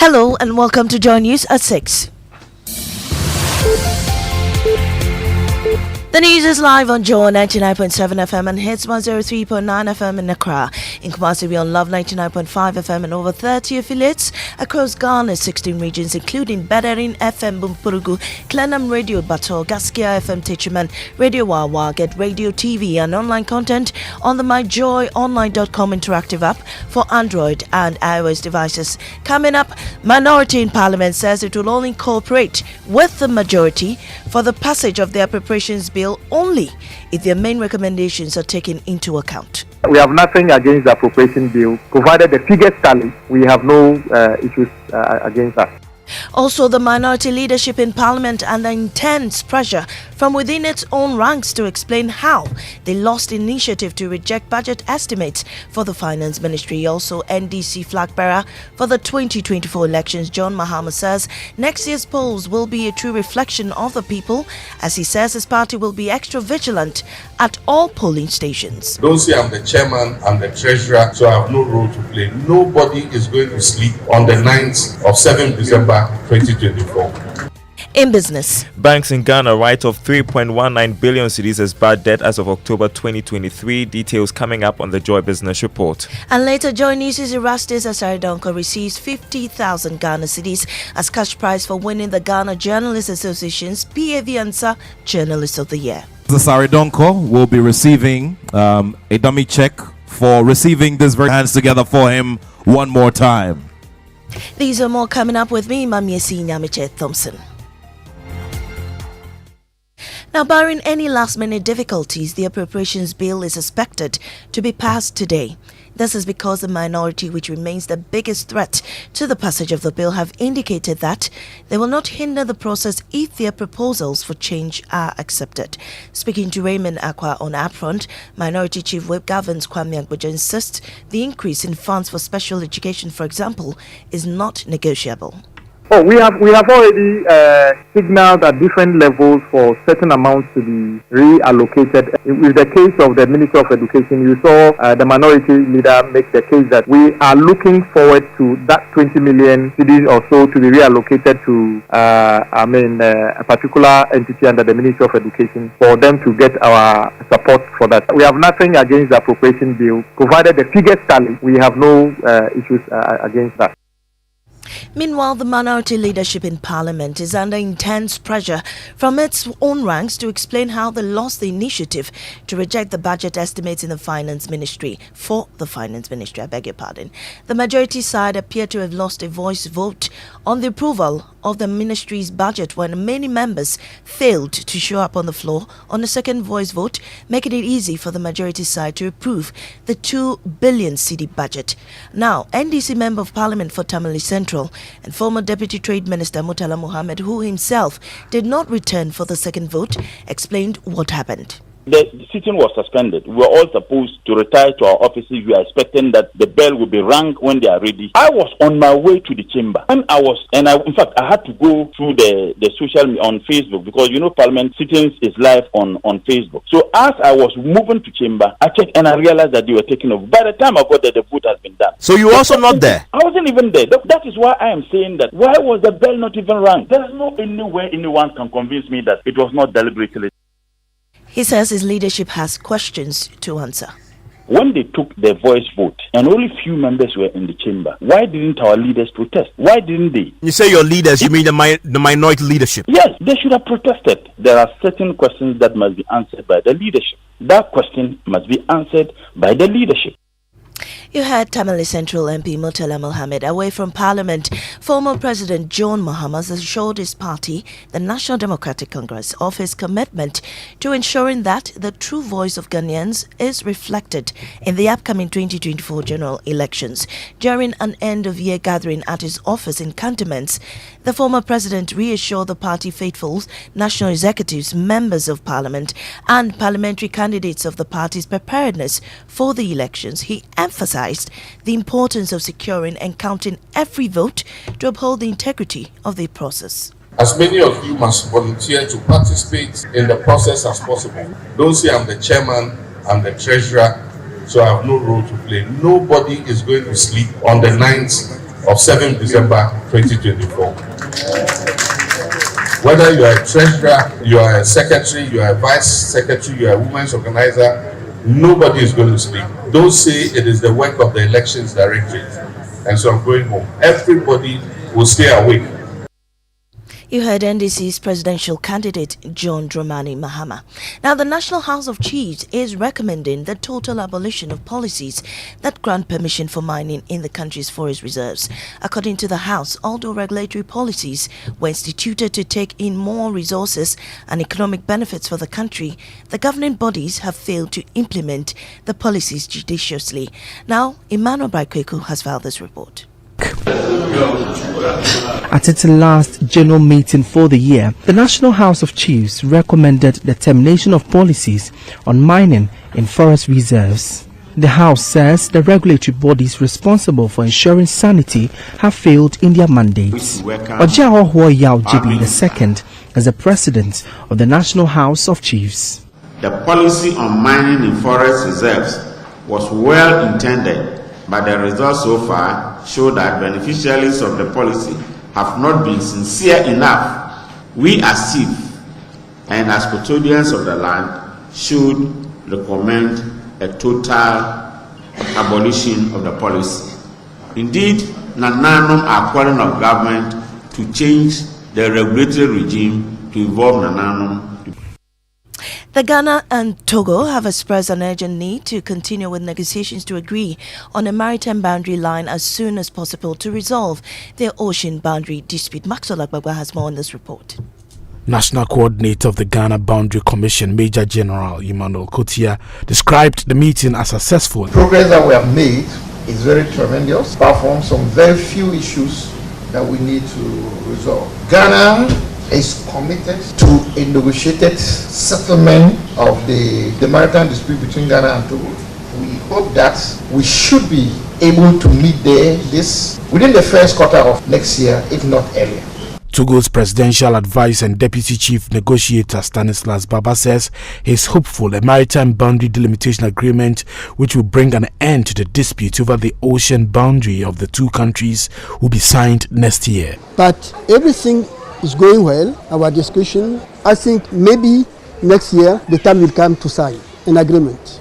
Hello and welcome to Joy News at 6. The news is live on Joy 99.7 FM and hits 103.9 FM in Accra. In Kumasi, we on Love 99.5 FM and over 30 affiliates across Ghana's 16 regions, including Badarin FM Bumpurugu, Klenam Radio Bato, Gaskia FM Techiman, Radio Wawa, Get Radio TV, and online content on the myjoyonline.com interactive app for Android and iOS devices. Coming up, minority in Parliament says it will only cooperate with the majority for the passage of the appropriations bill only if their main recommendations are taken into account. We have nothing against the appropriation bill, provided the figures tally. We have no issues against that. Also, the minority leadership in Parliament under intense pressure from within its own ranks to explain how they lost initiative to reject budget estimates for the Finance Ministry. Also, NDC flag bearer for the 2024 elections, John Mahama, says next year's polls will be a true reflection of the people, as he says his party will be extra vigilant at all polling stations. Don't say I'm the chairman, I'm the treasurer, so I have no role to play. Nobody is going to sleep on the 9th of 7th December 2024. In business, banks in Ghana write off 3.19 billion cedis as bad debt as of October 2023. Details coming up on the Joy Business Report. And later, Joy News is Erastus Asaridonko receives 50,000 Ghana cedis as cash prize for winning the Ghana Journalists Association's PAV Answer Journalist of the Year. Asaridonko will be receiving a dummy check for receiving this very hands together for him one more time. These are more coming up with me, Mamiesi Nyamiche Thompson. Now, barring any last-minute difficulties, the appropriations bill is expected to be passed today. This is because the minority, which remains the biggest threat to the passage of the bill, have indicated that they will not hinder the process if their proposals for change are accepted. Speaking to Raymond Akwa on Upfront, Minority Chief Whip Governs Kwame Agboja insists the increase in funds for special education, for example, is not negotiable. Oh, we have already signaled at different levels for certain amounts to be reallocated. With the case of the Minister of Education, you saw the minority leader make the case that we are looking forward to that 20 million cedis or so to be reallocated to a particular entity under the Ministry of Education for them to get our support for that. We have nothing against the appropriation bill, provided the figures tally. We have no issues against that. Meanwhile, the minority leadership in Parliament is under intense pressure from its own ranks to explain how they lost the initiative to reject the budget estimates in the Finance Ministry. The majority side appear to have lost a voice vote on the approval of the ministry's budget when many members failed to show up on the floor on a second voice vote, making it easy for the majority side to approve the 2 billion cedi budget. Now, NDC Member of Parliament for Tamale Central and former Deputy Trade Minister Murtala Mohammed, who himself did not return for the second vote, explained what happened. The sitting was suspended. We were all supposed to retire to our offices. We are expecting that the bell will be rung when they are ready. I was on my way to the chamber. In fact, I had to go through the social media on Facebook because, Parliament sittings is live on Facebook. So as I was moving to chamber, I checked and I realized that they were taking over. By the time I got there, the vote has been done. So you were also not there? I wasn't even there. That is why I am saying that. Why was the bell not even rung? There is no anywhere anyone can convince me that it was not deliberately. He says his leadership has questions to answer. When they took the voice vote and only few members were in the chamber, why didn't our leaders protest? Why didn't they? You say your leaders, you mean the minority leadership? Yes, they should have protested. There are certain questions that must be answered by the leadership. That question must be answered by the leadership. You heard Tamale Central MP Murtala Mohammed. Away from Parliament, former President John Mahama assured his party, the National Democratic Congress, of his commitment to ensuring that the true voice of Ghanaians is reflected in the upcoming 2024 general elections. During an end-of-year gathering at his office in Cantonments, the former president reassured the party faithfuls, national executives, members of Parliament, and parliamentary candidates of the party's preparedness for the elections. He emphasized the importance of securing and counting every vote to uphold the integrity of the process. As many of you must volunteer to participate in the process as possible. Don't say I'm the chairman, I'm the treasurer, so I have no role to play. Nobody is going to sleep on the 9th of 7 December 2024. Whether you are a treasurer, you are a secretary, you are a vice secretary, you are a women's organizer, nobody is going to sleep. Don't say it is the work of the elections directorate, and so I'm going home. Everybody will stay awake. You heard NDC's presidential candidate John Dramani Mahama. Now, the National House of Chiefs is recommending the total abolition of policies that grant permission for mining in the country's forest reserves. According to the House, although regulatory policies were instituted to take in more resources and economic benefits for the country, the governing bodies have failed to implement the policies judiciously. Now, Emmanuel Baikweku has filed this report. At its last general meeting for the year, the National House of Chiefs recommended the termination of policies on mining in forest reserves. The House says the regulatory bodies responsible for ensuring sanity have failed in their mandates. Ojaoho Yao Jibi II is the president of the National House of Chiefs. The policy on mining in forest reserves was well intended, but the results so far show that beneficiaries of the policy have not been sincere enough. We as chiefs and as custodians of the land should recommend a total abolition of the policy. Indeed, Nananum are calling on government to change the regulatory regime to involve Nananum. The Ghana and Togo have expressed an urgent need to continue with negotiations to agree on a maritime boundary line as soon as possible to resolve their ocean boundary dispute. Maxwell Agbagba has more on this report. National Coordinator of the Ghana Boundary Commission, Major General Emmanuel Kotia, described the meeting as successful. Progress that we have made is very tremendous, apart from some very few issues that we need to resolve. Ghana is committed to a negotiated settlement of the maritime dispute between Ghana and Togo. We hope that we should be able to meet this within the first quarter of next year, if not earlier. Togo's presidential advisor and deputy chief negotiator Stanislas Baba says he is hopeful a maritime boundary delimitation agreement which will bring an end to the dispute over the ocean boundary of the two countries will be signed next year. But everything is going well. Our discussion, I think maybe next year the time will come to sign an agreement.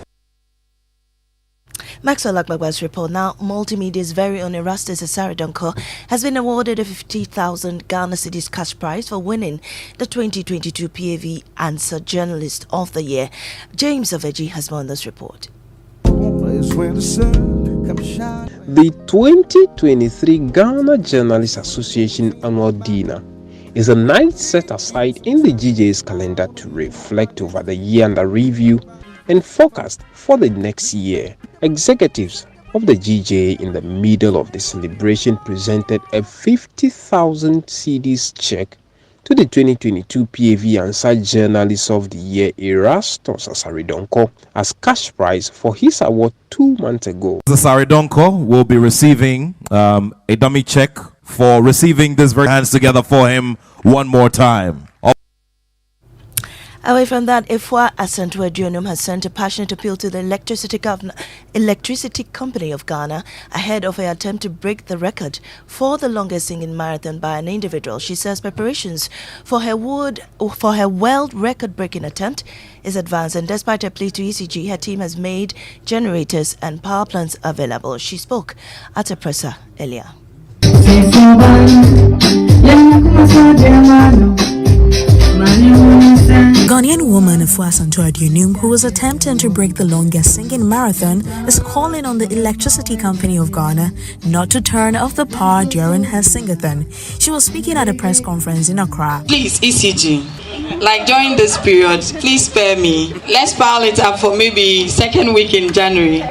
Maxwell Agbagba's report. Now, Multimedia's very own Erastus Asaridonko has been awarded a 50,000 Ghana cedis cash prize for winning the 2022 PAV Answer Journalist of the Year. James Aveji has more on this report. The 2023 Ghana Journalists Association Annual Dinner is a night set aside in the GJ's calendar to reflect over the year under review and forecast for the next year. Executives of the GJ in the middle of the celebration presented a 50,000 cedis check to the 2022 PAV Answer Journalist of the Year Erastus Asaridonko as cash prize for his award 2 months ago. Asaridonko will be receiving a dummy check for receiving this. Hands together for him one more time. Away from that, Ifwa Asantua Dionum has sent a passionate appeal to the electricity company of Ghana ahead of her attempt to break the record for the longest singing marathon by an individual. She says preparations for her world record-breaking attempt is advanced, and despite her plea to ECG, her team has made generators and power plants available. She spoke at a presser earlier. Ghanaian woman Ifwa Asantua Dionum, who was attempting to break the longest singing marathon, is calling on the electricity company of Ghana not to turn off the power during her singathon. She was speaking at a press conference in Accra. Please, ECG, like during this period, please spare me. Let's pile it up for maybe second week in January.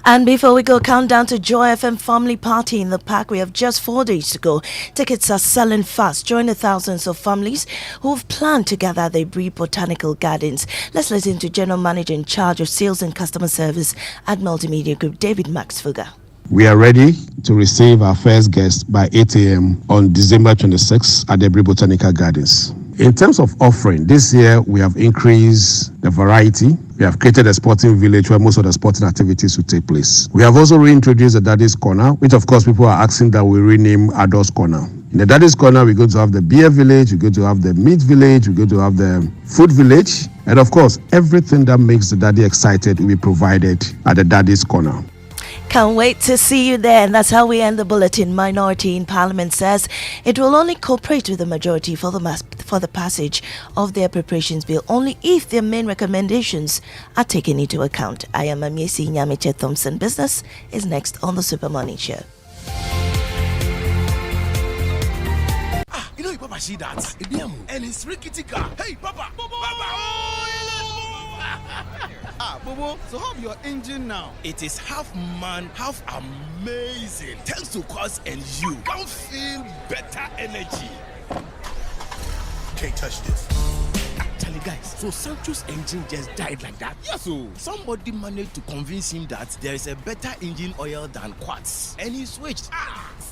And before we go, countdown to Joy FM Family Party in the Park. We have just 4 days to go. Tickets are selling fast. Join the thousands of families who have planned to gather at the Bree Botanical Gardens. Let's listen to General Manager in charge of Sales and Customer Service at Multimedia Group, David Max Fuga. We are ready to receive our first guest by 8 a.m. on December 26th at the Bree Botanical Gardens. In terms of offering, this year we have increased the variety. We have created a sporting village where most of the sporting activities will take place. We have also reintroduced the Daddy's Corner, which of course people are asking that we rename Adults Corner. In the Daddy's Corner, we're going to have the beer village, we're going to have the meat village, we're going to have the food village, and of course, everything that makes the daddy excited will be provided at the Daddy's Corner. Can't wait to see you there. And that's how we end the bulletin. Minority in Parliament says it will only cooperate with the majority for the passage of their preparations bill only if their main recommendations are taken into account. I am Amiesi Nyamiche Thompson. Business is next on the Super Morning Show. You know, Papa, see that? And it's rickety car. Hey, Papa! Bobo, so how your engine now? It is half man, half amazing. Thanks to Quartz and you can feel better energy. Can't touch this. Actually, guys, so Sancho's engine just died like that? Yes, so somebody managed to convince him that there is a better engine oil than Quartz, and he switched.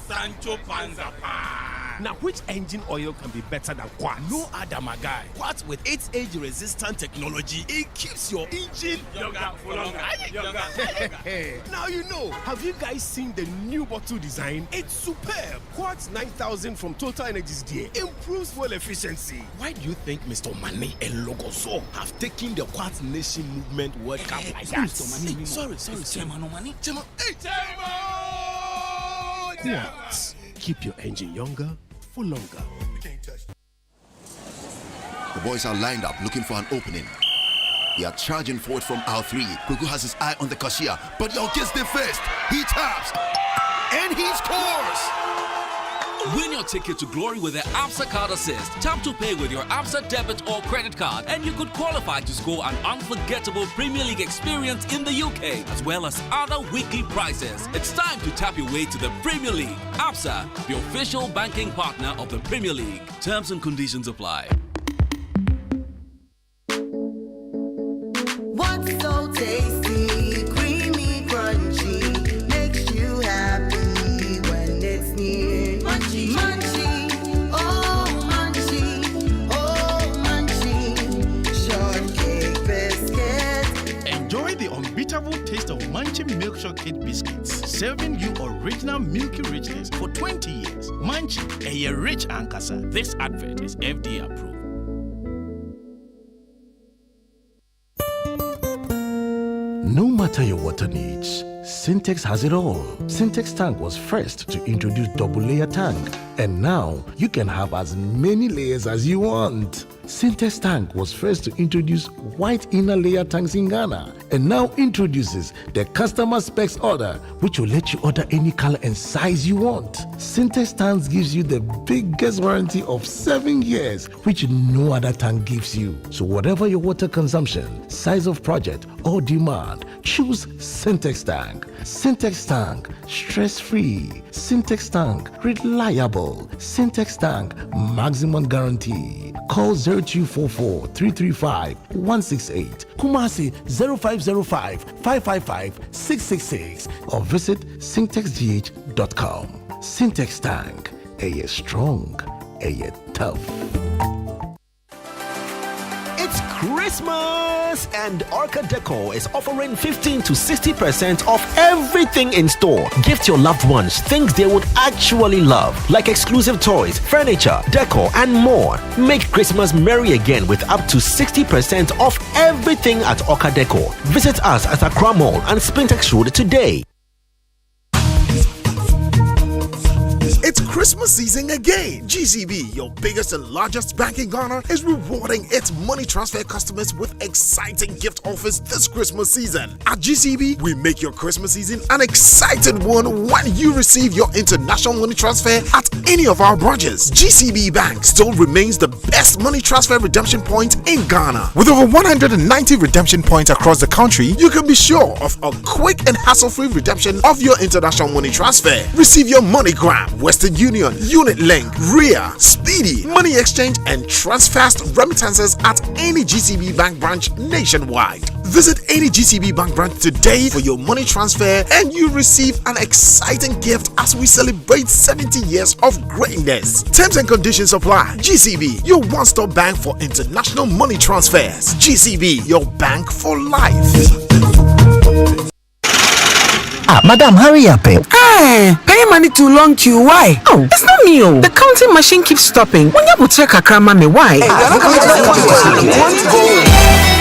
Sancho Panzapa. Now, which engine oil can be better than Quartz? No other, my guy. Quartz with its age-resistant technology, it keeps your engine younger for longer. Now you know. Have you guys seen the new bottle design? It's superb. Quartz 9000 from Total Energies there improves fuel efficiency. Why do you think Mr. Mane and Logoso have taken the Quartz Nation movement World Cup like that? Sorry, Chairman Omani. Chairman. Quartz. Keep your engine younger for longer. The boys are lined up looking for an opening. They are charging forward from aisle 3. Kuku has his eye on the cashier, but Yo gets there first. He taps and he scores. Win your ticket to glory with the ABSA Card Assist. Tap to pay with your ABSA debit or credit card, and you could qualify to score an unforgettable Premier League experience in the UK, as well as other weekly prizes. It's time to tap your way to the Premier League. ABSA, the official banking partner of the Premier League. Terms and conditions apply. What's so tasty, creamy, crunchy, makes you happy when it's near? Munchie, munchie, oh munchie, shortcake biscuit. Enjoy the unbeatable taste of Munchie Milk Shortcake biscuits, serving you original milky richness for 20 years. Munchie, a rich ankasa. This advert is FDA approved. No matter your water needs, Syntex has it all. Syntex Tank was first to introduce double layer tank, and now you can have as many layers as you want. Syntex Tank was first to introduce white inner layer tanks in Ghana, and now introduces the customer specs order, which will let you order any color and size you want. Syntex Tanks gives you the biggest warranty of 7 years, which no other tank gives you. So whatever your water consumption, size of project, or demand, choose Syntex Tank. Syntex Tank, stress-free. Syntex Tank, reliable. Syntex Tank, maximum guarantee. Call 0244-335-168, Kumasi 0505-555-666, or visit syntexgh.com. Syntex Tank, a strong, a tough. It's Christmas, and Orca Decor is offering 15 to 60% off everything in store. Gift your loved ones things they would actually love, like exclusive toys, furniture, decor, and more. Make Christmas merry again with up to 60% off everything at Orca Decor. Visit us at Accra Mall and Spintex Road today. It's Christmas season again. GCB, your biggest and largest bank in Ghana, is rewarding its money transfer customers with exciting gift offers this Christmas season. At GCB, we make your Christmas season an exciting one when you receive your international money transfer at any of our branches. GCB Bank still remains the best money transfer redemption point in Ghana. With over 190 redemption points across the country, you can be sure of a quick and hassle-free redemption of your international money transfer. Receive your MoneyGram, Western Union, Union, Unit Link, RIA, Speedy, Money Exchange, and Transfast remittances at any GCB Bank branch nationwide. Visit any GCB Bank branch today for your money transfer and you receive an exciting gift as we celebrate 70 years of greatness. Terms and conditions apply. GCB, your one-stop bank for international money transfers. GCB, your bank for life. Madam, hurry up. Paying money too long queue. Why? Oh, it's not me. The counting machine keeps stopping. When you check a crama me, why?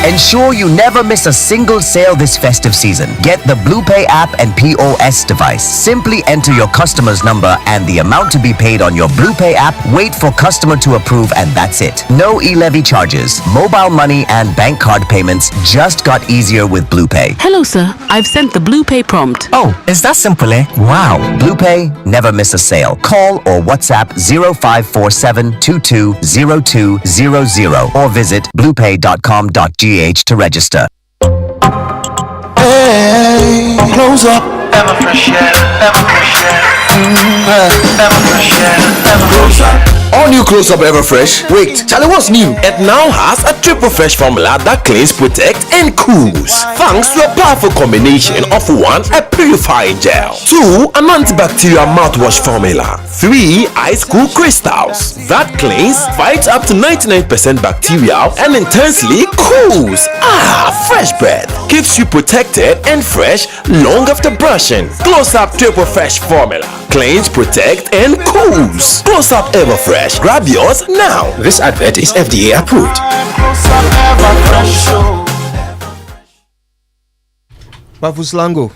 Ensure you never miss a single sale this festive season. Get the BluePay app and POS device. Simply enter your customer's number and the amount to be paid on your BluePay app. Wait for customer to approve and that's it. No e-levy charges. Mobile money and bank card payments just got easier with BluePay. Hello, sir. I've sent the BluePay prompt. Oh, is that simple, eh? Wow. BluePay, never miss a sale. Call or WhatsApp 0547220200 or visit bluepay.com.gh to register. Hey, close up. Ever fresh air, ever fresh air. Ever fresh air, ever fresh air. All new Close Up Everfresh. Wait, Charlie, what's new? It now has a triple fresh formula that cleans, protects, and cools. Thanks to a powerful combination of 1, a purifying gel, 2, an antibacterial mouthwash formula, 3, ice cool crystals that cleans, fights up to 99% bacteria, and intensely cools. Fresh breath keeps you protected and fresh long after brushing. Close Up Triple Fresh formula cleans, protect, and cools. Close Up Everfresh. Grab yours now. This advert is FDA approved. Bafuslango.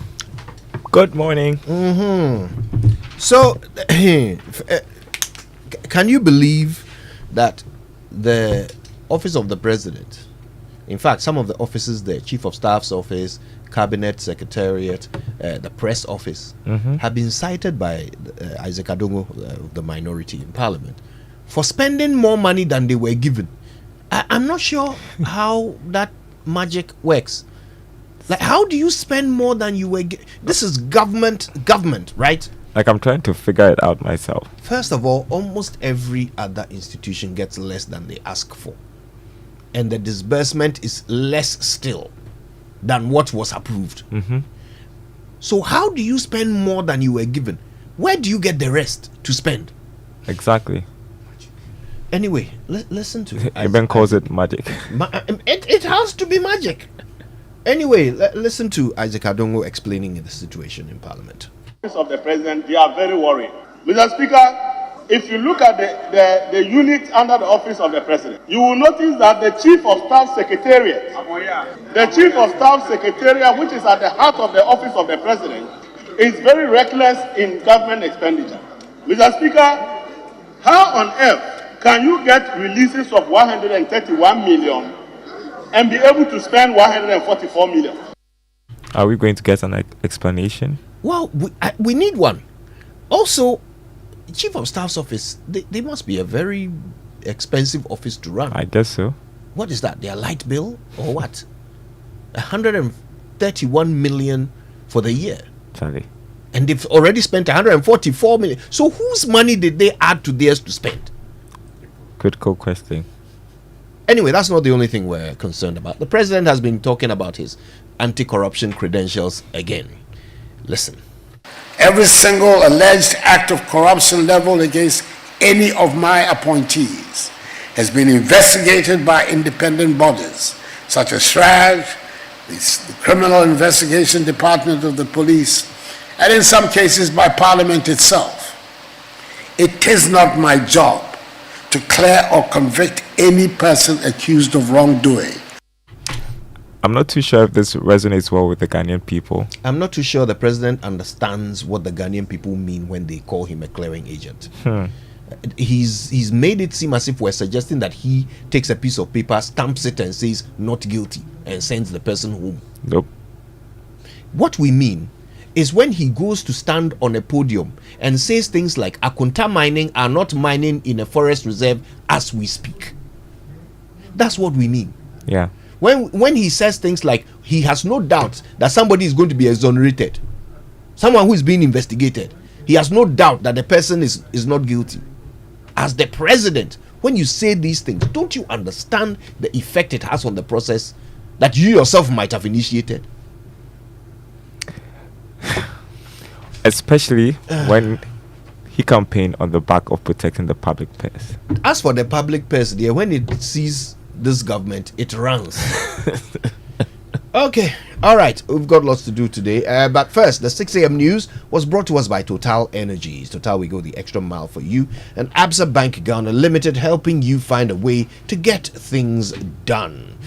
Good morning. So, can you believe that the office of the president, in fact, some of the offices, the chief of staff's office, cabinet secretariat, the press office, have been cited by Isaac Adongo, the minority in parliament, for spending more money than they were given? I'm not sure how that magic works. Like, how do you spend more than you were given? This is government, right? Like, I'm trying to figure it out myself. First of all, almost every other institution gets less than they ask for, and the disbursement is less still than what was approved. So how do you spend more than you were given? Where do you get the rest to spend? Exactly. Anyway, listen to it. Eben calls it magic. It has to be magic. Anyway, listen to Isaac Adongo explaining the situation in Parliament. Of the president, they are very worried. Mr. Speaker, if you look at the unit under the office of the president, you will notice that the chief of staff secretariat, which is at the heart of the office of the president, is very reckless in government expenditure. Mr. Speaker, how on earth can you get releases of 131 million and be able to spend 144 million? Are we going to get an explanation? Well, we need one. Also, chief of staff's office, they must be a very expensive office to run. I guess so. What is that? Their light bill or what? 131 million for the year. Charlie. And they've already spent 144 million. So whose money did they add to theirs to spend? Critical question. Anyway, that's not the only thing we're concerned about. The president has been talking about his anti-corruption credentials again. Listen. Every single alleged act of corruption leveled against any of my appointees has been investigated by independent bodies such as SRAG, the Criminal Investigation Department of the Police, and in some cases by Parliament itself. It is not my job to clear or convict any person accused of wrongdoing. I'm not too sure if this resonates well with the Ghanaian people. I'm not too sure the president understands what the Ghanaian people mean when they call him a clearing agent. He's made it seem as if we're suggesting that he takes a piece of paper, stamps it and says not guilty and sends the person home. Nope. What we mean is when he goes to stand on a podium and says things like Akunta mining are not mining in a forest reserve as we speak. That's what we mean. Yeah. When he says things like he has no doubt that somebody is going to be exonerated, someone who is being investigated, He has no doubt that the person is not guilty. As the president, when you say these things, don't you understand the effect it has on the process that you yourself might have initiated? Especially when he campaigned on the back of protecting the public purse. As for the public purse, dear, when it sees this government, it runs. Okay, all right, we've got lots to do today. But first, the 6 a.m. news was brought to us by Total Energies. Total, we go the extra mile for you. And Absa Bank Ghana Limited, helping you find a way to get things done.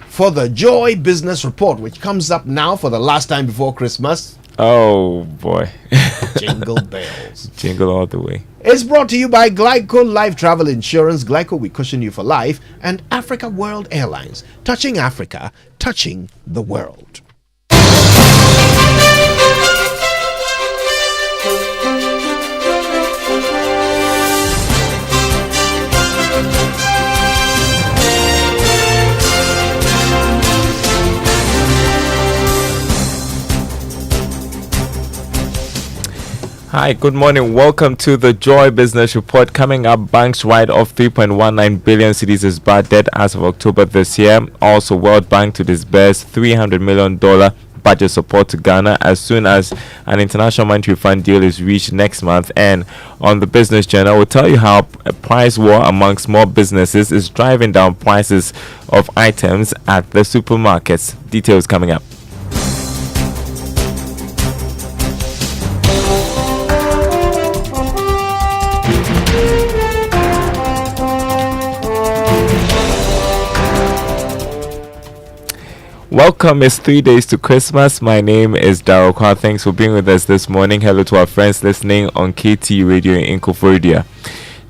For the Joy Business Report, which comes up now for the last time before Christmas. Oh boy. Jingle bells. Jingle all the way. It's brought to you by Glyco Life Travel Insurance. Glyco, we cushion you for life. And Africa World Airlines. Touching Africa, touching the world. Hi, good morning. Welcome to the Joy Business Report. Coming up, banks write off 3.19 billion cedis as bad debt as of October this year. Also, World Bank to disburse $300 million budget support to Ghana as soon as an International Monetary Fund deal is reached next month. And on the Business Journal, we'll tell you how a price war among small businesses is driving down prices of items at the supermarkets. Details coming up. Welcome. It's 3 days to Christmas. My name is Darryl Kwa. Thanks for being with us this morning. Hello to our friends listening on KT Radio in Nkoforidua.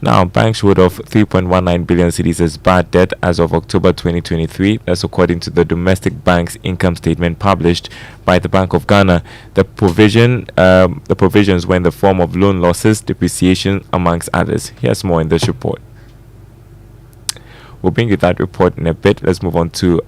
Now, banks wrote off 3.19 billion cedis as bad debt as of October 2023. That's according to the domestic bank's income statement published by the Bank of Ghana. The provisions were in the form of loan losses, depreciation, amongst others. Here's more in this report. We'll bring you that report in a bit. Let's move on to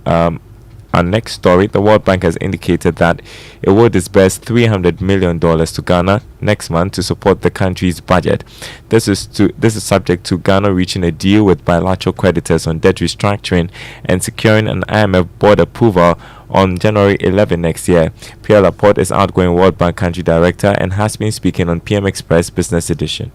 our next story. The World Bank has indicated that it will disburse $300 million to Ghana next month to support the country's budget. This is subject to Ghana reaching a deal with bilateral creditors on debt restructuring and securing an IMF board approval on January 11 next year. Pierre Laporte is outgoing World Bank country director and has been speaking on PM Express Business Edition.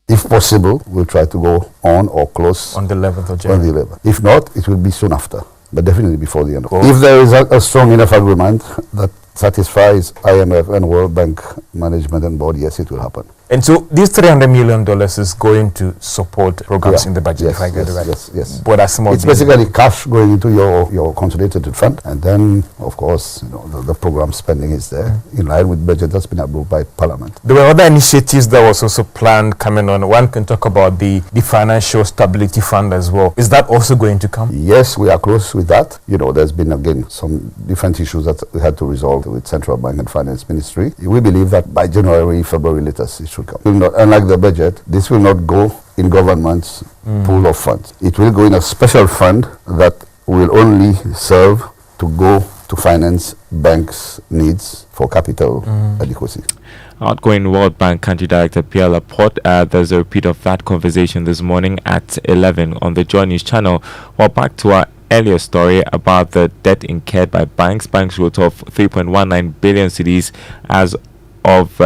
If possible, we'll try to go on or close on the 11th of January. On the 11th. If not, it will be soon after, but definitely before the end. If there is a strong enough agreement that satisfies IMF and World Bank management and board, yes, it will happen. And so this $300 million is going to support programs in the budget, yes, if I get it right. Yes. But that's more. It's basically cash going into your consolidated fund, and then, of course, the program spending is there in line with budget that's been approved by Parliament. There were other initiatives that was also planned coming on. One can talk about the Financial Stability Fund as well. Is that also going to come? Yes, we are close with that. There's been, again, some different issues that we had to resolve with Central Bank and Finance Ministry. We believe that by January, February latest, it should come. Unlike the budget, this will not go in government's pool of funds. It will go in a special fund that will only serve to go to finance banks' needs for capital adequacy. Outgoing World Bank country director Pierre Laporte. There's a repeat of that conversation this morning at 11 on the Joy News channel. Well, back to our earlier story about the debt incurred by banks. Banks wrote off 3.19 billion cedis as of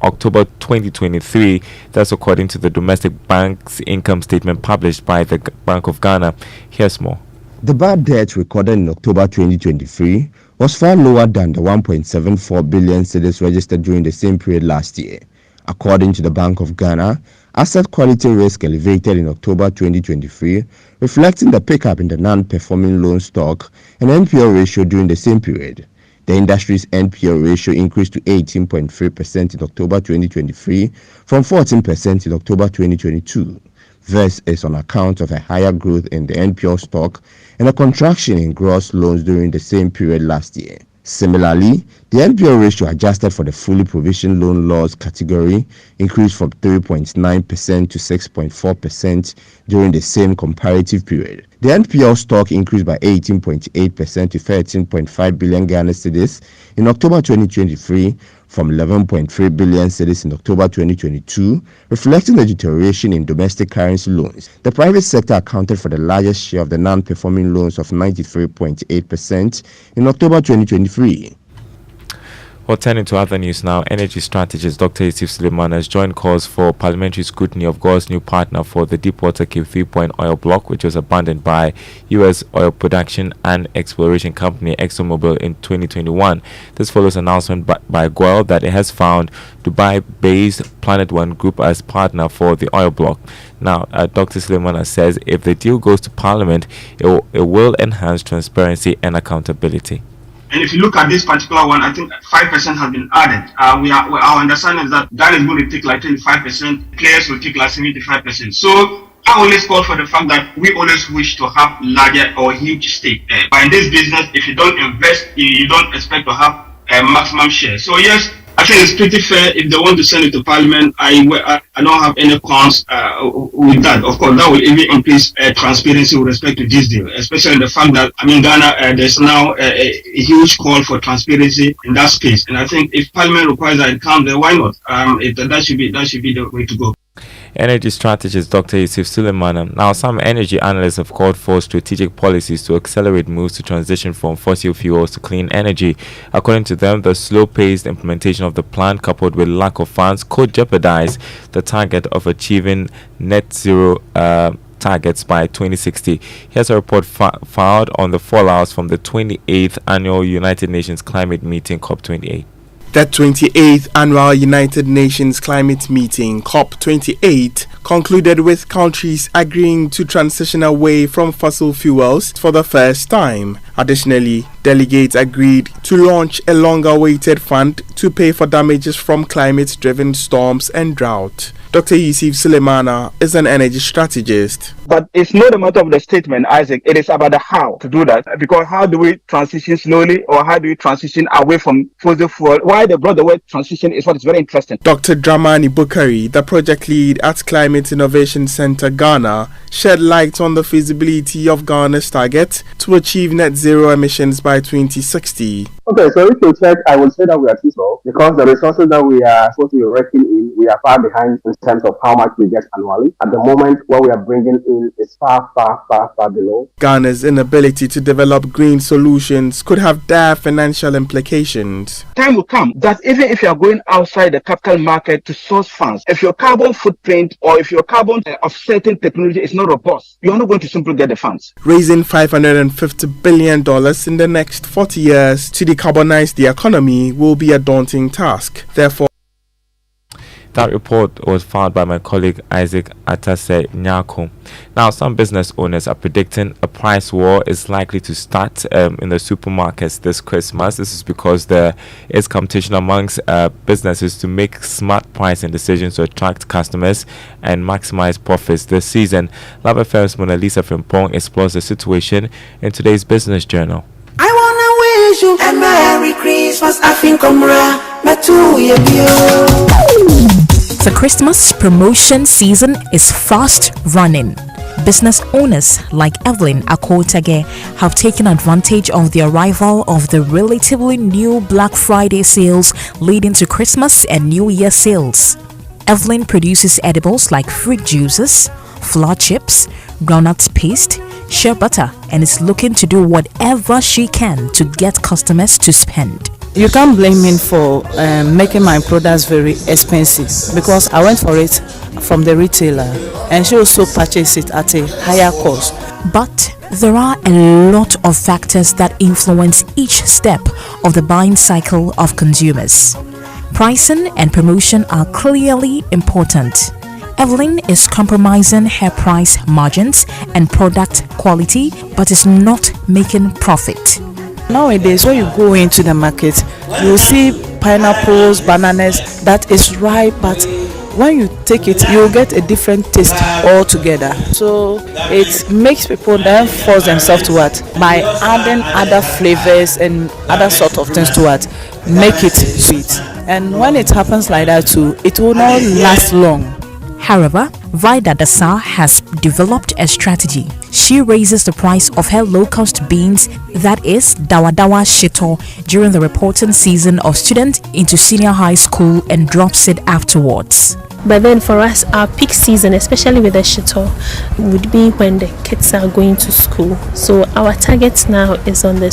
October 2023. That's according to the domestic bank's income statement published by the Bank of Ghana. Here's more. The bad debt recorded in October 2023 was far lower than the 1.74 billion cedis registered during the same period last year. According to the Bank of Ghana, asset quality risk elevated in October 2023, reflecting the pickup in the non-performing loan stock and NPL ratio during the same period. The industry's NPL ratio increased to 18.3% in October 2023 from 14% in October 2022. This is on account of a higher growth in the NPL stock and a contraction in gross loans during the same period last year. Similarly, The NPL ratio adjusted for the fully provisioned loan loss category increased from 3.9% to 6.4% during the same comparative period. The NPL stock increased by 18.8% to 13.5 billion Ghana cedis in October 2023 from 11.3 billion cedis in October 2022, reflecting the deterioration in domestic currency loans. The private sector accounted for the largest share of the non-performing loans of 93.8% in October 2023. Well, turning to other news now, energy strategist Dr. Yusuf Suleiman has joined calls for parliamentary scrutiny of Gore's new partner for the Deepwater Cape 3 oil block, which was abandoned by U.S. oil production and exploration company ExxonMobil in 2021. This follows an announcement by Gore that it has found Dubai-based Planet One Group as partner for the oil block. Now, Dr. Suleiman says if the deal goes to Parliament, it will enhance transparency and accountability. And if you look at this particular one, I think 5% has been added. Our understanding is that Ghana is going to take like 25%, players will take like 75%. So I always call for the fact that we always wish to have larger or huge stake. But in this business, if you don't invest, you don't expect to have a maximum share. So yes, I think it's pretty fair if they want to send it to Parliament. I don't have any cons with that. Of course, that will even increase transparency with respect to this deal, especially the fact that, Ghana, there's now a huge call for transparency in that space. And I think if Parliament requires that it comes, then why not? That should be the way to go. Energy strategist Dr. Yusuf Suleiman. Now, some energy analysts have called for strategic policies to accelerate moves to transition from fossil fuels to clean energy. According to them, the slow-paced implementation of the plan, coupled with lack of funds, could jeopardize the target of achieving net zero targets by 2060. Here's a report filed on the fallouts from the 28th Annual United Nations Climate Meeting, COP28. The 28th Annual United Nations Climate Meeting, COP28, concluded with countries agreeing to transition away from fossil fuels for the first time. Additionally, delegates agreed to launch a long-awaited fund to pay for damages from climate-driven storms and drought. Dr. Yusuf Suleimana is an energy strategist. But it's not a matter of the statement, Isaac. It is about the how to do that. Because how do we transition slowly, or how do we transition away from fossil fuel? Why they brought the word transition is what is very interesting. Dr. Dramani Bukari, the project lead at Climate Innovation Center Ghana, shed light on the feasibility of Ghana's target to achieve net zero emissions by 2060. Okay, so if you check, I would say that we are too slow because the resources that we are supposed to be working in, we are far behind in terms of how much we get annually. At the moment, what we are bringing in is far below. Ghana's inability to develop green solutions could have dire financial implications. Time will come that even if you are going outside the capital market to source funds, if your carbon footprint or if your carbon offsetting technology is not robust, you are not going to simply get the funds. Raising $550 billion in the next 40 years to decarbonize the economy will be a daunting task. Therefore, that report was filed by my colleague Isaac Atase Nyako. Now, some business owners are predicting a price war is likely to start in the supermarkets this Christmas. This is because there is competition amongst businesses to make smart pricing decisions to attract customers and maximize profits this season. Love FM's Mona Lisa Frimpong explores the situation in today's Business Journal. I wanna wish you a Merry Christmas. I think I'm The Christmas promotion season is fast running. Business owners like Evelyn Akotage have taken advantage of the arrival of the relatively new Black Friday sales leading to Christmas and New Year sales. Evelyn produces edibles like fruit juices, flour chips, groundnut paste, shea butter, and is looking to do whatever she can to get customers to spend. You can't blame me for making my products very expensive because I went for it from the retailer and she also purchased it at a higher cost. But there are a lot of factors that influence each step of the buying cycle of consumers. Pricing and promotion are clearly important. Evelyn is compromising her price margins and product quality but is not making profit. Nowadays, when you go into the market, you see pineapples, bananas that is ripe, but when you take it, you'll get a different taste altogether. So it makes people then force themselves to what? By adding other flavors and other sort of things to what? Make it sweet. And when it happens like that too, it will not last long. However, Vida Dasa has developed a strategy. She raises the price of her low-cost beans, that is Dawa Dawa Shito, during the reporting season of students into senior high school and drops it afterwards. But then for us, our peak season, especially with the shito, would be when the kids are going to school. So our target now is on the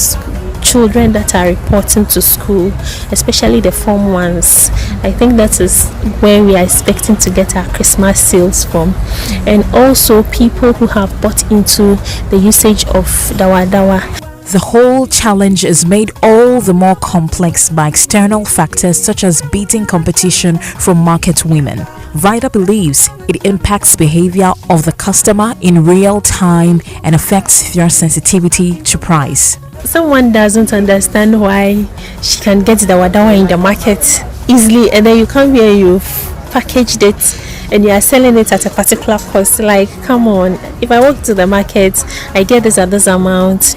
children that are reporting to school, especially the form ones. I think that is where we are expecting to get our Christmas sales from. And also people who have bought into the usage of Dawa Dawa. The whole challenge is made all the more complex by external factors such as beating competition from market women. Vida believes it impacts behavior of the customer in real time and affects their sensitivity to price. Someone doesn't understand why she can get the wadawa in the market easily, and then you come here, you've packaged it and you are selling it at a particular cost. Like, come on, if I walk to the market, I get this at this amount.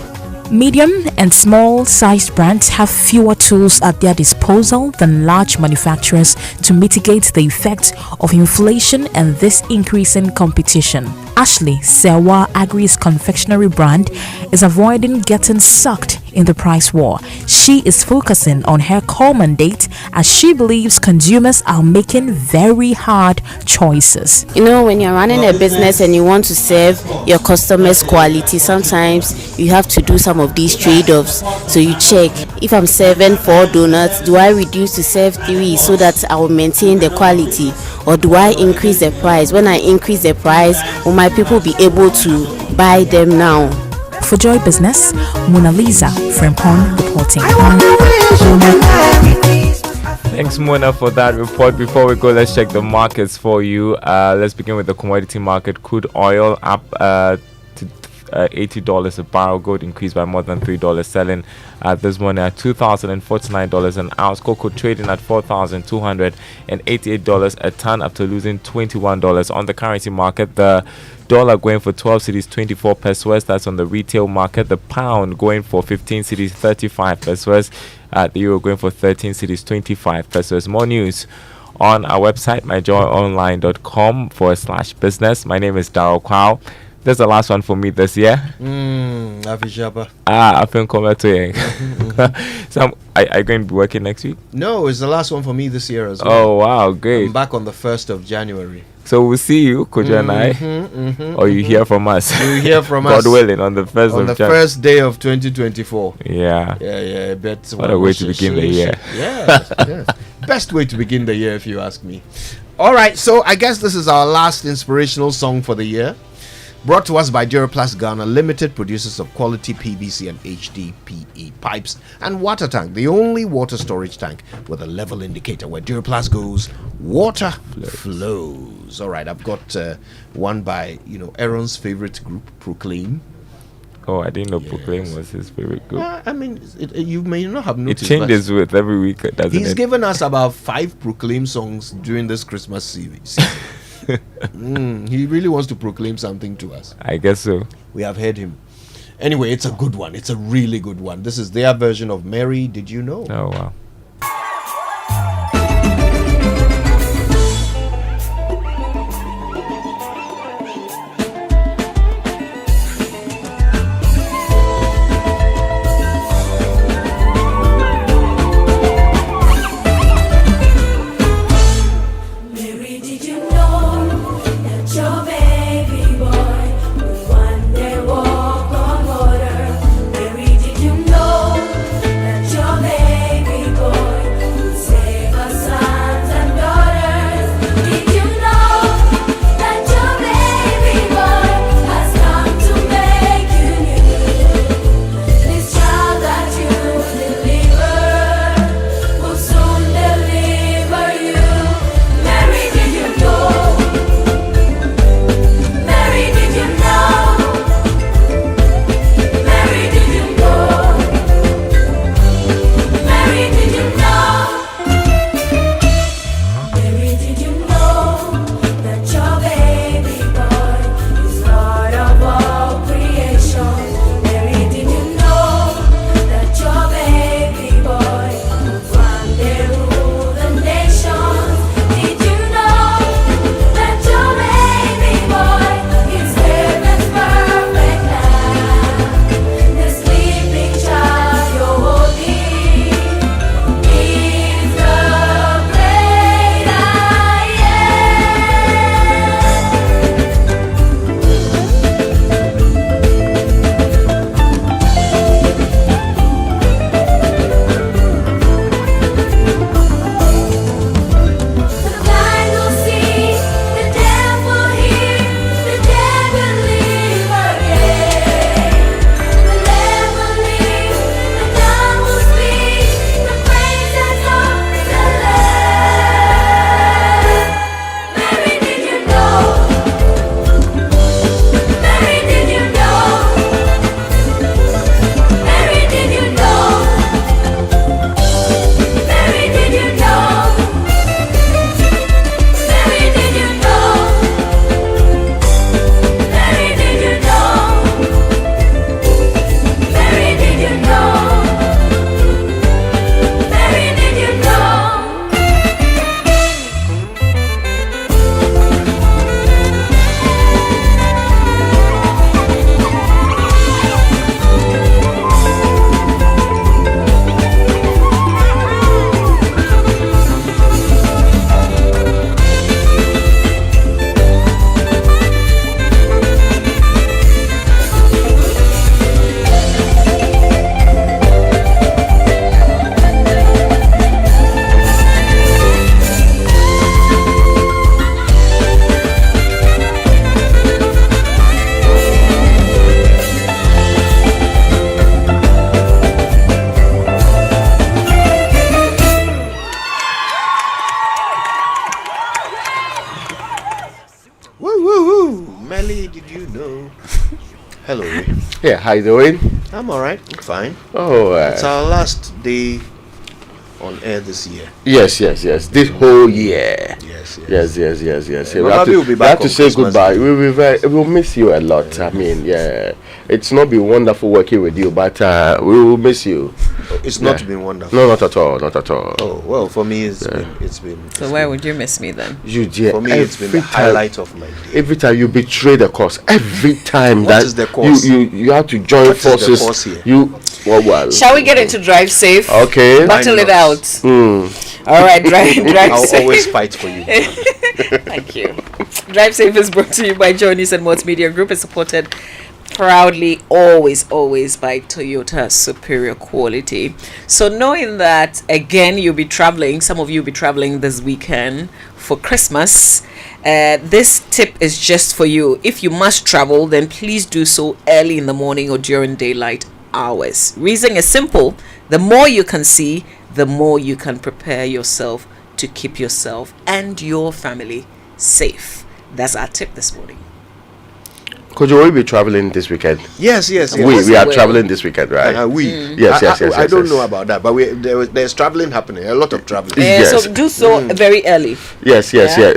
Medium and small-sized brands have fewer tools at their disposal than large manufacturers to mitigate the effect of inflation and this increasing competition. Ashley, Sewa Agri's confectionery brand, is avoiding getting sucked in the price war. She is focusing on her core mandate as she believes consumers are making very hard choices. You know, when you're running a business and you want to serve your customers quality, sometimes you have to do some of these trade-offs. So you check, if I'm serving 4 donuts, do I reduce to serve 3 so that I will maintain the quality, or do I increase the price? When I increase the price, will my people be able to buy them now? For Joy Business, Mona Lisa Frimpong reporting. Thanks, Mona, for that report. Before we go, let's check the markets for you. Let's begin with the commodity market. Crude oil up to $80 a barrel. Gold increased by more than $3, selling this morning at $2,049 an ounce. Cocoa trading at $4,288 a ton after losing $21. On the currency market, the dollar going for 12 cities 24 pesos. That's on the retail market. The pound going for 15 cities 35 pesos. The euro going for 13 cities 25 pesos. More news on our website, myjoyonline.com/business. My name is Darryl Kwao. That's the last one for me this year. I've been coming to you. So, are you going to be working next week? No, it's the last one for me this year as well. Oh, wow, great. I'm back on the 1st of January. So we'll see you, Kojo and I, or you hear from us. You hear from God us. God willing, on the 1st of January. On the first day of 2024. Yeah. Yeah. But what a way to begin the year. Yes. Best way to begin the year, if you ask me. All right, so I guess this is our last inspirational song for the year. Brought to us by Duraplast Ghana Limited, producers of quality PVC and HDPE pipes and water tank, the only water storage tank with a level indicator. Where Duraplast goes, water flows. All right, I've got one by Aaron's favorite group, Proclaim. Oh, I didn't know Proclaim was his favorite group. I mean, you may not have noticed. It changes with every week, doesn't He's it? given us about 5 Proclaim songs during this Christmas series. He really wants to proclaim something to us. I guess so. We have heard him. Anyway, it's a good one. It's a really good one. This is their version of Mary, Did You Know? Oh, wow. Baby Riley, did you know? Hello, Ray. Yeah, how you doing? I'm alright. I'm fine. Oh, it's our last day on air this year. Yes. This whole year. Yes. We have to say goodbye. We'll miss you a lot. I mean, it's not been wonderful working with you, but we will miss you. It's not been wonderful. No, not at all. Oh well, for me it's been. So why would you miss me then? You dear. For me, it's been the highlight of my day. Every time you betray the cause, every time What is the cause? you have to join What forces. is the cause here? Shall we get into drive safe? Okay. Battle it out. All right, drive I'll safe. always fight for you. Thank you. Drive Safe is brought to you by Journeys and Mods Media Group. Is supported proudly, always by Toyota Superior Quality. So knowing that, again, you'll be traveling, some of you will be traveling this weekend for Christmas, this tip is just for you. If you must travel, then please do so early in the morning or during daylight hours. Reason is simple. The more you can see, the more you can prepare yourself to keep yourself and your family safe. That's our tip this morning. Could you will be traveling this weekend? Yes. We are traveling this weekend, right? Yes. I don't know about that, but there's traveling happening. A lot of traveling. So do so very early. Yes.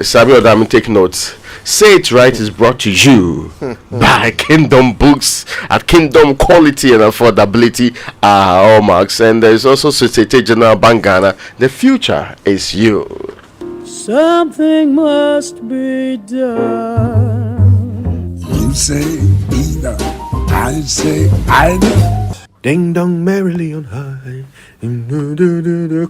Samuel, I'm taking notes. Say It Right is brought to you by Kingdom Books at Kingdom Quality and Affordability are all marks. And there is also Societe Generale Bank Ghana. The future is you. Something must be done. You say either, I say either. Ding dong merrily on high.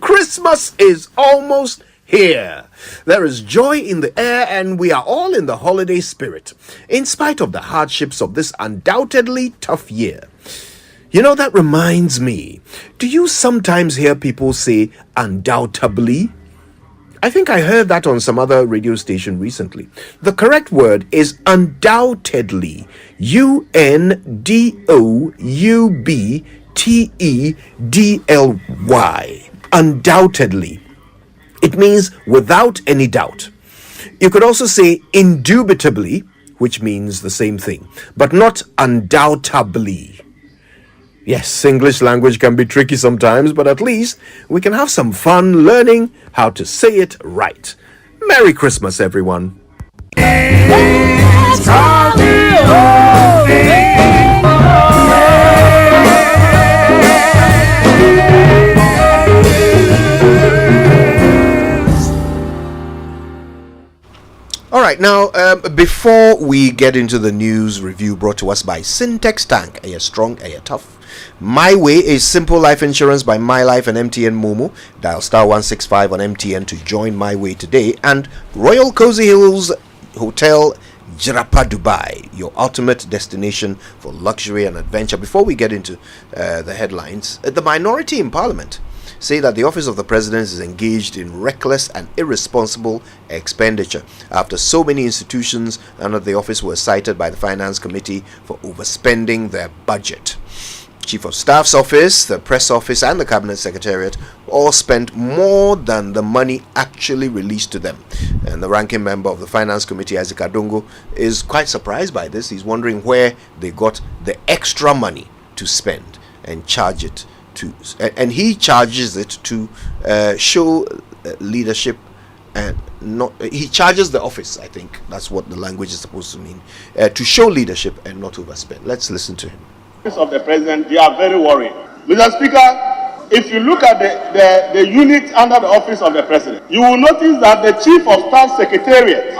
Christmas is almost here. There is joy in the air and we are all in the holiday spirit, in spite of the hardships of this undoubtedly tough year. You know, that reminds me, do you sometimes hear people say undoubtedly? I think I heard that on some other radio station recently. The correct word is undoubtedly. UNDOUBTEDLY. Undoubtedly. It means without any doubt. You could also say indubitably, which means the same thing, but not undoubtedly. Yes, English language can be tricky sometimes, but at least we can have some fun learning how to say it right. Merry Christmas, everyone. All right, now, before we get into the news review brought to us by Syntex Tank, a strong, a tough. My Way is simple life insurance by My Life and MTN Momo. Dial star 165 on MTN to join My Way today. And Royal Cozy Hills Hotel Jirapa Dubai, your ultimate destination for luxury and adventure. Before we get into the headlines, the minority in Parliament say that the office of the president is engaged in reckless and irresponsible expenditure after so many institutions under the office were cited by the Finance Committee for overspending their budget. Chief of Staff's office, the press office and the cabinet secretariat all spent more than the money actually released to them. And the ranking member of the Finance Committee, Isaac Adongo, is quite surprised by this. He's wondering where they got the extra money to spend and charge it to, and he charges it to show leadership, and not he charges the office. I think that's what the language is supposed to mean, to show leadership and not overspend. Let's listen to him. Of the president, they are very worried. Mr. Speaker, if you look at the unit under the office of the president, you will notice that the Chief of Staff Secretariat,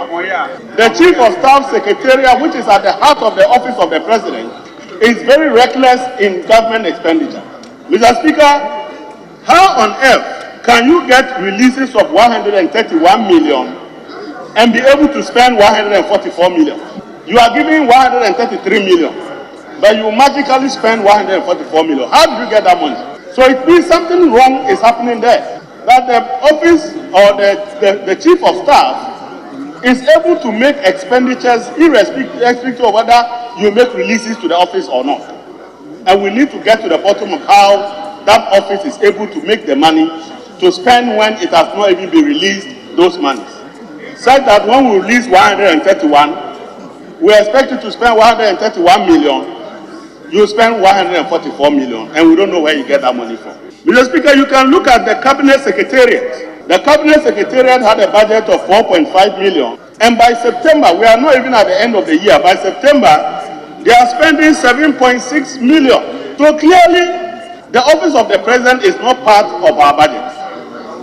which is at the heart of the office of the president, is very reckless in government expenditure. Mr. Speaker, how on earth can you get releases of 131 million and be able to spend 144 million? You are giving 133 million. But you magically spend 144 million. How did you get that money? So it means something wrong is happening there. That the office or the chief of staff is able to make expenditures irrespective of whether you make releases to the office or not. And we need to get to the bottom of how that office is able to make the money to spend when it has not even been released, those monies. Said that when we release 131, we expect you to spend 131 million. You spend 144 million, and we don't know where you get that money from. Mr. Speaker, you can look at the Cabinet Secretariat. The Cabinet Secretariat had a budget of 4.5 million, and by September, we are not even at the end of the year, by September, they are spending 7.6 million. So clearly, the office of the president is not part of our budget.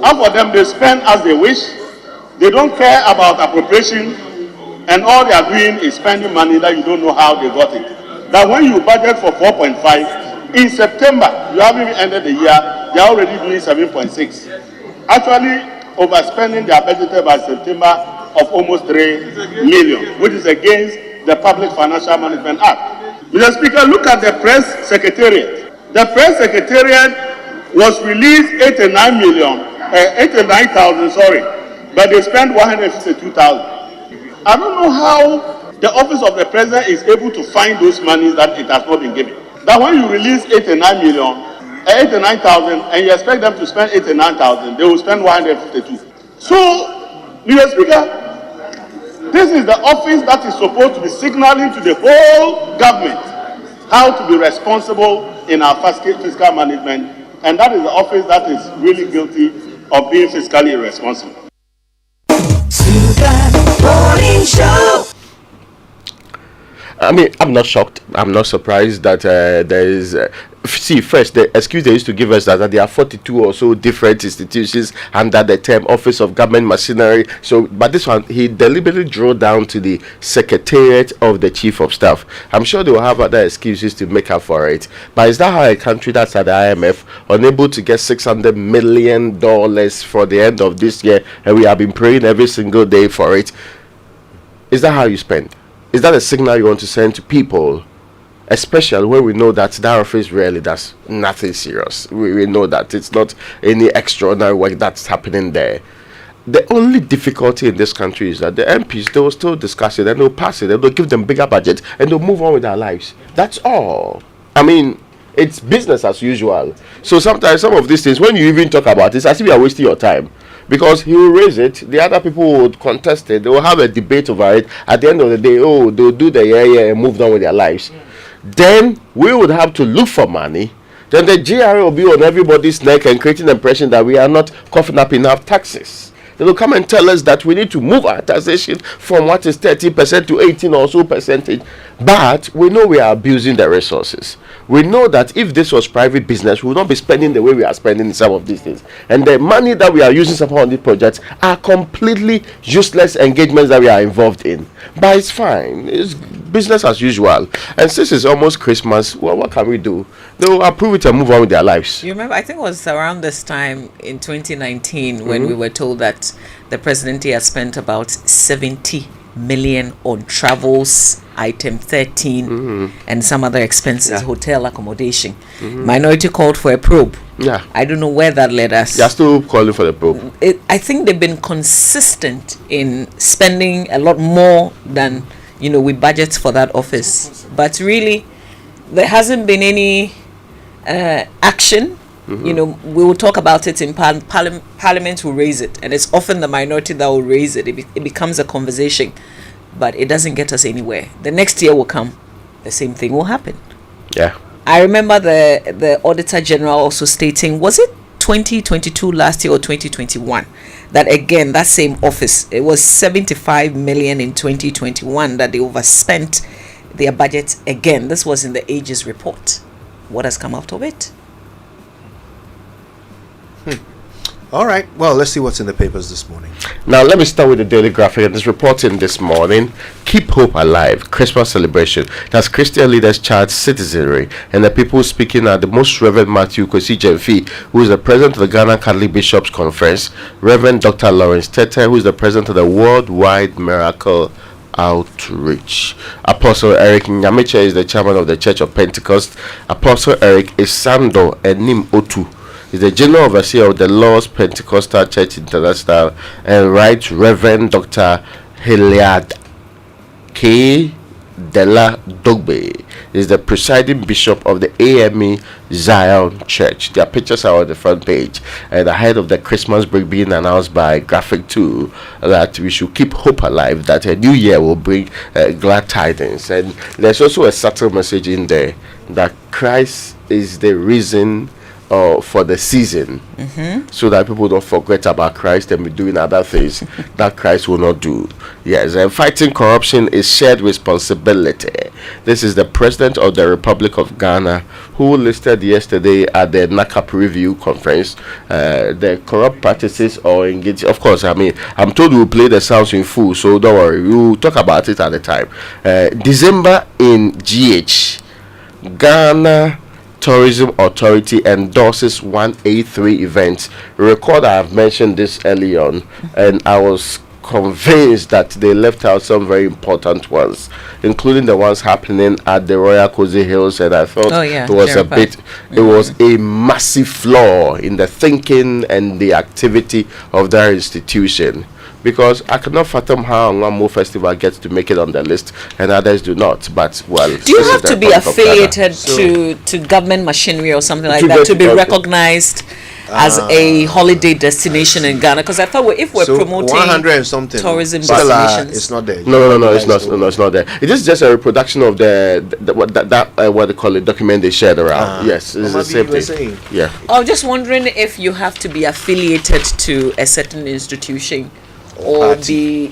And for them, they spend as they wish. They don't care about appropriation, and all they are doing is spending money that you don't know how they got it. That when you budget for 4.5, in September, you haven't even ended the year, they are already doing 7.6. Actually, overspending their budget by September of almost 3 million, which is against the Public Financial Management Act. Mr. Speaker, look at the press secretariat. The press secretariat was released 89,000, but they spent 152,000. I don't know how the office of the president is able to find those monies that it has not been given. That when you release 89,000, and you expect them to spend 89,000, they will spend 152. So, Mr. Speaker, this is the office that is supposed to be signaling to the whole government how to be responsible in our fiscal management, and that is the office that is really guilty of being fiscally irresponsible. Morning Show. I mean, I'm not shocked. I'm not surprised that there is. See, first, the excuse they used to give us that there are 42 or so different institutions under the term Office of Government Machinery. So, but this one, he deliberately drew down to the Secretariat of the Chief of Staff. I'm sure they will have other excuses to make up for it. But is that how a country that's at the IMF, unable to get $600 million for the end of this year, and we have been praying every single day for it? Is that how you spend? Is that a signal you want to send to people? Especially when we know that office really does nothing serious. We know that it's not any extraordinary work that's happening there. The only difficulty in this country is that the MPs, they will still discuss it and they'll pass it and they'll give them bigger budget and they'll move on with their lives. That's all. I mean, it's business as usual. So sometimes some of these things, when you even talk about it, it's as if you are wasting your time. Because he will raise it, the other people would contest it, they will have a debate over it. At the end of the day, they'll do the yeah and move on with their lives. Then we would have to look for money. Then the GRA will be on everybody's neck and creating the impression that we are not coughing up enough taxes. They will come and tell us that we need to move our taxation from what is 30% to 18 or so percentage. But we know we are abusing the resources. We know that if this was private business, we would not be spending the way we are spending in some of these things. And the money that we are using upon these projects are completely useless engagements that we are involved in. But it's fine. It's business as usual. And since it's almost Christmas, well, what can we do? They will approve it and move on with their lives. You remember, I think it was around this time in 2019 when we were told that the president had spent about 70 million on travels, item 13, and some other expenses, hotel accommodation. Minority called for a probe. Yeah, I don't know where that led us. They are still calling for the probe. I think they've been consistent in spending a lot more than we budget for that office, but really there hasn't been any action. We will talk about it in Parliament will raise it, and it's often the minority that will raise it. It becomes a conversation, but it doesn't get us anywhere. The next year will come, the same thing will happen. Yeah, I remember the Auditor General also stating, was it 2022 last year or 2021, that again, that same office, it was 75 million in 2021 that they overspent their budget again. This was in the Aegis report. What has come out of it? All right. Well, let's see what's in the papers this morning. Now, let me start with the Daily Graphic. And it's reporting this morning, Keep Hope Alive, Christmas celebration. That's Christian leaders charge citizenry. And the people speaking are the Most Reverend Matthew Kwesi Jemfi, who is the president of the Ghana Catholic Bishops Conference, Reverend Dr. Lawrence Tete, who is the president of the Worldwide Miracle Outreach. Apostle Eric Nyamiche is the chairman of the Church of Pentecost. Apostle Eric Isando Enim Otu is the general overseer of the Lost Pentecostal Church International, and Right Reverend Dr. Heliad K. Della Dogbe is the presiding bishop of the AME Zion Church. Their pictures are on the front page, and ahead of the Christmas break being announced by Graphic 2 that we should keep hope alive, that a new year will bring glad tidings. And there's also a subtle message in there that Christ is the reason for the season, so that people don't forget about Christ and be doing other things that Christ will not do. Yes, and fighting corruption is shared responsibility. This is the president of the Republic of Ghana, who listed yesterday at the NACAP review conference the corrupt practices or engage. Of course, I mean, I'm told we'll play the sounds in full, so don't worry, we'll talk about it at the time. December in GH, Ghana Tourism Authority endorses 183 events. Record I have mentioned this early on, and I was convinced that they left out some very important ones, including the ones happening at the Royal Cozy Hills, and I thought it was it was a massive flaw in the thinking and the activity of that institution. Because I cannot fathom how Ngwamo Festival gets to make it on the list and others do not. But, well, do you have to be affiliated to government machinery or something like that to be recognized as a holiday destination in Ghana? Because I thought if we're promoting 100 and something tourism destinations, it's not there. No, it's not. No, it's not there. It is just a reproduction of what they call it, document they shared around. Yes, it's the same thing. Yeah. I'm just wondering if you have to be affiliated to a certain institution, or be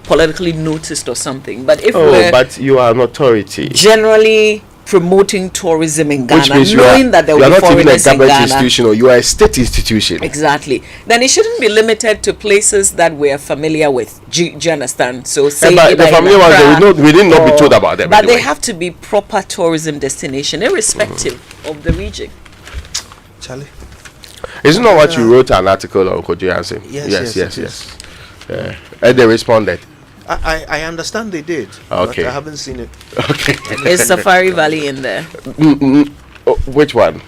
politically noticed or something. But if but you are an authority generally promoting tourism in Ghana, which means knowing that there will be foreigners in Ghana, you are not even a government institution, or you are a state institution. Exactly. Then it shouldn't be limited to places that we are familiar with. Do you understand? So say the familiar ones, we didn't not be told about them. But anyway, they have to be proper tourism destination, irrespective of the region. Charlie. Isn't that what you wrote an article on Kojiansi? Yes. And they responded. I understand they did. Okay. But I haven't seen it. Okay. Is Safari Valley in there? Which one?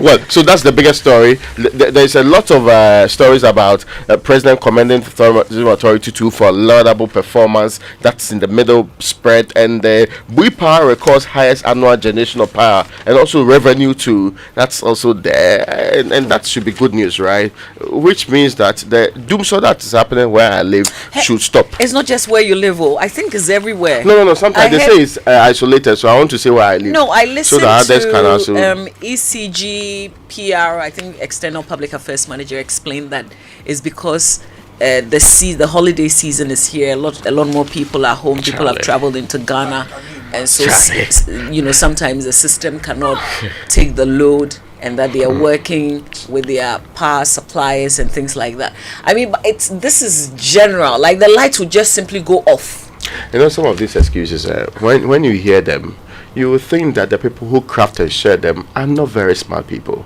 Well, so that's the biggest story. There's a lot of stories about President commending the Tourism Authority too for laudable performance. That's in the middle spread, and Bui Power records highest annual generation of power, and also revenue too. That's also there, and that should be good news, right? Which means that the doomsday that is happening where I live should stop. It's not just where you live, I think it's everywhere. No. Sometimes they say it's isolated, so I want to say where I live. No, I listened so others can also ECG PR, I think External Public Affairs Manager, explained that it's because the holiday season is here. A lot more people are home. People have traveled into Ghana, and so sometimes the system cannot take the load, and that they are working with their power suppliers and things like that. I mean, but this is general. Like the lights would just simply go off. Some of these excuses, when you hear them, you will think that the people who craft and share them are not very smart people.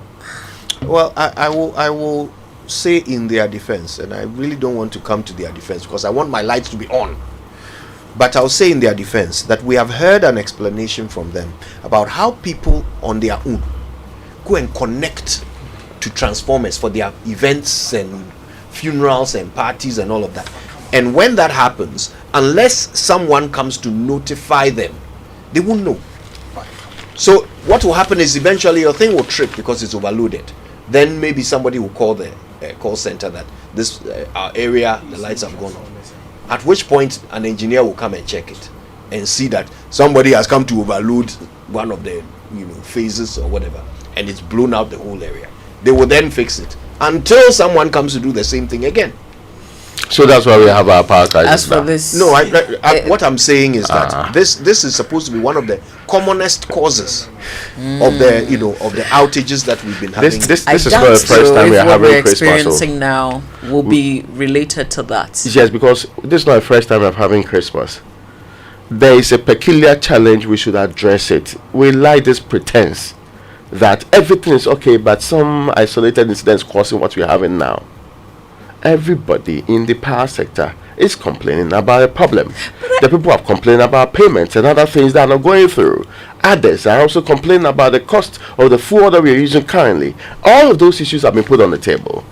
Well, I will say in their defense, and I really don't want to come to their defense because I want my lights to be on. But I'll say in their defense that we have heard an explanation from them about how people on their own go and connect to transformers for their events and funerals and parties and all of that. And when that happens, unless someone comes to notify them, they won't know. So what will happen is eventually your thing will trip because it's overloaded. Then maybe somebody will call the call center that this our area, the lights have gone on. At which point an engineer will come and check it and see that somebody has come to overload one of the phases or whatever, and it's blown out the whole area. They will then fix it until someone comes to do the same thing again. So that's why we have our power crisis. As for this, no, what I'm saying is that this is supposed to be one of the commonest causes of the of the outages that we've been having. This is not the first time we are having Christmas. Experiencing now will be related to that. Yes, because this is not the first time of having Christmas. There is a peculiar challenge. We should address it. We like this pretense that everything is okay, but some isolated incidents causing what we're having now. Everybody in the power sector is complaining about a problem. The people have complained about payments and other things that are not going through. Others are also complaining about the cost of the fuel that we're using currently. All of those issues have been put on the table.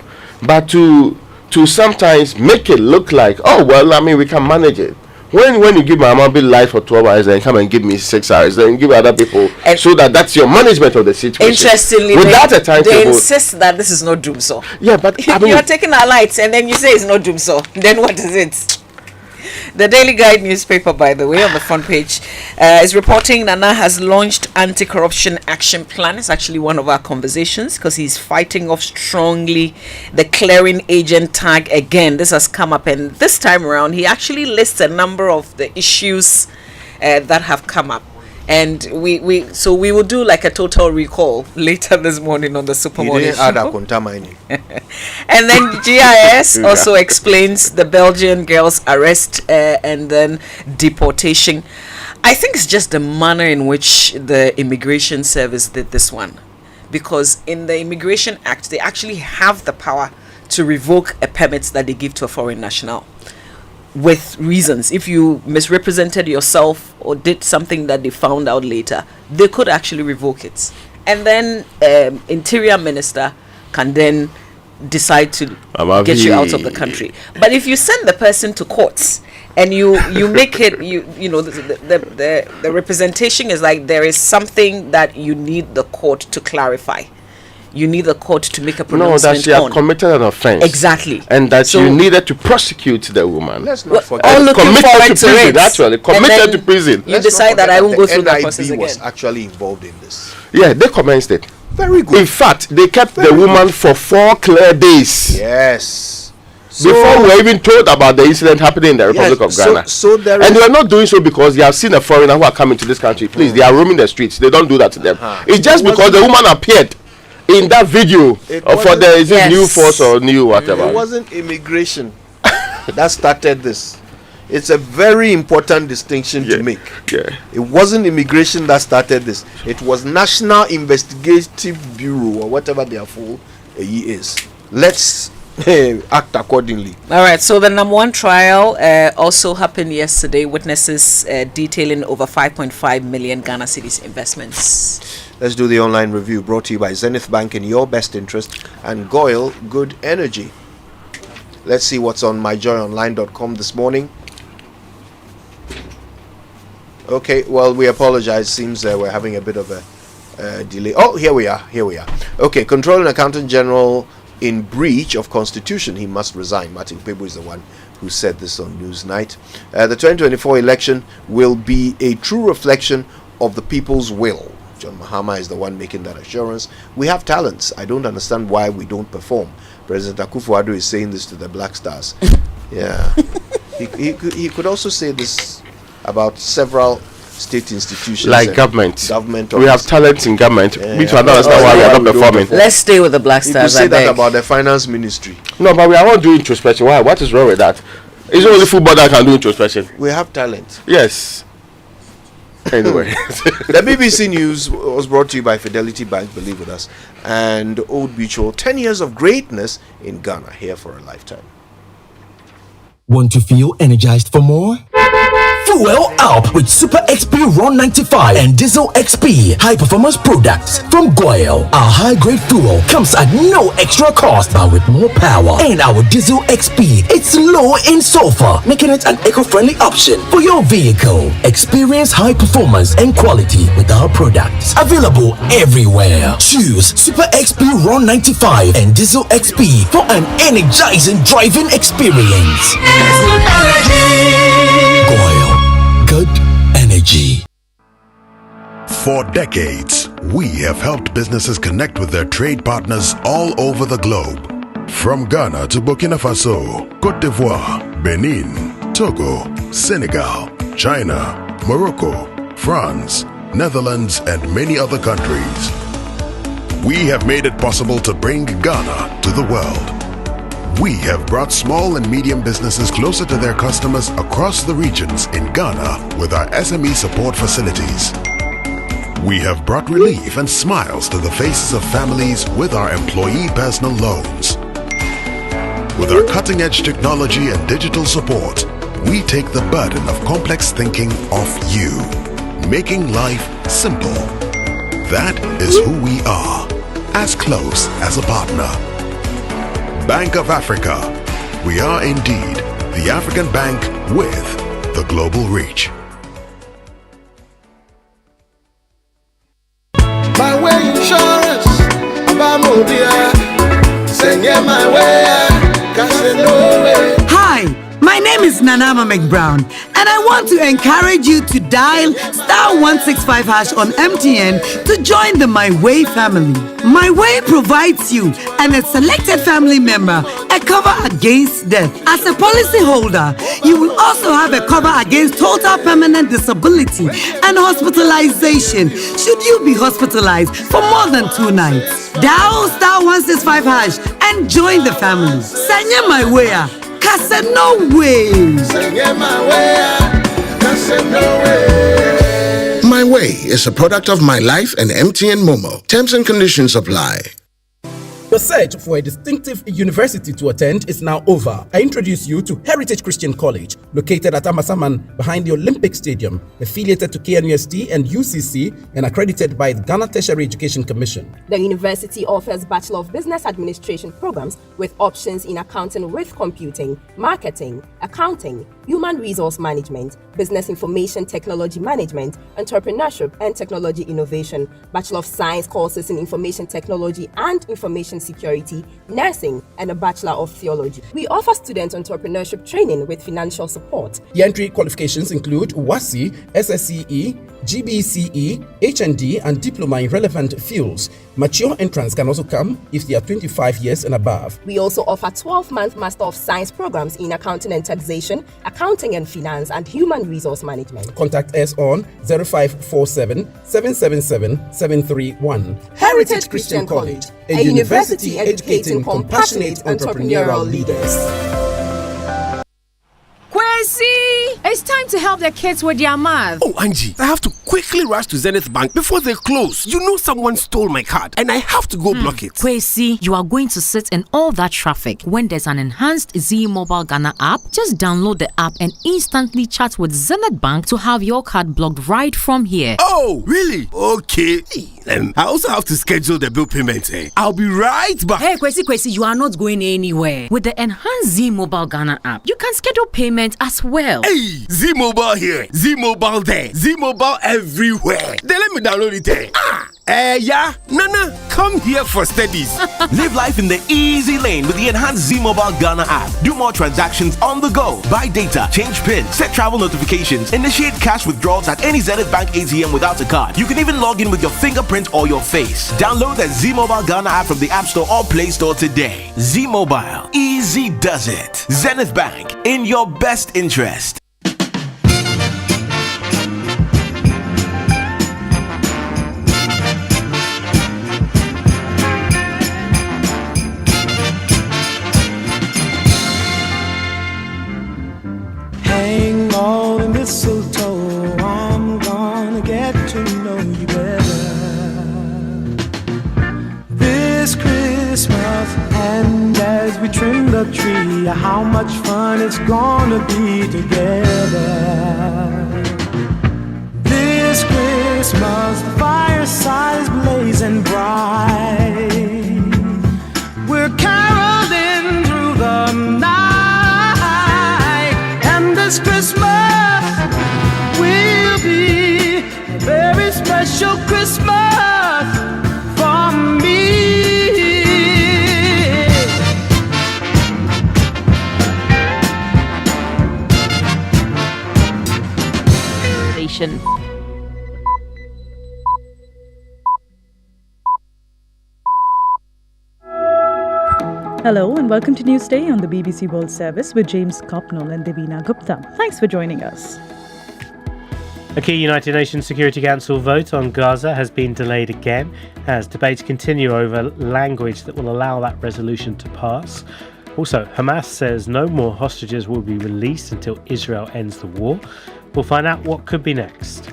But to sometimes make it look like, we can manage it. When you give my mom bill light for 12 hours, then come and give me 6 hours, then give other people, And so that's your management of the situation. Interestingly, without a they timetable. insist that this is not doom so. Yeah, but I mean, you are taking our lights and then you say it's not doom so. Then what is it? The Daily Guide newspaper, by the way, on the front page, is reporting Nana has launched anti-corruption action plan. It's actually one of our conversations because he's fighting off strongly the clearing agent tag again. This has come up, and this time around, he actually lists a number of the issues that have come up. And we will do like a total recall later this morning on the Super Morning Show. And then GIS also explains the Belgian girl's arrest and then deportation. I think it's just the manner in which the Immigration Service did this one, because in the Immigration Act they actually have the power to revoke a permit that they give to a foreign national with reasons. If you misrepresented yourself or did something that they found out later, they could actually revoke it. And then Interior Minister can then decide to get you out of the country. But if you send the person to courts and you make it, you know, the representation is like there is something that you need the court to clarify. You need the court to make a pronouncement. No, that she had committed an offense. Exactly. And that you needed to prosecute the woman. Let's not forget. All looking committed forward to prison, it. actually. Committed to prison. You decide that I won't go through that process NIB again. was actually involved in this. Yeah, they commenced it. Very good. In fact, they kept the woman for 4 clear days. Yes. Before we were even told about the incident happening in the Republic of Ghana. And they are not doing so because they have seen a foreigner who are coming to this country. Please, they are roaming the streets. They don't do that to them. It's just because the woman appeared in that video for the new force or new whatever. It wasn't immigration that started this. It's a very important distinction to make. Yeah. It wasn't immigration that started this. It was National Investigative Bureau or whatever their full is. Let's act accordingly. All right, so the number one trial also happened yesterday. Witnesses detailing over 5.5 million Ghana cedis investments. Let's do the online review, brought to you by Zenith Bank in your best interest and Goyle Good Energy. Let's see what's on myjoyonline.com this morning. Okay, well, we apologize. Seems we're having a bit of a delay. Oh, here we are. Okay, Controlling Accountant General in breach of Constitution, he must resign. Martin Pebu is the one who said this on Newsnight. The 2024 election will be a true reflection of the people's will. John Mahama is the one making that assurance. We have talents. I don't understand why we don't perform. President Akufo-Addo is saying this to the Black Stars. Yeah. he could also say this about several state institutions like government. We have talents in government. Yeah. We don't understand why we are not performing. Let's stay with the Black Stars. You could say that about the finance ministry. No, but we are not doing introspection. Why? What is wrong with that? It's only football that can do introspection. We have talent. Yes. Anyway. The BBC News was brought to you by Fidelity Bank, believe with us, and Old Mutual. 10 years of greatness in Ghana, here for a lifetime. Want to feel energized for more? Fuel up with Super XP Raw 95 and Diesel XP high performance products from Goyle. Our high grade fuel comes at no extra cost but with more power. And our Diesel XP, it's low in sulfur, making it an eco-friendly option for your vehicle. Experience high performance and quality with our products. Available everywhere. Choose Super XP Raw 95 and Diesel XP for an energizing driving experience. Goyle. Good energy. For decades, we have helped businesses connect with their trade partners all over the globe. From Ghana to Burkina Faso, Côte d'Ivoire, Benin, Togo, Senegal, China, Morocco, France, Netherlands, and many other countries. We have made it possible to bring Ghana to the world. We have brought small and medium businesses closer to their customers across the regions in Ghana with our SME support facilities. We have brought relief and smiles to the faces of families with our employee personal loans. With our cutting-edge technology and digital support, we take the burden of complex thinking off you, making life simple. That is who we are, as close as a partner. Bank of Africa. We are indeed the African bank with the the global reach. My way insurance, send my way, cause no way. Hi, my name is Nanama McBrown, and I want to encourage you to dial *165# on MTN to join the My Way family. My Way provides you and a selected family member a cover against death. As a policyholder, you will also have a cover against total permanent disability and hospitalization should you be hospitalized for more than 2 nights. Dial *165# and join the family. Sanya My Way. No way. My Way is a product of My Life and MTN Momo. Terms and conditions apply. The search for a distinctive university to attend is now over. I introduce you to Heritage Christian College, located at Amasaman behind the Olympic Stadium, affiliated to KNUST and UCC, and accredited by the Ghana Tertiary Education Commission. The university offers Bachelor of Business Administration programs with options in accounting with computing, marketing, accounting, human resource management, business information technology management, entrepreneurship and technology innovation, Bachelor of Science courses in information technology and information security, nursing, and a Bachelor of Theology. We offer student entrepreneurship training with financial support. The entry qualifications include WASI, SSCE, GBCE, HND, and diploma in relevant fields. Mature entrants can also come if they are 25 years and above. We also offer 12-month Master of Science programs in accounting and taxation, accounting and finance, and human resource management. Contact us on 0547 777 731. Heritage Christian College, a university educating compassionate entrepreneurial leaders. Kwesi! It's time to help the kids with their math. Oh, Angie, I have to quickly rush to Zenith Bank before they close. You know someone stole my card and I have to go block it. Kwesi, you are going to sit in all that traffic when there's an enhanced Z Mobile Ghana app. Just download the app and instantly chat with Zenith Bank to have your card blocked right from here. Oh, really? Okay. I also have to schedule the bill payment. I'll be right back. Hey, Kwesi, you are not going anywhere. With the enhanced Z Mobile Ghana app, you can schedule payment as well. Hey, Z Mobile here, Z Mobile there, Z Mobile everywhere. Then let me download it. Yeah, Nana, come here for studies. Live life in the easy lane with the enhanced Z Mobile Ghana app. Do more transactions on the go. Buy data, change PIN, set travel notifications, initiate cash withdrawals at any Zenith Bank ATM without a card. You can even log in with your fingerprint or your face. Download the Z Mobile Ghana app from the App Store or Play Store today. Z Mobile, easy does it. Zenith Bank, in your best interest. Hang all the mistletoe, I'm gonna get to know you better this Christmas. And as we trim the tree, how much fun it's gonna be together this Christmas. The fireside is blazing bright, we're caroling through the night. This Christmas will be a very special Christmas for me. Nation. Hello and welcome to Newsday on the BBC World Service with James Copnell and Devina Gupta. Thanks for joining us. A key United Nations Security Council vote on Gaza has been delayed again as debates continue over language that will allow that resolution to pass. Also, Hamas says no more hostages will be released until Israel ends the war. We'll find out what could be next.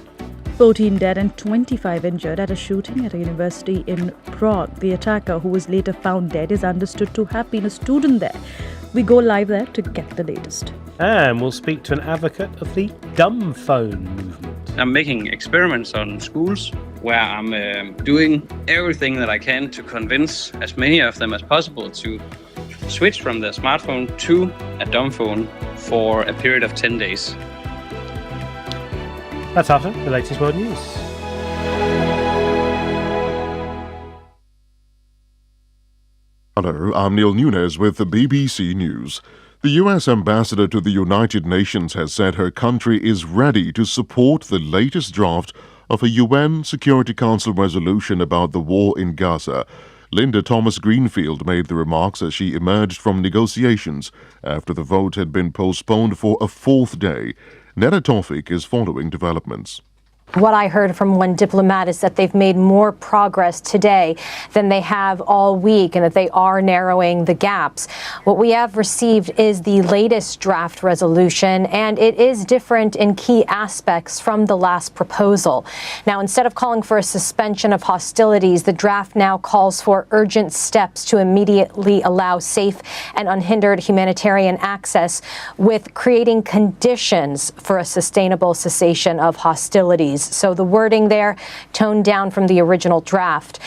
14 dead and 25 injured at a shooting at a university in Prague. The attacker, who was later found dead, is understood to have been a student there. We go live there to get the latest. And we'll speak to an advocate of the dumb phone movement. I'm making experiments on schools where I'm doing everything that I can to convince as many of them as possible to switch from their smartphone to a dumb phone for a period of 10 days. That's after the latest world news. Hello, I'm Neil Nunes with the BBC News. The U.S. ambassador to the United Nations has said her country is ready to support the latest draft of a UN Security Council resolution about the war in Gaza. Linda Thomas-Greenfield made the remarks as she emerged from negotiations after the vote had been postponed for a fourth day. Neda Tawfik is following developments. What I heard from one diplomat is that they've made more progress today than they have all week and that they are narrowing the gaps. What we have received is the latest draft resolution, and it is different in key aspects from the last proposal. Now, instead of calling for a suspension of hostilities, the draft now calls for urgent steps to immediately allow safe and unhindered humanitarian access, with creating conditions for a sustainable cessation of hostilities. So the wording there toned down from the original draft.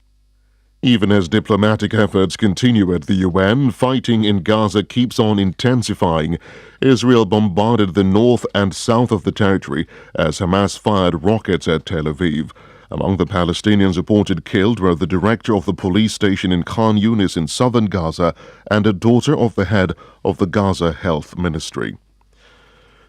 Even as diplomatic efforts continue at the UN, fighting in Gaza keeps on intensifying. Israel bombarded the north and south of the territory as Hamas fired rockets at Tel Aviv. Among the Palestinians reported killed were the director of the police station in Khan Yunis in southern Gaza and a daughter of the head of the Gaza Health Ministry.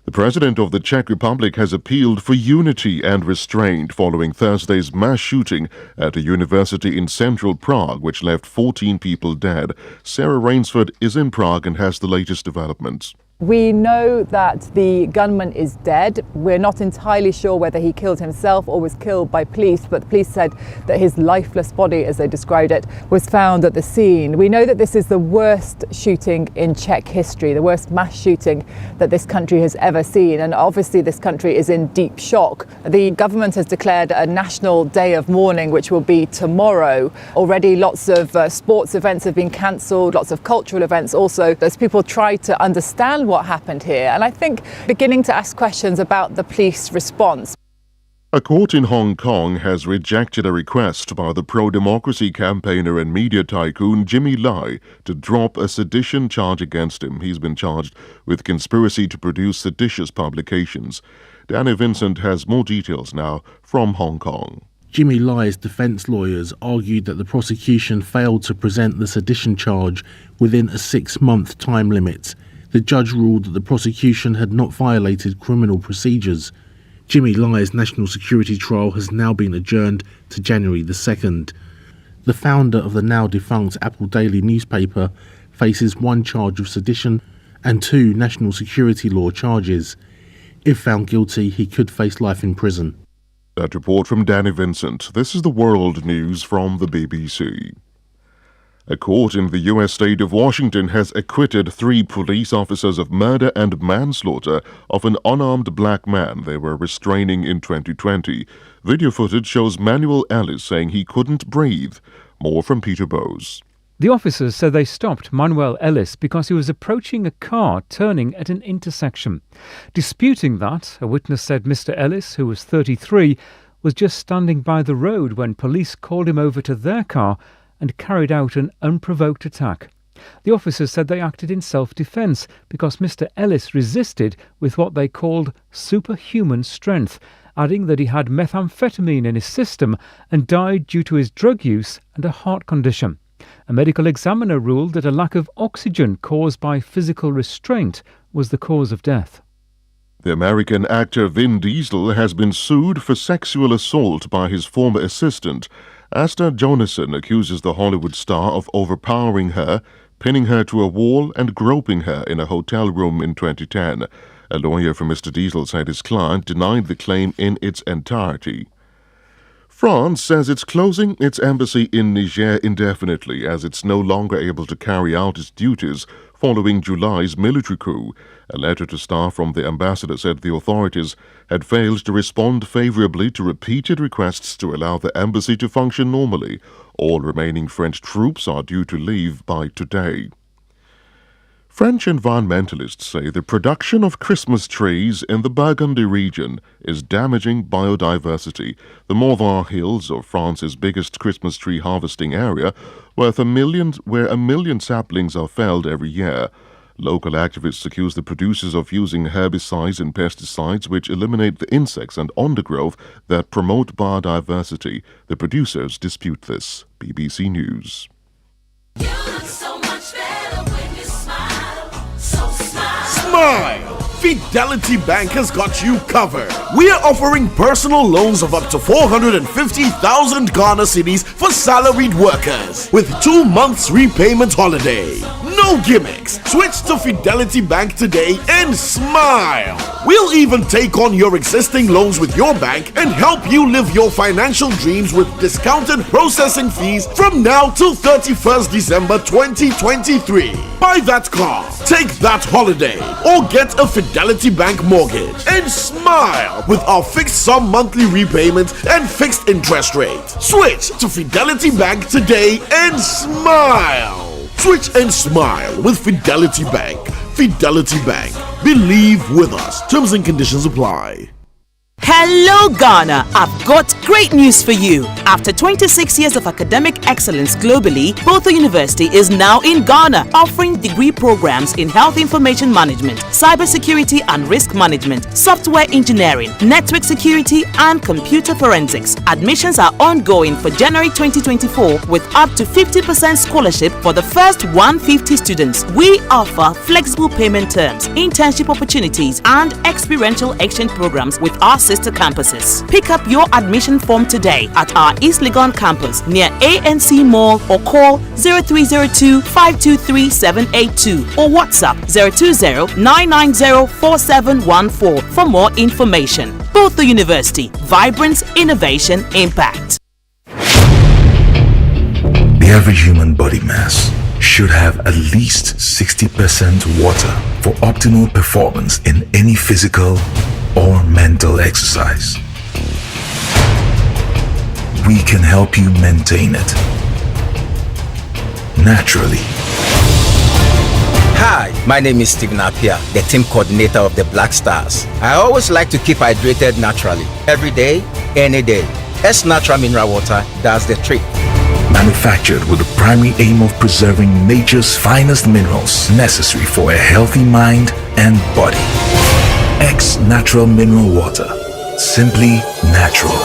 The president of the Czech Republic has appealed for unity and restraint following Thursday's mass shooting at a university in central Prague, which left 14 people dead. Sarah Rainsford is in Prague and has the latest developments. We know that the gunman is dead. We're not entirely sure whether he killed himself or was killed by police, but the police said that his lifeless body, as they described it, was found at the scene. We know that this is the worst shooting in Czech history, the worst mass shooting that this country has ever seen, and obviously this country is in deep shock. The government has declared a national day of mourning, which will be tomorrow. Already lots of sports events have been cancelled, lots of cultural events also, as people try to understand what happened here, and I think beginning to ask questions about the police response. A court in Hong Kong has rejected a request by the pro-democracy campaigner and media tycoon Jimmy Lai to drop a sedition charge against him. He's been charged with conspiracy to produce seditious publications. Danny Vincent has more details now from Hong Kong. Jimmy Lai's defence lawyers argued that the prosecution failed to present the sedition charge within a 6-month time limit. The judge ruled that the prosecution had not violated criminal procedures. Jimmy Lai's national security trial has now been adjourned to January the 2nd. The founder of the now defunct Apple Daily newspaper faces 1 charge of sedition and 2 national security law charges. If found guilty, he could face life in prison. That report from Danny Vincent. This is the world news from the BBC. A court in the U.S. state of Washington has acquitted 3 police officers of murder and manslaughter of an unarmed black man they were restraining in 2020. Video footage shows Manuel Ellis saying he couldn't breathe. More from Peter Bowes. The officers said they stopped Manuel Ellis because he was approaching a car turning at an intersection. Disputing that, a witness said Mr. Ellis, who was 33, was just standing by the road when police called him over to their car and carried out an unprovoked attack. The officers said they acted in self-defence because Mr. Ellis resisted with what they called superhuman strength, adding that he had methamphetamine in his system and died due to his drug use and a heart condition. A medical examiner ruled that a lack of oxygen caused by physical restraint was the cause of death. The American actor Vin Diesel has been sued for sexual assault by his former assistant. Asta Jonasson accuses the Hollywood star of overpowering her, pinning her to a wall and groping her in a hotel room in 2010. A lawyer for Mr. Diesel said his client denied the claim in its entirety. France says it's closing its embassy in Niger indefinitely as it's no longer able to carry out its duties following July's military coup. A letter to staff from the ambassador said the authorities had failed to respond favorably to repeated requests to allow the embassy to function normally. All remaining French troops are due to leave by today. French environmentalists say the production of Christmas trees in the Burgundy region is damaging biodiversity. The Morvan Hills of France's biggest Christmas tree harvesting area, where a million saplings are felled every year. Local activists accuse the producers of using herbicides and pesticides which eliminate the insects and undergrowth that promote biodiversity. The producers dispute this. BBC News. Smile! Fidelity Bank has got you covered. We are offering personal loans of up to 450,000 Ghana cedis for salaried workers with 2 months repayment holiday. No gimmicks. Switch to Fidelity Bank today and smile. We'll even take on your existing loans with your bank and help you live your financial dreams with discounted processing fees from now till 31st December 2023. Buy that car, take that holiday, or get a Fidelity Bank mortgage and smile with our fixed sum monthly repayment and fixed interest rate. Switch to Fidelity Bank today and smile. Switch and smile with Fidelity Bank. Fidelity Bank. Believe with us. Terms and conditions apply. Hello Ghana, I've got great news for you. After 26 years of academic excellence globally, Botho University is now in Ghana, offering degree programs in health information management, cybersecurity and risk management, software engineering, network security and computer forensics. Admissions are ongoing for January 2024 with up to 50% scholarship for the first 150 students. We offer flexible payment terms, internship opportunities and experiential exchange programs with our sister campuses. Pick up your admission form today at our East Legon campus near ANC Mall or call 0302 523 782 or WhatsApp 020-990-4714 for more information. Botho University, vibrance, innovation, impact. The average human body mass should have at least 60% water for optimal performance in any physical or mental exercise. We can help you maintain it naturally. Hi, my name is Stephen Apia, the team coordinator of the Black Stars. I always like to keep hydrated naturally, every day, any day. S Natural Mineral Water does the trick. Manufactured with the primary aim of preserving nature's finest minerals necessary for a healthy mind and body. X Natural Mineral Water. Simply natural.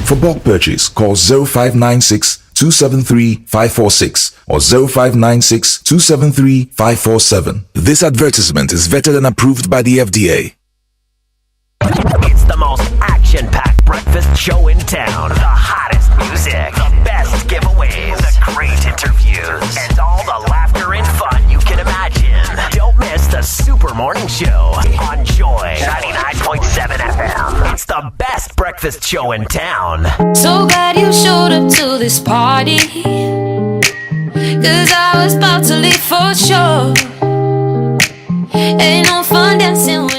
For bulk purchase, call 0596 273 546 or 0596 273 547. This advertisement is vetted and approved by the FDA. It's the most action-packed breakfast show in town. The hottest music, the best giveaways, the great interviews, and all the laughter and fun you can imagine. Don't miss the Super Morning Show on Joy 99.7 FM. It's the best breakfast show in town. So glad you showed up to this party, 'cause I was about to leave for sure. Ain't no fun dancing with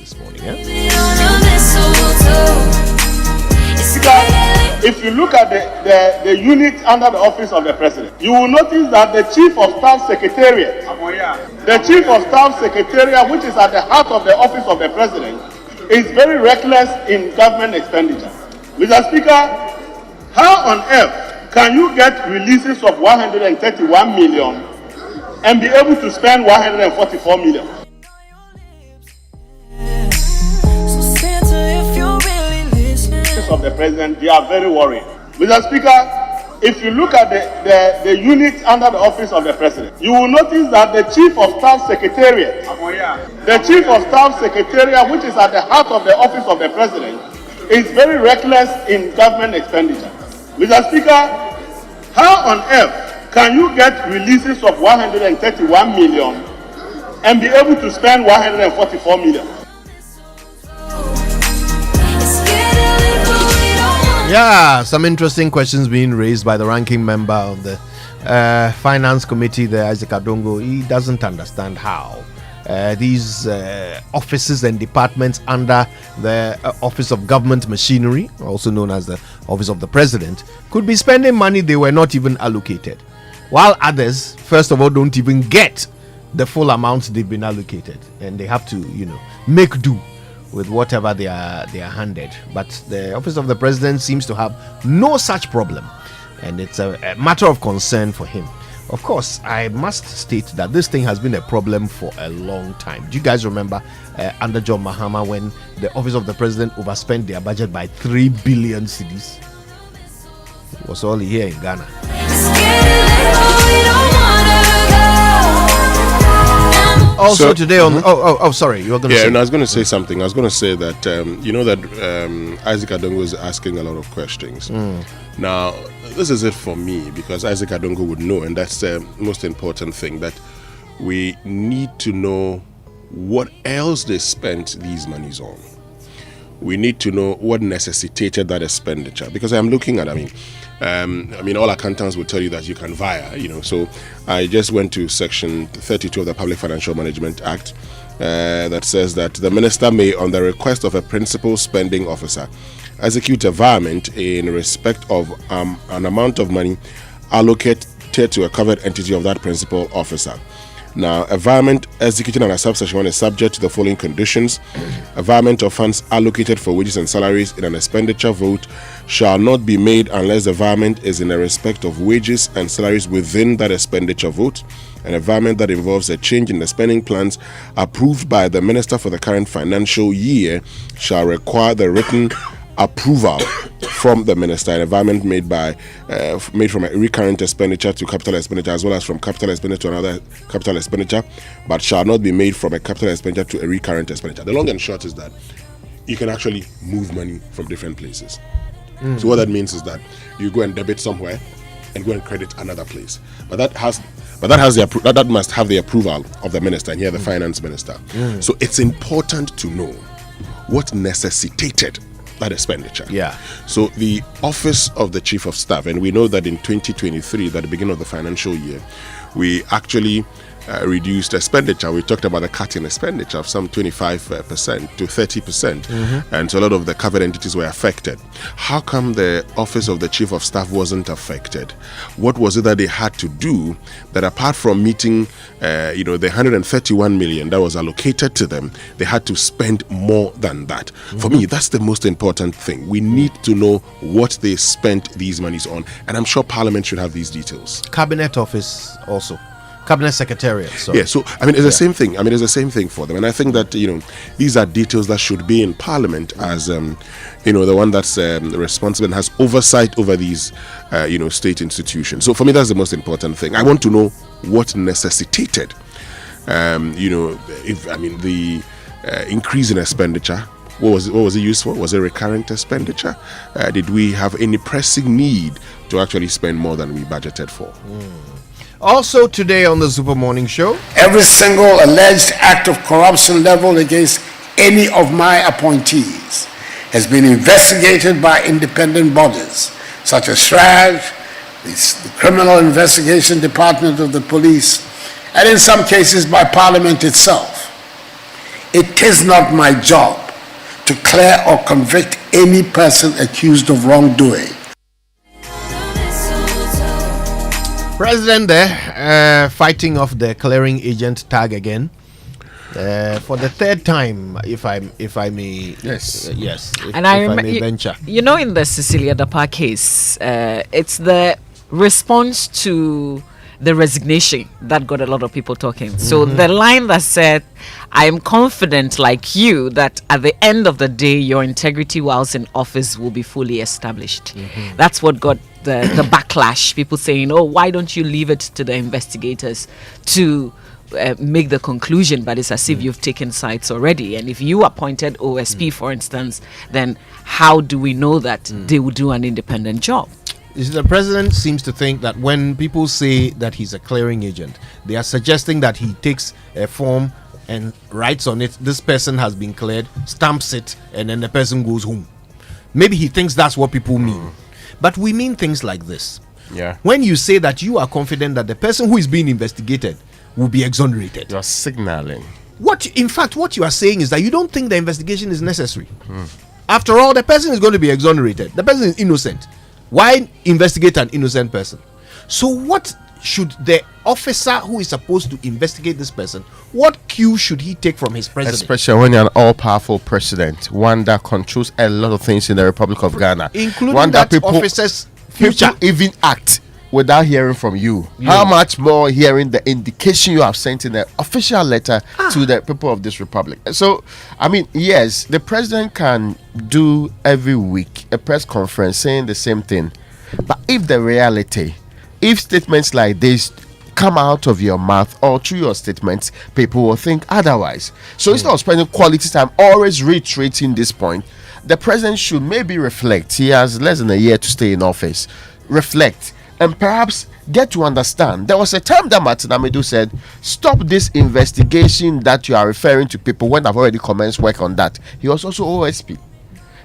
this morning. Yeah? If you look at the unit under the office of the president, you will notice that the chief of staff secretariat, which is at the heart of the office of the president, is very reckless in government expenditure. Mr. Speaker, how on earth can you get releases of 131 million and be able to spend 144 million? Of the president, they are very worried. Mr. Speaker, if you look at the unit under the office of the president, you will notice that the chief of staff secretariat, which is at the heart of the office of the president, is very reckless in government expenditure. Mr. Speaker, how on earth can you get releases of 131 million and be able to spend 144 million? Yeah, some interesting questions being raised by the ranking member of the Finance Committee, the Isaac Adongo. He doesn't understand how these offices and departments under the Office of Government Machinery, also known as the Office of the President, could be spending money they were not even allocated, while others, first of all, don't even get the full amount they've been allocated, and they have to, make do with whatever they are handed. But the Office of the President seems to have no such problem, and it's a matter of concern for him. Of course, I must state that this thing has been a problem for a long time. Do you guys remember under John Mahama when the Office of the President overspent their budget by 3 billion cedis? It was all here in Ghana. Also so, today on sorry, you were going to say. And I was going to say something. I was going to say that Isaac Adongo is asking a lot of questions. Now, this is it for me, because Isaac Adongo would know, and that's the most important thing, that we need to know what else they spent these monies on. We need to know what necessitated that expenditure, because I'm looking at, all accountants will tell you that you can via, so I just went to section 32 of the Public Financial Management Act that says that the minister may, on the request of a principal spending officer, execute a virement in respect of an amount of money allocated to a covered entity of that principal officer. Now, a virement executed under subsection 1 is subject to the following conditions. A virement of funds allocated for wages and salaries in an expenditure vote shall not be made unless the virement is in the respect of wages and salaries within that expenditure vote, and a virement that involves a change in the spending plans approved by the minister for the current financial year shall require the written approval from the minister. An environment made from a recurrent expenditure to capital expenditure, as well as from capital expenditure to another capital expenditure, but shall not be made from a capital expenditure to a recurrent expenditure. The long and short is that you can actually move money from different places. So what that means is that you go and debit somewhere and go and credit another place, but that must have the approval of the minister, and here the finance minister. So it's important to know what necessitated that expenditure. Yeah. So the Office of the Chief of Staff, and we know that in 2023, at the beginning of the financial year, we actually reduced expenditure. We talked about a cut in expenditure of some 25% to 30%, and so a lot of the covered entities were affected. How come the Office of the Chief of Staff wasn't affected? What was it that they had to do that, apart from meeting the 131 million that was allocated to them, they had to spend more than that? For me, that's the most important thing. We need to know what they spent these monies on, and I'm sure Parliament should have these details. Cabinet Office also. Cabinet Secretariat. Sorry. Yeah, so it's the same thing. It's the same thing for them, and I think that these are details that should be in Parliament as the one that's responsible and has oversight over these state institutions. So for me, that's the most important thing. I want to know what necessitated the increase in expenditure. What was it used for? Was it recurrent expenditure? Did we have any pressing need to actually spend more than we budgeted for? Also today on the Super Morning Show, every single alleged act of corruption leveled against any of my appointees has been investigated by independent bodies such as SRAG, the Criminal Investigation Department of the Police, and in some cases by Parliament itself. It is not my job to clear or convict any person accused of wrongdoing. President there, fighting off the clearing agent tag again. For the third time, if I may, yes, and I may venture. You know, in the Cecilia Dapa case, it's the response to the resignation that got a lot of people talking. So the line that said, "I am confident, like you, that at the end of the day, your integrity whilst in office will be fully established." That's what got the backlash. People saying, "Oh, why don't you leave it to the investigators to make the conclusion?" But it's as if you've taken sides already. And if you appointed OSP, for instance, then how do we know that they will do an independent job? The president seems to think that when people say that he's a clearing agent, they are suggesting that he takes a form and writes on it, "This person has been cleared," stamps it, and then the person goes home. Maybe he thinks that's what people mean. But we mean things like this. Yeah. When you say that you are confident that the person who is being investigated will be exonerated, you're signaling. In fact, what you are saying is that you don't think the investigation is necessary. After all, the person is going to be exonerated. The person is innocent. Why investigate an innocent person? So what should the officer who is supposed to investigate this person, what cue should he take from his president? Especially when you're an all-powerful president, one that controls a lot of things in the Republic of Ghana, including one that officer's future. People even act without hearing from you. How much more hearing the indication you have sent in the official letter to the people of this republic? So, I mean, yes, the president can do every week a press conference saying the same thing. But if the reality, if statements like this come out of your mouth or through your statements, people will think otherwise. So instead of spending quality time always reiterating this point, the president should maybe reflect. He has less than a year to stay in office. Reflect and perhaps get to understand. There was a time that Martin Amedu said, "Stop this investigation that you are referring to people when I've already commenced work on that." He was also OSP.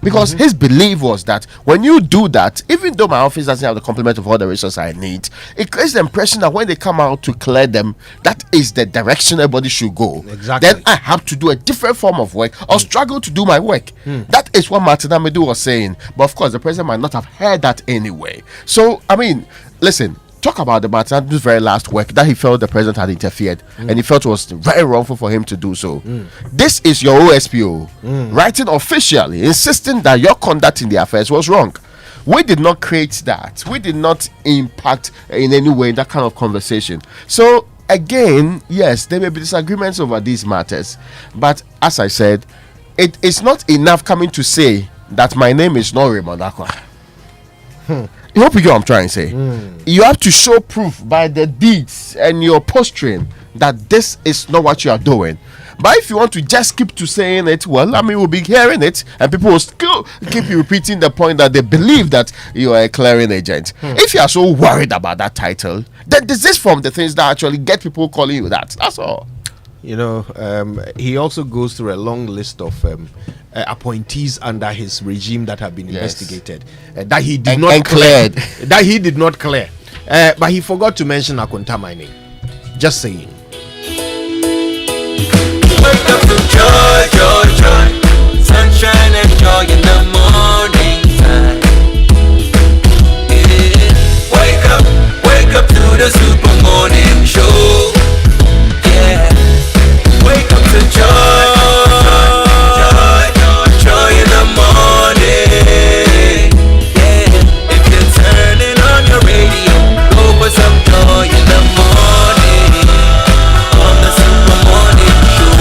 Because his belief was that when you do that, even though my office doesn't have the complement of all the resources I need, it creates the impression that when they come out to clear them, that is the direction everybody should go. Exactly. Then I have to do a different form of work or struggle to do my work. That is what Martin Amedu was saying. But of course, the president might not have heard that anyway. So, I mean, listen, talk about the Martin Amedu's very last work that he felt the president had interfered and he felt it was very wrongful for him to do so. This is your OSPO writing officially, insisting that your conduct in the affairs was wrong. We did not create that. We did not impact in any way that kind of conversation. So again, yes, there may be disagreements over these matters, but as I said, it is not enough coming to say that my name is not Raymond Akwa. You hope you get what I'm trying to say. You have to show proof by the deeds and your posturing that this is not what you are doing. But if you want to just keep to saying it, well, I mean, we'll be hearing it and people will still keep repeating the point that they believe that you are a clearing agent. If you are so worried about that title, then desist from the things that actually get people calling you that. That's all. You know, he also goes through a long list of appointees under his regime that have been investigated that he did not clear. That he did not clear, but he forgot to mention Akunta Mining. Just saying. Wake up to joy, joy, joy, sunshine and joy in the morning time. Yeah. Wake up to the super morning show. Yeah. Wake up to joy, joy in the morning. Yeah. If you're turning on your radio, go for some joy in the morning. On the Super Morning Show.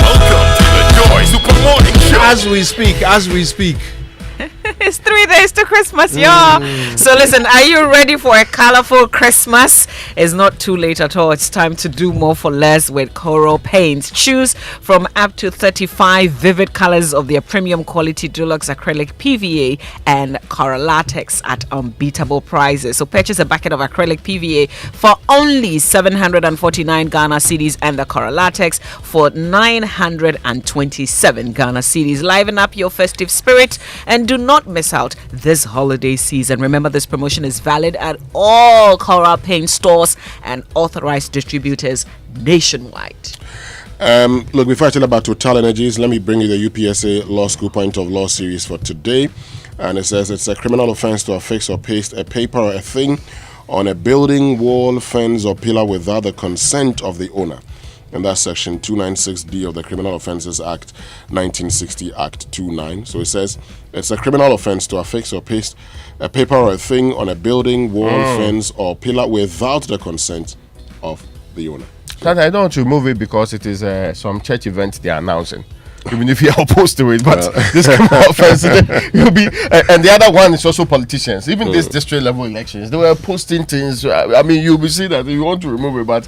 Welcome to the Joy Super Morning Show. As we speak. It's 3 days to Christmas, y'all. So listen, are you ready for a colorful Christmas? It's not too late at all. It's time to do more for less with Coral Paints. Choose from up to 35 vivid colors of their premium quality Dulux acrylic PVA and Coral Latex at unbeatable prices. So purchase a bucket of acrylic PVA for only 749 Ghana cedis and the Coral Latex for 927 Ghana cedis. Liven up your festive spirit and do not miss out this holiday season. Remember, this promotion is valid at all Coral Paint stores and authorized distributors nationwide. Look, before I tell you about Total Energies, let me bring you the UPSA Law School Point of Law series for today. And it says it's a criminal offense to affix or paste a paper or a thing on a building, wall, fence, or pillar without the consent of the owner. And that's section 296D of the Criminal Offences Act 1960, Act 29. So it says it's a criminal offense to affix or paste a paper or a thing on a building, wall, fence, or pillar without the consent of the owner. I don't want to remove it because it is some church event they are announcing. Even if you are opposed to it, but this criminal offense will be. And the other one is also politicians. Even this district level elections, they were posting things. I mean, you'll be seeing that if you want to remove it, but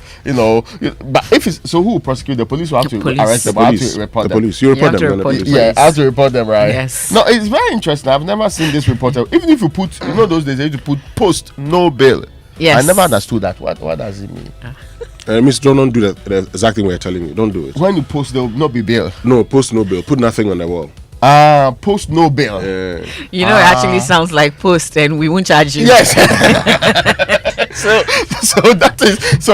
but if it's so, who will prosecute? The police will have to arrest them. Have to report them. Police, you report them. Yeah, I have to report them, right? Yes. No, it's very interesting. I've never seen this reporter. Even if you put, those days they used to put post no bail. Yes. I never understood that. What does it mean? Miss, don't do that. That's exactly what we're telling you. Don't do it. When you post, there will not be bail. No, post no bail. Put nothing on the wall. Post no bail. You know, it actually sounds like post, and we won't charge you. Yes. so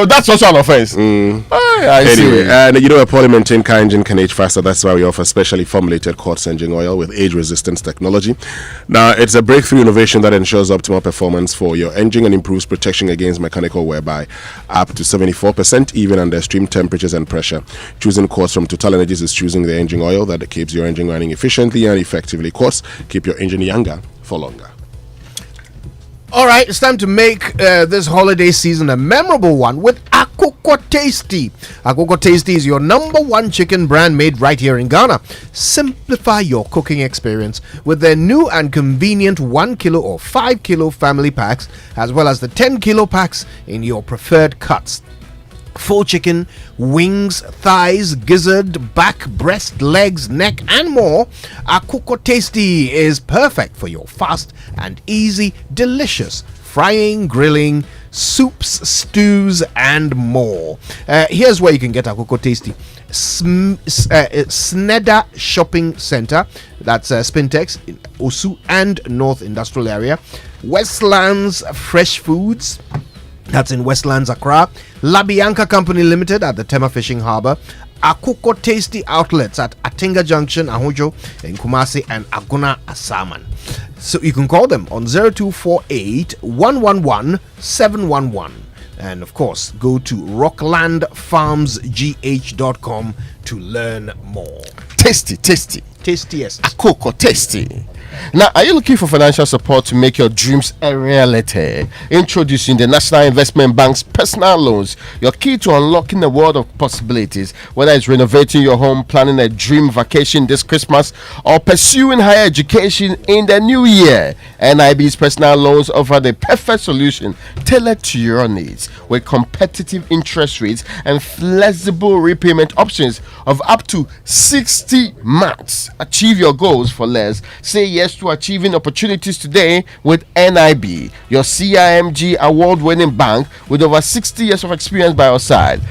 that's also an offense. Anyway, and a Parliament in car engine can age faster. That's why we offer specially formulated quartz engine oil with age resistance technology. Now, it's a breakthrough innovation that ensures optimal performance for your engine and improves protection against mechanical wear by up to 74%, even under extreme temperatures and pressure. Choosing quartz from Total Energies is choosing the engine oil that keeps your engine running efficiently and effectively. Quartz, keep your engine younger for longer. All right, it's time to make this holiday season a memorable one with Akoko Tasty. Akoko Tasty is your #1 chicken brand made right here in Ghana. Simplify your cooking experience with their new and convenient 1 kilo or 5 kilo family packs, as well as the 10 kilo packs in your preferred cuts. Full chicken, wings, thighs, gizzard, back, breast, legs, neck, and more. Akoko Tasty is perfect for your fast and easy, delicious frying, grilling, soups, stews, and more. Here's where you can get Akoko Tasty. Snedda Shopping Center, that's Spintex in Osu and North Industrial Area. Westlands Fresh Foods, that's in Westlands, Accra. La Bianca Company Limited at the Tema Fishing Harbour. Akoko Tasty outlets at Atinga Junction, Ahojo, in Kumasi, and Aguna, Asaman. So you can call them on 0248 111 711. And of course, go to rocklandfarmsgh.com to learn more. Tasty. Tastiest. Akoko Tasty. Now, are you looking for financial support to make your dreams a reality? Introducing the National Investment Bank's personal loans, your key to unlocking the world of possibilities. Whether it's renovating your home, planning a dream vacation this Christmas, or pursuing higher education in the new year, NIB's personal loans offer the perfect solution tailored to your needs with competitive interest rates and flexible repayment options of up to 60 months. Achieve your goals for less. Say yes to achieving opportunities today with NIB, your CIMG award-winning bank with over 60 years of experience by your side.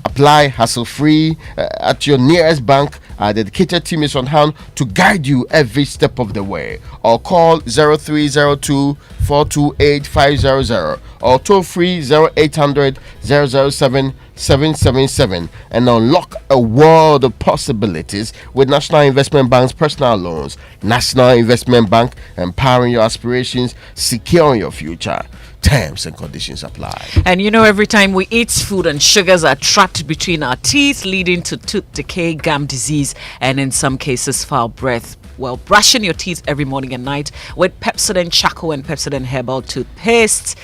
Apply hassle-free at your nearest bank. A dedicated team is on hand to guide you every step of the way. Or call 0302 428 500 or toll free 0800 007 777 and unlock a world of possibilities with National Investment Bank's personal loans. National Investment Bank, empowering your aspirations, securing your future. Terms and conditions apply. And every time we eat food and sugars are trapped between our teeth, leading to tooth decay, gum disease, and in some cases foul breath. Well, brushing your teeth every morning and night with Pepsodent Charcoal and Pepsodent Herbal Toothpaste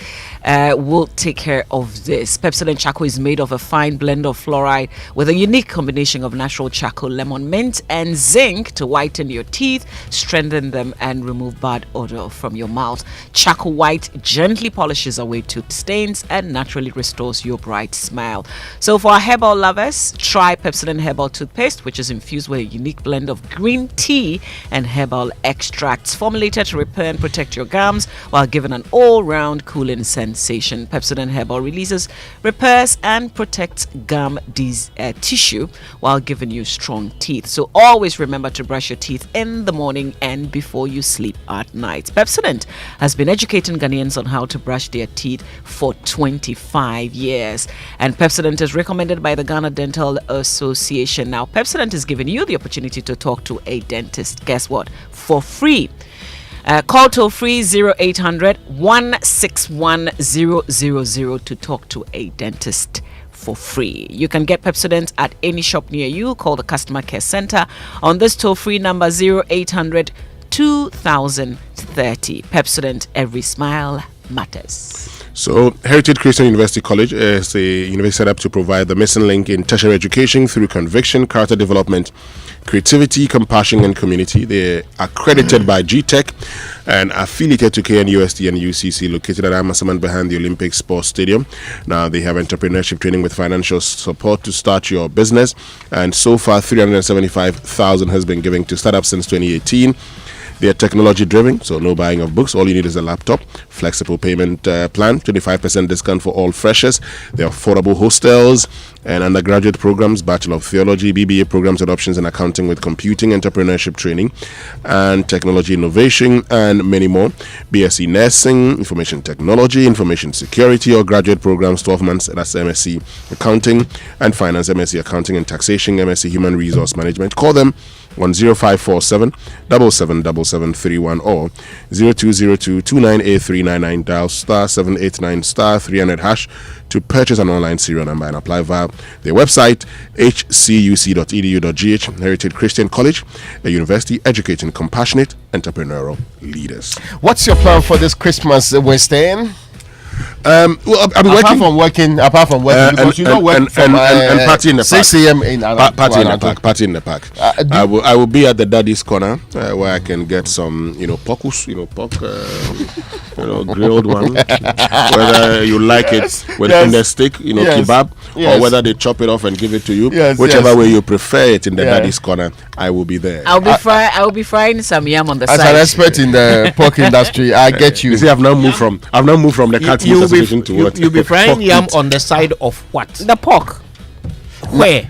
will take care of this. Pepsodent Charcoal is made of a fine blend of fluoride with a unique combination of natural charcoal, lemon, mint, and zinc to whiten your teeth, strengthen them, and remove bad odor from your mouth. Charcoal White gently polishes away tooth stains and naturally restores your bright smile. So for our herbal lovers, try Pepsodent Herbal Toothpaste, which is infused with a unique blend of green tea and herbal extracts formulated to repair and protect your gums while giving an all-round cooling scent sensation. Pepsodent Herbal releases, repairs, and protects gum tissue while giving you strong teeth. So always remember to brush your teeth in the morning and before you sleep at night. Pepsodent has been educating Ghanaians on how to brush their teeth for 25 years. And Pepsodent is recommended by the Ghana Dental Association. Now, Pepsodent is giving you the opportunity to talk to a dentist. Guess what? For free. Call toll free 0800 161 000 to talk to a dentist for free. You can get Pepsodent at any shop near you. Call the customer care center on this toll free number 0800 2030. Pepsodent, every smile matters. So, Heritage Christian University College is a university set up to provide the missing link in tertiary education through conviction, character development, creativity, compassion, and community. They are accredited by GTech and affiliated to KNUST and UCC, located at Amasaman behind the Olympic Sports Stadium. Now, they have entrepreneurship training with financial support to start your business. And so far, 375,000 has been given to startups since 2018. They are technology driven, so no buying of books. All you need is a laptop, flexible payment plan, 25% discount for all freshers. There are affordable hostels and undergraduate programs, Bachelor of Theology, BBA programs and options in accounting with computing, entrepreneurship training, and technology innovation, and many more. BSc Nursing, Information Technology, Information Security, or graduate programs, 12 months. That's MSc Accounting and Finance, MSc Accounting and Taxation, MSc Human Resource Management. Call them 10547 777731 or 0202 298399. Dial star 789 star 300 hash to purchase an online serial number and apply via their website hcuc.edu.gh. Heritage Christian College, a university educating compassionate entrepreneurial leaders. What's your plan for this Christmas, Winston? Well, I'll be apart from working, because you don't work from party in the 6 park. a.m. in Party in the park. I will be at the daddy's corner where I can get some, pokus, pork, grilled one. Whether you like it in the stick, kebab, or whether they chop it off and give it to you. Whichever way you prefer it in the daddy's corner, I will be there. I'll be frying some yam on the side. As an expert in the pork industry, I get you. You see, I've now moved from the cat You'll be frying yam on the side of what? The pork. Where?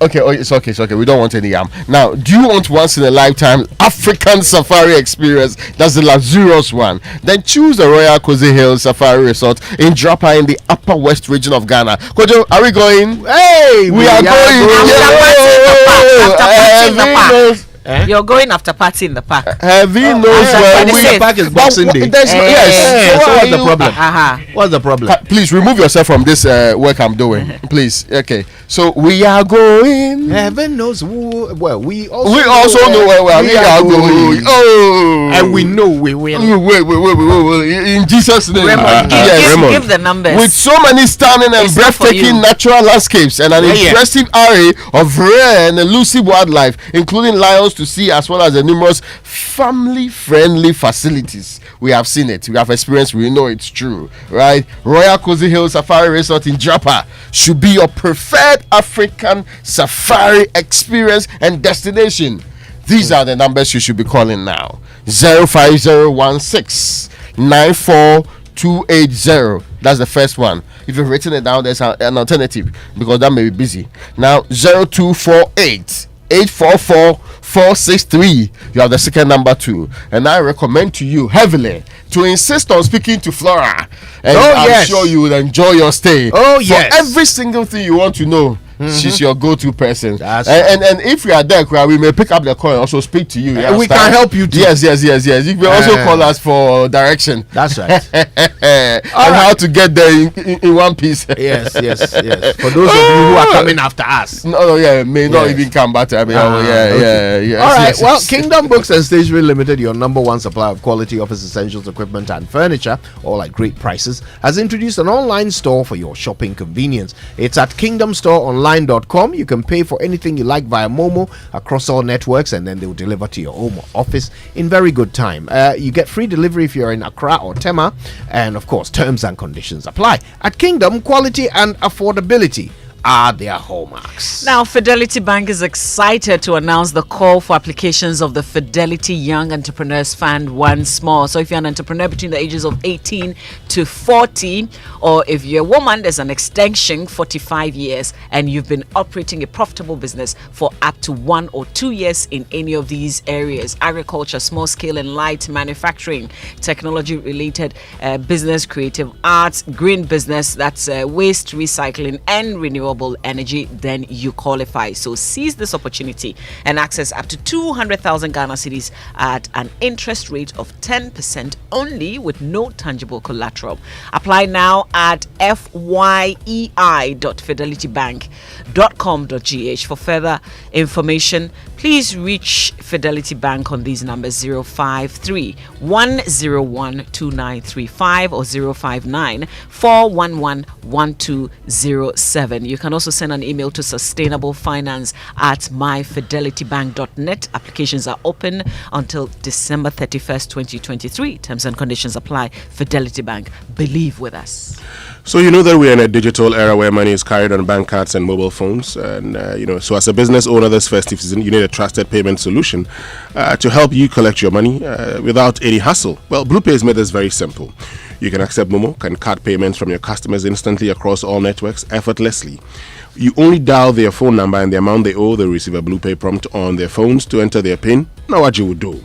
Okay, it's okay. We don't want any yam. Now, do you want once in a lifetime African safari experience? That's the luxurious one. Then choose the Royal Cozy Hills Safari Resort in Drapa in the Upper West region of Ghana. Kojo, are we going? Hey, we are going. You're going after party in the park. Have you knows where the park is Boxing Day? Yes. So what's the problem? What's the problem? Please remove yourself from this work I'm doing. Please. Okay. So we are going. Heaven knows where we also know where we are going. Oh, and we know we will. Wait. In Jesus' name. Give the numbers. With so many stunning and breathtaking natural landscapes and an impressive array of rare and elusive wildlife, including lions to see, as well as the numerous family-friendly facilities. We have seen it, we have experienced, we know it's true, right? Royal Cozy Hills Safari Resort in Drapa should be your preferred African safari experience and destination. These are the numbers you should be calling now: 05016 94280. That's the first one. If you've written it down, there's an alternative because that may be busy. Now 0248 844 463. You have the second number too, and I recommend to you heavily to insist on speaking to Flora, and I'm sure you will enjoy your stay. For every single thing you want to know, she's your go-to person. And if you are there, we may pick up the call and also speak to you. We can help you too. Yes. You may also call us for direction. That's right. And how to get there in one piece. Yes. For those of you who are coming after us. May not even come back. All right. Well, Kingdom Books and Stationery Limited, your number one supplier of quality office essentials, equipment, and furniture, all at great prices, has introduced an online store for your shopping convenience. It's at KingdomStoreOnline.com. You can pay for anything you like via Momo across all networks, and then they will deliver to your home or office in very good time. You get free delivery if you're in Accra or Tema, and of course, terms and conditions apply. At Kingdom, quality and affordability are their hallmarks? Now, Fidelity Bank is excited to announce the call for applications of the Fidelity Young Entrepreneurs Fund once more. So if you're an entrepreneur between the ages of 18 to 40, or if you're a woman, there's an extension, 45 years, and you've been operating a profitable business for up to 1 or 2 years in any of these areas: agriculture, small scale and light manufacturing, technology related business, creative arts, green business, that's waste recycling and renewable energy, then you qualify. So seize this opportunity and access up to 200,000 Ghana cedis at an interest rate of 10% only, with no tangible collateral. Apply now at fyei.fidelitybank.com.gh. For further information, please reach Fidelity Bank on these numbers: 053 101 2935 or 059 411 1207. You can also send an email to sustainablefinance@myfidelitybank.net. Applications are open until December 31st, 2023. Terms and conditions apply. Fidelity Bank. Believe with us. So you know that we're in a digital era where money is carried on bank cards and mobile phones, and so as a business owner this festive season, you need a trusted payment solution to help you collect your money without any hassle. Well, BluePay has made this very simple. You can accept Momo and card payments from your customers instantly across all networks effortlessly. You only dial their phone number and the amount they owe. They receive a BluePay prompt on their phones to enter their PIN. Now what you would do?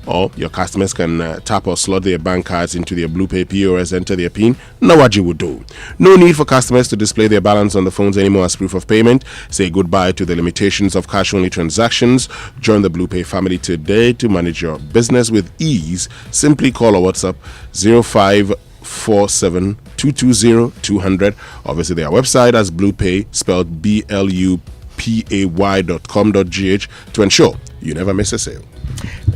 Or your customers can tap or slot their bank cards into their BluePay POS, enter their PIN. Now what you would do? No need for customers to display their balance on the phones anymore as proof of payment. Say goodbye to the limitations of cash-only transactions. Join the BluePay family today to manage your business with ease. Simply call or WhatsApp 0547 220 200 or visit their website as BluePay, spelled BLUPAY.com.gh, to ensure you never miss a sale.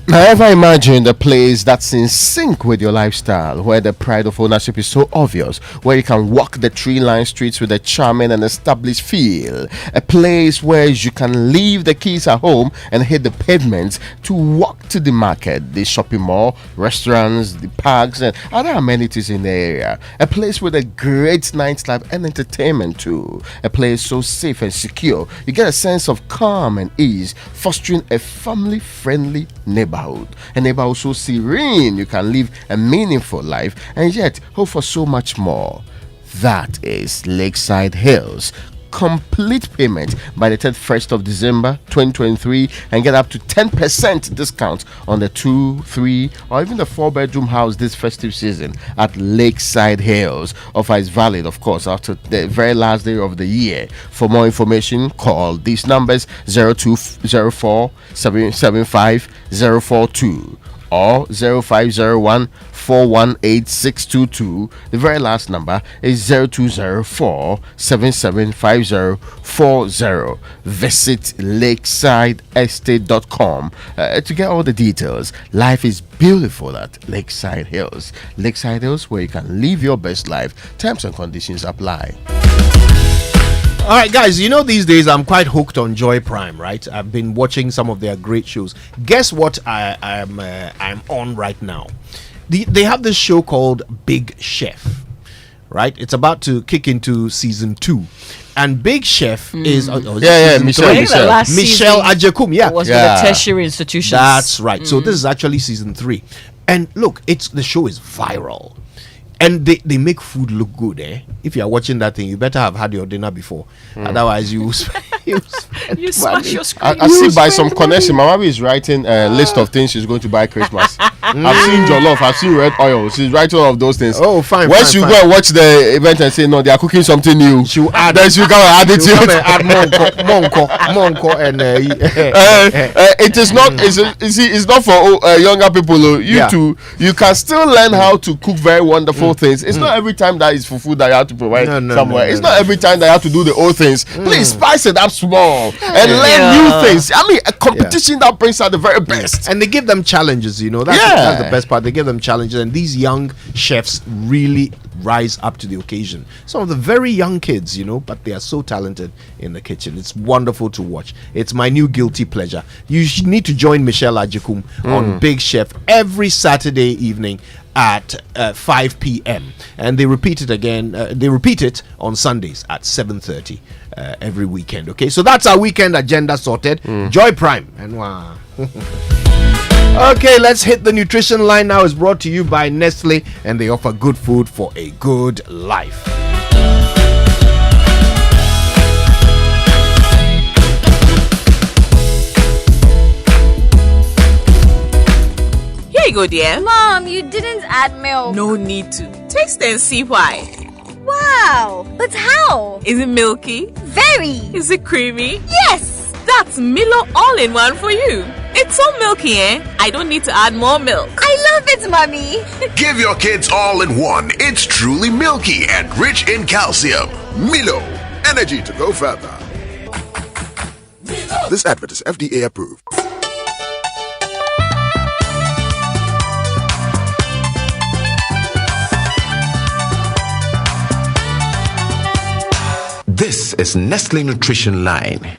Now, ever imagine a place that's in sync with your lifestyle, where the pride of ownership is so obvious, where you can walk the tree-lined streets with a charming and established feel, a place where you can leave the keys at home and hit the pavements to walk to the market, the shopping mall, restaurants, the parks, and other amenities in the area, a place with a great nightlife and entertainment too, a place so safe and secure you get a sense of calm and ease, fostering a family-friendly neighborhood, a neighborhood so serene you can live a meaningful life and yet hope for so much more. That is Lakeside Hills. Complete payment by the 31st of December 2023 and get up to 10% discount on the 2, 3 or even the 4-bedroom house this festive season at Lakeside Hills. Offer is valid, of course, after the very last day of the year. For more information, call these numbers: 0204 775 042 or 0501 418 The very last number is 0204 775040. Visit lakesideestate.com to get all the details. Life is beautiful at Lakeside Hills. Lakeside Hills, where you can live your best life. Terms and conditions apply. All right, guys, you know these days I'm quite hooked on Joy Prime, right? I've been watching some of their great shows. Guess what I'm on right now? They have this show called Big Chef, right? It's about to kick into season 2. And Big Chef is Michelle Ajekum, was with the tertiary institutions. That's right. So this is actually season 3. And look, the show is viral. And they make food look good, eh? If you are watching that thing, you better have had your dinner before. Otherwise, you smash your screen. I see by some connection, Mama is writing a list of things she's going to buy Christmas. I've seen jollof, I've seen red oil. She's writing all of those things. Oh, fine. Once you go and watch the event and say, no, they are cooking something new, she'll add. Then she'll come and add it to it. Monko, and it is not. It's not for younger people. You too. You can still learn how to cook very wonderful things. It's not every time that is for food that you have to provide somewhere. It's not every time that you have to do the old things. Please spice it up small and learn new things. I mean, a competition that brings out the very best. And they give them challenges, you know. That's the best part. They give them challenges, and these young chefs really rise up to the occasion. Some of the very young kids, you know, but they are so talented in the kitchen. It's wonderful to watch. It's my new guilty pleasure. You need to join Michelle Ajekum on Big Chef every Saturday evening at 5 p.m. and they repeat it again. They repeat it on Sundays at 7:30. every weekend. Okay, so that's our weekend agenda sorted. Joy Prime and wow. Okay, let's hit the nutrition line now. Is brought to you by Nestle, and they offer good food for a good life. Here you go, dear. Mom, you didn't add milk. No need to. Taste and see why. Wow, but how? Is it milky? Very. Is it creamy? Yes. That's Milo all-in-one for you. It's so milky, I don't need to add more milk. I love it, Mommy. Give your kids all-in-one. It's truly milky and rich in calcium. Milo, energy to go further. This advert is FDA approved. This is Nestle Nutrition Line.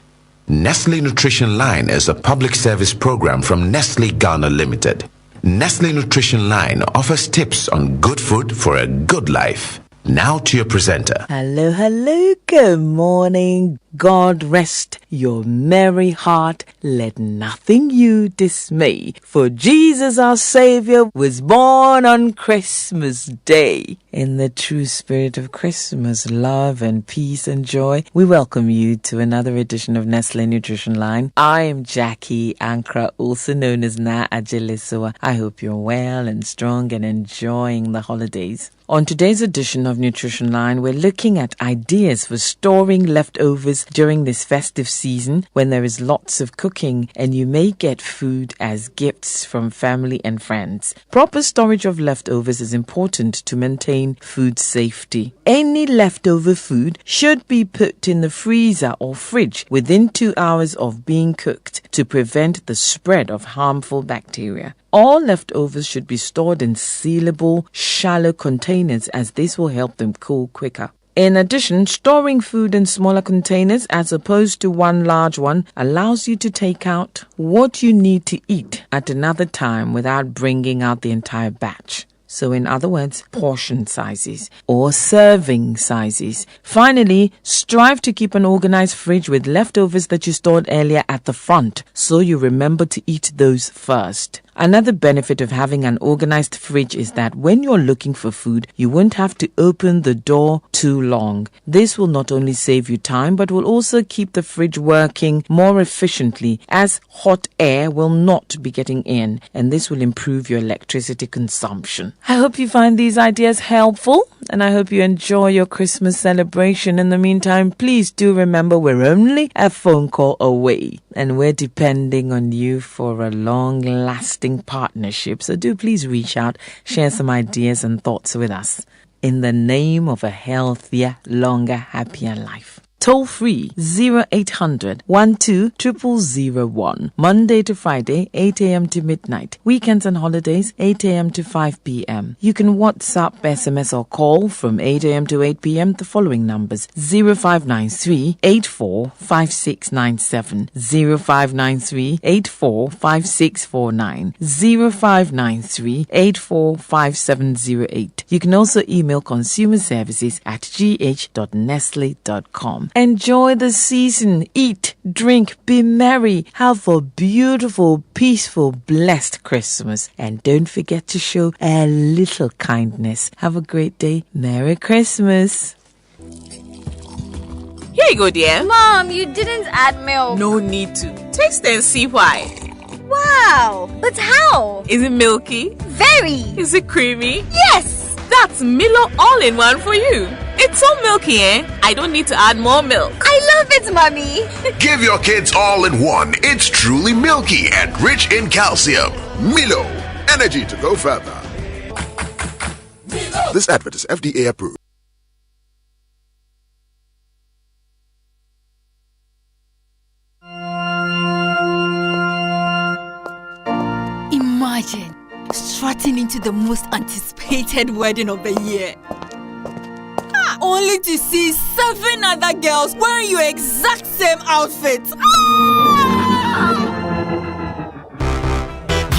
Nestle Nutrition Line is a public service program from Nestle Ghana Limited. Nestle Nutrition Line offers tips on good food for a good life. Now to your presenter. Hello, good morning. God rest your merry heart. Let nothing you dismay. For Jesus our Savior was born on Christmas Day. In the true spirit of Christmas, love and peace and joy, we welcome you to another edition of Nestle Nutrition Line. I am Jackie Ankra, also known as Na Ajelisua. I hope you're well and strong and enjoying the holidays. On today's edition of Nutrition Line, we're looking at ideas for storing leftovers during this festive season when there is lots of cooking and you may get food as gifts from family and friends. Proper storage of leftovers is important to maintain food safety. Any leftover food should be put in the freezer or fridge within 2 hours of being cooked to prevent the spread of harmful bacteria. All leftovers should be stored in sealable, shallow containers as this will help them cool quicker. In addition, storing food in smaller containers as opposed to one large one allows you to take out what you need to eat at another time without bringing out the entire batch. So in other words, portion sizes or serving sizes. Finally, strive to keep an organized fridge with leftovers that you stored earlier at the front so you remember to eat those first. Another benefit of having an organized fridge is that when you're looking for food, you won't have to open the door too long. This will not only save you time, but will also keep the fridge working more efficiently as hot air will not be getting in, and this will improve your electricity consumption. I hope you find these ideas helpful, and I hope you enjoy your Christmas celebration. In the meantime, please do remember we're only a phone call away, and we're depending on you for a long-lasting partnership. So do please reach out, share some ideas and thoughts with us in the name of a healthier, longer, happier life. Toll free 0800 12 0001. Monday to Friday, 8 a.m. to midnight. Weekends and holidays, 8 a.m. to 5 p.m. You can WhatsApp, SMS or call from 8 a.m. to 8 p.m. the following numbers: 0593 845697, 0593 845649, 0593 845708. You can also email consumerservices@gh.nestle.com. Enjoy the season. Eat, drink, be merry. Have a beautiful, peaceful, blessed Christmas. And don't forget to show a little kindness. Have a great day. Merry Christmas. Here you go, dear. Mom, you didn't add milk. No need to. Taste and see why. Wow, but how? Is it milky? Very. Is it creamy? Yes. That's Milo all-in-one for you. It's so milky, I don't need to add more milk. I love it, Mommy. Give your kids all-in-one. It's truly milky and rich in calcium. Milo, energy to go further. This advert is FDA approved. Imagine strutting into the most anticipated wedding of the year, only to see 7 other girls wearing your exact same outfit.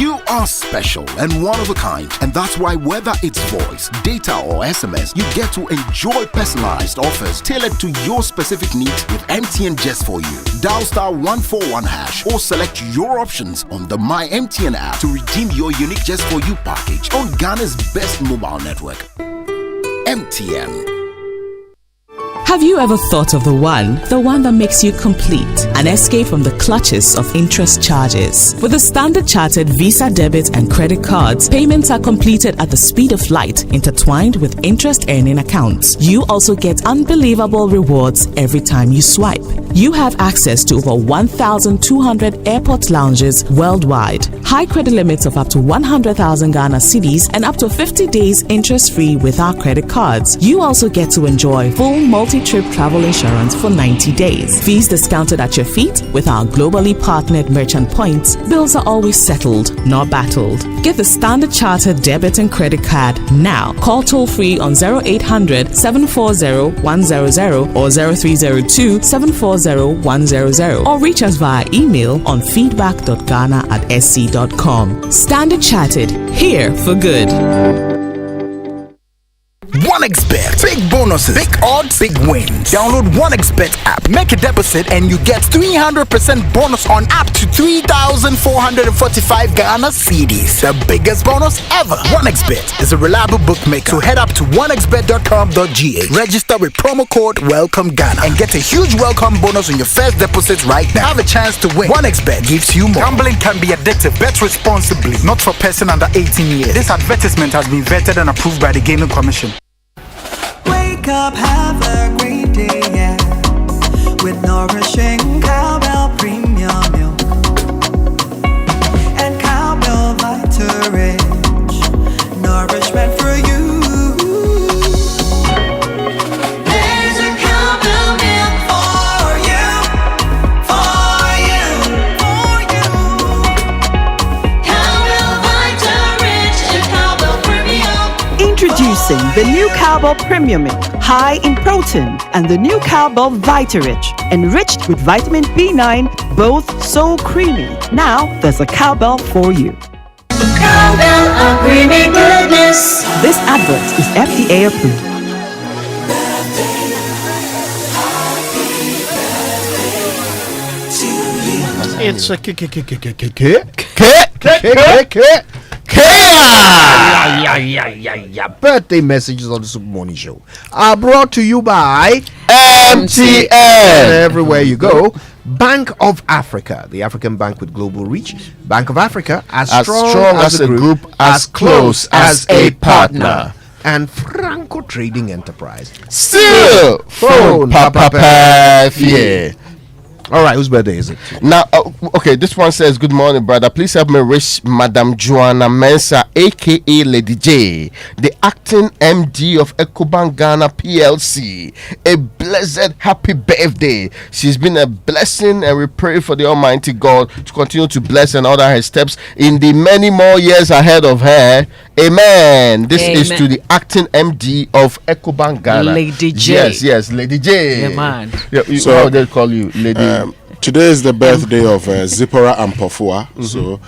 You are special and one of a kind, and that's why whether it's voice, data, or SMS, you get to enjoy personalized offers tailored to your specific needs with MTN just for you. Dial star 141 hash or select your options on the My MTN app to redeem your unique just for you package on Ghana's best mobile network. MTN. Have you ever thought of the one that makes you complete? An escape from the clutches of interest charges. With the Standard Chartered Visa debit and credit cards, payments are completed at the speed of light, intertwined with interest earning accounts. You also get unbelievable rewards every time you swipe. You have access to over 1,200 airport lounges worldwide. High credit limits of up to 100,000 Ghana cedis and up to 50 days interest-free with our credit cards. You also get to enjoy full multi-trip travel insurance for 90 days. Fees discounted at your feet with our globally partnered merchant points. Bills are always settled, not battled. Get the Standard Chartered debit and credit card now. Call toll-free on 0800 740 100 or 0302 740 100 or reach us via email on feedback.ghana@sc.com. Standard Chartered, here for good. 1xBet. Big bonuses, big odds, big wins. Download 1xBet app, make a deposit, and you get 300% bonus on up to 3,445 Ghana cedis. The biggest bonus ever. 1xBet is a reliable bookmaker. So head up to 1xBet.com.gh. Register with promo code Welcome Ghana and get a huge welcome bonus on your first deposit right now. Have a chance to win. 1xBet gives you more. Gambling can be addictive. Bet responsibly. Not for person under 18 years. This advertisement has been vetted and approved by the Gaming Commission. Wake up, have a great day, yeah. With nourishing cowbell premium milk and cowbell Vita Rich, nourishment for you. There's a cowbell milk for you, for you, for you. Cowbell Vita Rich and cowbell premium. Introducing the new Cowbell Premium Milk, high in protein, and the new Cowbell Vita-Rich, enriched with vitamin B9, both so creamy. Now there's a Cowbell for you. Cowbell, a creamy goodness. This advert is FDA approved. It's a birthday messages on the Super Morning Show are brought to you by MTN. Everywhere you go. Bank of Africa, the African bank with global reach. Bank of Africa, as strong as a group, as close as a partner. And Franco Trading Enterprise. Still phone Papa yeah. All right, whose birthday is it? Now, okay, this one says, good morning, brother. Please help me wish Madam Joanna Mensah, aka Lady J, the acting MD of Ecobank Ghana PLC, a blessed happy birthday. She's been a blessing, and we pray for the Almighty God to continue to bless and order her steps in the many more years ahead of her. Amen. This is to the acting MD of Ecobank Ghana. Lady J. Yes, Lady J. Yeah, man. Yeah, so how they call you, Lady? Today is the birthday of Zipporah Ampofua. So,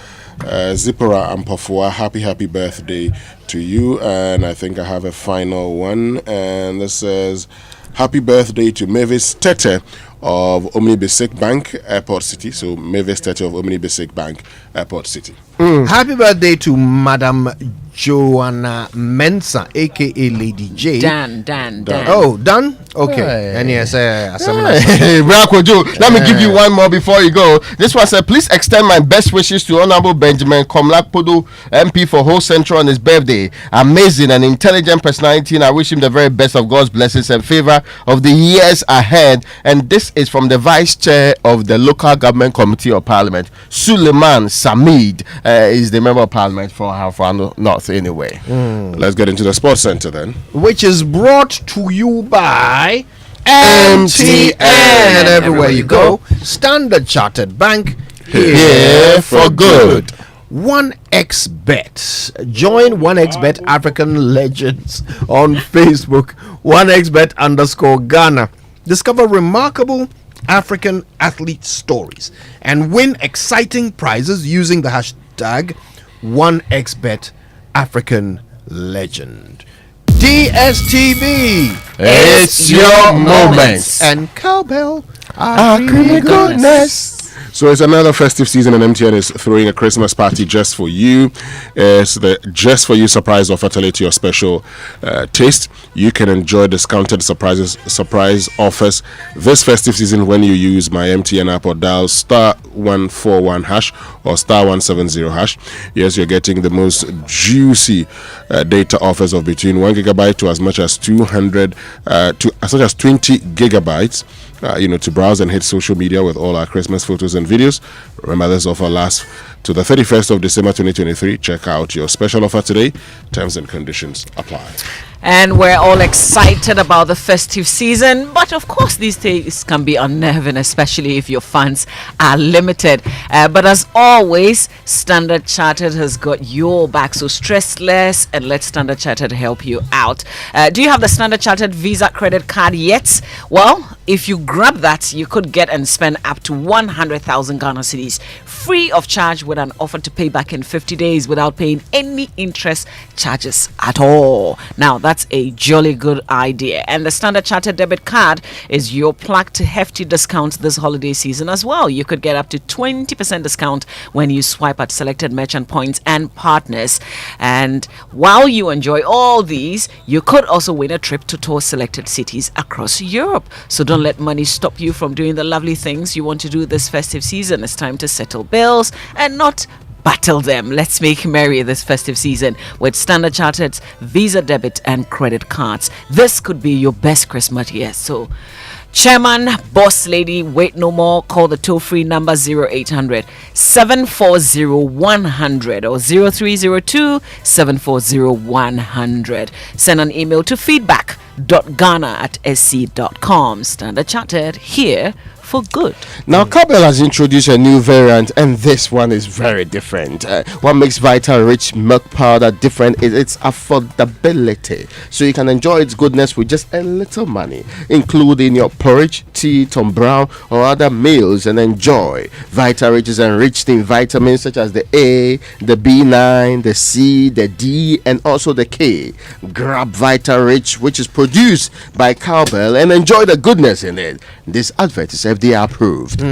Zipporah Ampofua, happy birthday to you. And I think I have a final one. And this says, happy birthday to Mavis Tete of Omni Basic Bank, Airport City. So, Mavis Tete of Omni Basic Bank, Airport City. Happy birthday to Madam Joanna Mensah, aka Lady J. Dan. Oh, Dan? Okay. Hey. And yes, Hey, let me give you one more before you go. This one said, please extend my best wishes to Honorable Benjamin Komlakpodo, MP for Whole Central, on his birthday. Amazing and intelligent personality, and I wish him the very best of God's blessings and favor of the years ahead. And this is from the Vice Chair of the Local Government Committee of Parliament, Suleiman Samid, is the Member of Parliament for Halfway North anyway. Let's get into the Sports Center then. Which is brought to you by MTN. And everywhere you go, Standard Chartered Bank, here for good. 1xBet. Join 1xBet African Legends on Facebook, 1xBet_Ghana. Discover remarkable African athlete stories and win exciting prizes using the hashtag OneXBet African Legend. DSTV, it's your moment. And cowbell, our creamy goodness. So it's another festive season, and MTN is throwing a Christmas party just for you. It's the Just For You surprise offer tailored to your special taste. You can enjoy discounted surprise offers this festive season when you use my MTN app or dial *141# or *170#. Yes, you're getting the most juicy data offers of between 1 gigabyte to as much as 200 to as much as 20 gigabytes. To browse and hit social media with all our Christmas photos and videos. Remember, this offer lasts to the 31st of December 2023. Check out your special offer today. Terms and conditions apply. And we're all excited about the festive season, but of course these days can be unnerving, especially if your funds are limited. But as always, Standard Chartered has got your back, so stress less and let Standard Chartered help you out. Do you have the Standard Chartered Visa credit card yet? Well, if you grab that, you could get and spend up to 100,000 Ghana cedis free of charge with an offer to pay back in 50 days without paying any interest charges at all. Now, that's a jolly good idea. And the Standard Chartered debit card is your plug to hefty discounts this holiday season as well. You could get up to 20% discount when you swipe at selected merchant points and partners. And while you enjoy all these, you could also win a trip to tour selected cities across Europe. So don't let money stop you from doing the lovely things you want to do this festive season. It's time to settle bills and not battle them. Let's make merry this festive season with Standard Chartered's Visa debit and credit cards. This could be your best Christmas yet. So Chairman, boss lady, wait no more. Call the toll-free number 0800 740 100 or 0302 740 100. Send an email to feedback.ghana@sc.com. Standard Chartered, here for good. Now, Cowbell has introduced a new variant, and this one is very different. What makes Vital Rich milk powder different is its affordability. So you can enjoy its goodness with just a little money, including your porridge, tea, Tom Brown, or other meals, and enjoy. Vital Rich is enriched in vitamins such as the A, the B9, the C, the D, and also the K. Grab Vital Rich, which is produced by Cowbell, and enjoy the goodness in it. This advert is FDA approved.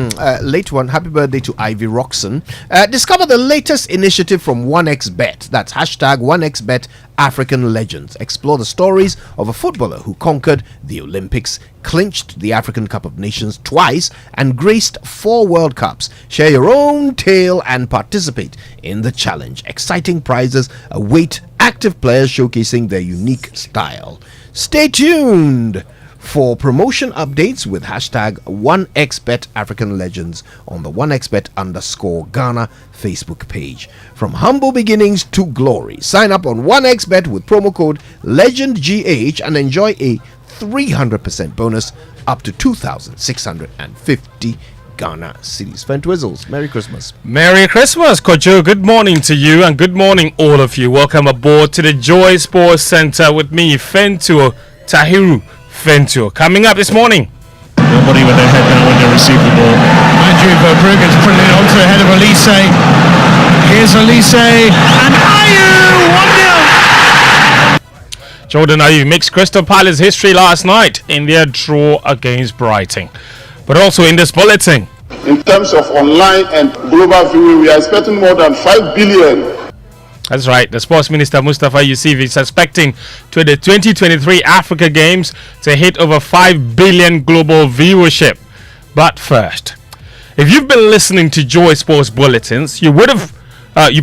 Late one. Happy birthday to Ivy Roxon. Discover the latest initiative from OneXBet. That's hashtag OneXBet African Legends. Explore the stories of a footballer who conquered the Olympics, clinched the African Cup of Nations twice, and graced 4 World Cups. Share your own tale and participate in the challenge. Exciting prizes await active players showcasing their unique style. Stay tuned for promotion updates with hashtag OneXBet African Legends on the OneXBet_Ghana Facebook page. From humble beginnings to glory, sign up on OneXBet with promo code LegendGH and enjoy a 300% bonus up to 2,650 Ghana cedis. Fentwizzles, Merry Christmas. Merry Christmas, Kojo. Good morning to you and good morning, all of you. Welcome aboard to the Joy Sports Center with me, Fentuo Tahiru Fentuo. Coming up this morning. Nobody with their head down when they receive the ball. Andrew Verbruggen's putting it onto the head of Elise. Here's Elise and Ayew 1-0. Jordan Ayew makes Crystal Palace history last night in their draw against Brighton. But also in this bulletin, in terms of online and global viewing, we are expecting more than 5 billion. That's right. The Sports Minister Mustafa Yusuf is expecting to the 2023 Africa Games to hit over 5 billion global viewership. But first, if you've been listening to Joy Sports Bulletins, you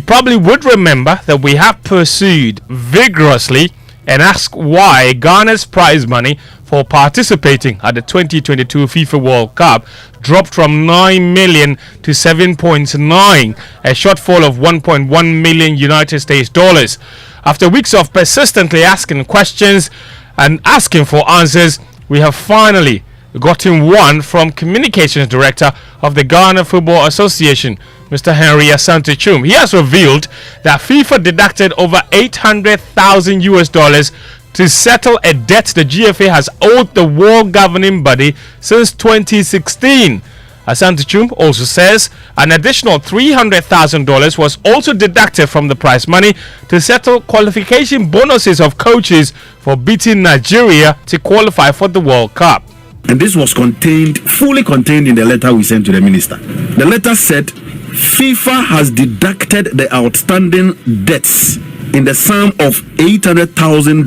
probably would remember that we have pursued vigorously and asked why Ghana's prize money for participating at the 2022 FIFA World Cup dropped from 9 million to 7.9, a shortfall of 1.1 million United States dollars. After weeks of persistently asking questions and asking for answers, we have finally gotten one from Communications Director of the Ghana Football Association, Mr. Henry Asante Chum. He has revealed that FIFA deducted over $800,000 to settle a debt the GFA has owed the world governing body since 2016. Asante Chum also says an additional $300,000 was also deducted from the prize money to settle qualification bonuses of coaches for beating Nigeria to qualify for the World Cup. And this was fully contained in the letter we sent to the minister. The letter said FIFA has deducted the outstanding debts in the sum of $800,000,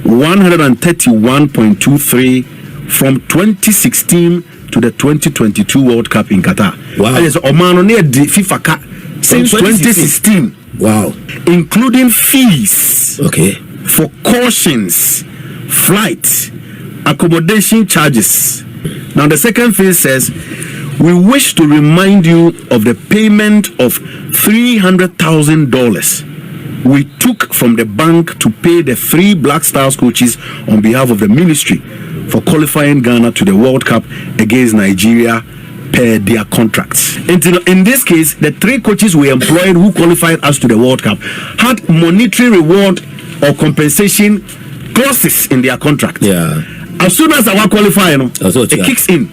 131.23 from 2016 to the 2022 World Cup in Qatar. Wow. That is Oman near the FIFA Cup since 2016. Wow. Including fees. Okay. For cautions, flights, accommodation charges. Now the second phase says, we wish to remind you of the payment of $300,000 we took from the bank to pay the 3 Black Stars coaches on behalf of the ministry for qualifying Ghana to the World Cup against Nigeria per their contracts. In this case, the 3 coaches we employed who qualified us to the World Cup had monetary reward or compensation clauses in their contract. Yeah. As soon as our qualifying, it kicks in.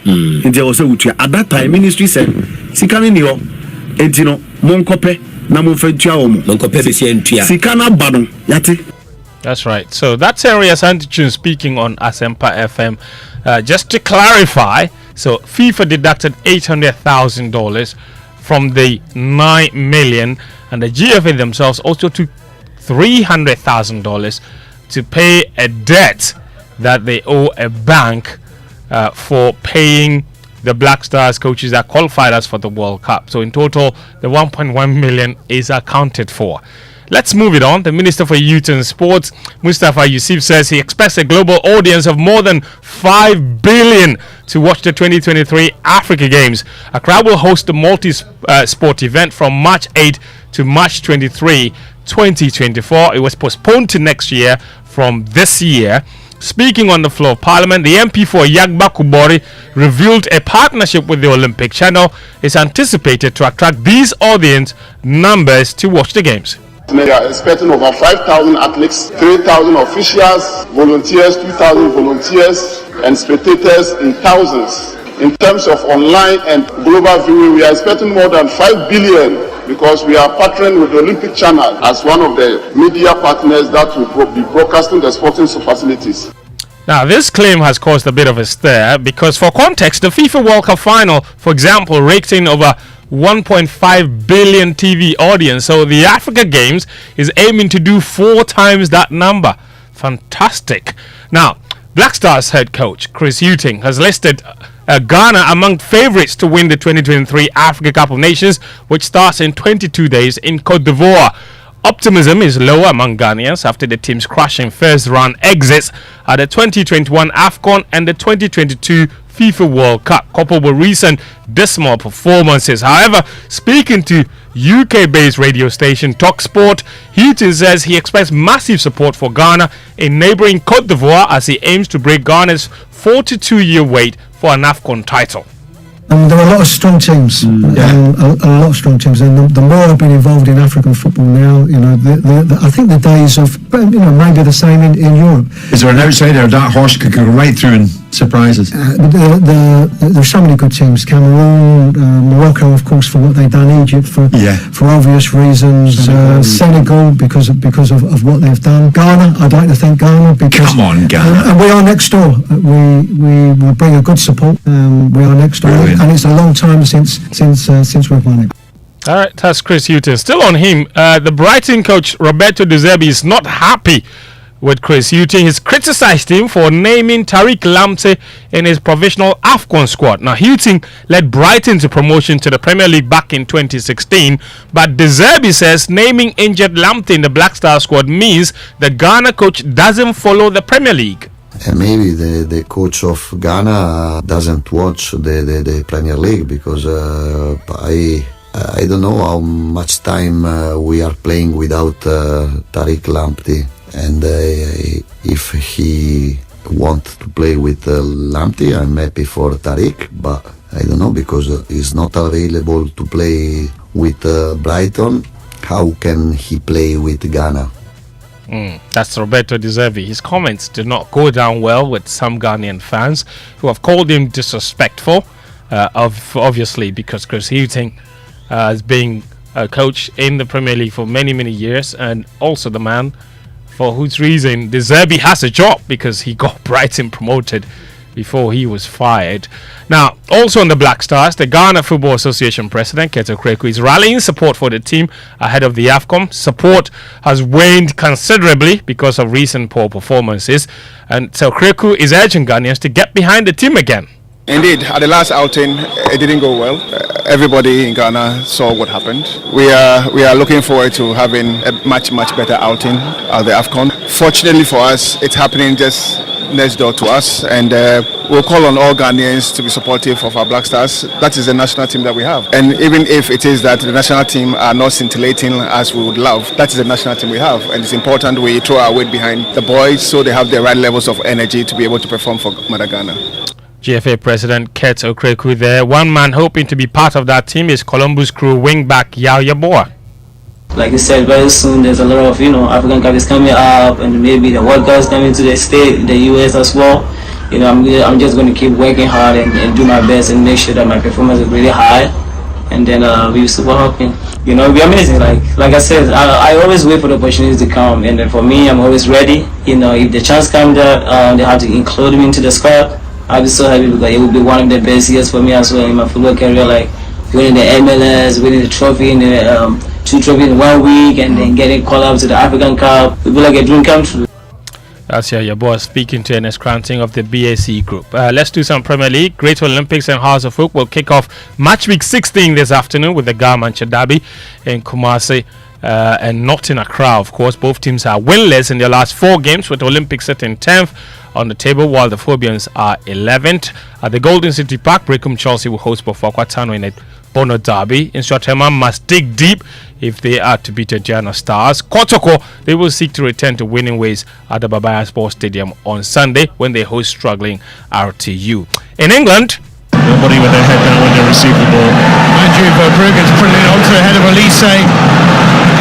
At that time, ministry said, "Sikani niyo, entino monkope na monfentua omo. Monkope besientua. Sikana bado yati." That's right. So that's Henry Asante speaking on Asempa FM. Just to clarify, so FIFA deducted $800,000 from the $9 million, and the GFA themselves also took $300,000 to pay a debt that they owe a bank for paying the Black Stars coaches that qualified us for the World Cup. So in total, the 1.1 million is accounted for. Let's move it on. The Minister for Youth and Sports, Mustafa Yusuf, says he expects a global audience of more than 5 billion to watch the 2023 Africa Games. Accra will host the multi-sport event from March 8 to March 23, 2024. It was postponed to next year from this year. Speaking on the floor of Parliament, the MP for Yagba Kubori revealed a partnership with the Olympic Channel is anticipated to attract these audience numbers to watch the games. We are expecting over 5,000 athletes, 3,000 officials, volunteers, 2,000 volunteers, and spectators in thousands. In terms of online and global viewing, we are expecting more than 5 billion because we are partnering with the Olympic Channel as one of the media partners that will be broadcasting the sporting facilities. Now, this claim has caused a bit of a stir because, for context, the FIFA World Cup final, for example, raked in over 1.5 billion TV audience. So the Africa Games is aiming to do 4 times that number. Fantastic. Now, Black Stars head coach Chris Hughton has listed Ghana among favourites to win the 2023 Africa Cup of Nations, which starts in 22 days in Cote d'Ivoire. Optimism is low among Ghanaians after the team's crashing first-round exits at the 2021 AFCON and the 2022 FIFA World Cup, coupled with recent dismal performances. However, speaking to UK-based radio station TalkSport, Hughton says he expects massive support for Ghana in neighbouring Cote d'Ivoire as he aims to break Ghana's 42-year wait for an AFCON title. There are a lot of strong teams, a lot of strong teams, and the more I've been involved in African football now, I think the days of, maybe the same in Europe. Is there an outsider that horse could go right through and surprise us? There's so many good teams. Cameroon, Morocco, of course, for what they've done. Egypt for obvious reasons. Senegal because of what they've done. Ghana, I'd like to thank Ghana because come on, Ghana, and we are next door. We will bring a good support. We are next door. Brilliant. And it's a long time since we've won it. All right, that's Chris Hughton. Still on him, the Brighton coach Roberto De Zerbi is not happy with Chris Hughton. He's criticised him for naming Tariq Lamptey in his provisional AFCON squad. Now, Hughton led Brighton to promotion to the Premier League back in 2016, but De Zerbi says naming injured Lamptey in the Black Star squad means the Ghana coach doesn't follow the Premier League. Maybe the coach of Ghana doesn't watch the Premier League because I don't know how much time we are playing without Tariq Lamptey, and if he wants to play with Lamptey, I'm happy for Tariq, but I don't know because he's not available to play with Brighton. How can he play with Ghana? That's Roberto De Zerbi. His comments did not go down well with some Ghanaian fans who have called him disrespectful, obviously because Chris Hughton has been a coach in the Premier League for many, many years, and also the man for whose reason De Zerbi has a job, because he got Brighton promoted before he was fired. Now, also on the Black Stars, the Ghana Football Association president, Keto Kreku, is rallying support for the team ahead of the AFCON. Support has waned considerably because of recent poor performances, and so Kreku is urging Ghanaians to get behind the team again. Indeed, at the last outing, it didn't go well. Everybody in Ghana saw what happened. We are looking forward to having a much better outing at the AFCON. Fortunately for us, it's happening just next door to us, and we'll call on all Ghanaians to be supportive of our Black Stars. That is the national team that we have, and even if it is that the national team are not scintillating as we would love, that is the national team we have, and it's important we throw our weight behind the boys so they have the right levels of energy to be able to perform for Mother Ghana. GFA President Kurt Okreku there. One man hoping to be part of that team is Columbus Crew wing-back Yao Yaboa. Like you said, very soon there's a lot of African Cup is coming up, and maybe the World Cup is coming to the state, the US as well. I'm just going to keep working hard and do my best and make sure that my performance is really high, and then we'll be super happy. It'll be amazing. Like I said, I always wait for the opportunities to come, and then for me, I'm always ready. If the chance comes that they have to include me into the squad, I'll be so happy, because it will be one of the best years for me as well in my football career. Like winning the MLS, winning the trophy in the 2 trophies in 1 week, and then getting called up to the African Cup. It will be like a dream come true. That's your boy speaking to Ernest Cranting of the BAC Group. Let's do some Premier League. Great Olympics and House of Hope will kick off match week 16 this afternoon with the Garmancha Derby in Kumasi. And not in Accra, of course. Both teams are winless in their last 4 games, with Olympics sitting 10th on the table, while the Phobians are 11th. At the Golden City Park, Brecum Chelsea will host Bofakwa Tano in a Bono Derby. In short, Hema must dig deep if they are to beat the Giana Stars. Kotoko, they will seek to return to winning ways at the Babaya Sports Stadium on Sunday when they host struggling RTU. In England, nobody with their head down when they receive the ball. Andrew Verbruggen's putting it onto the head of Elise.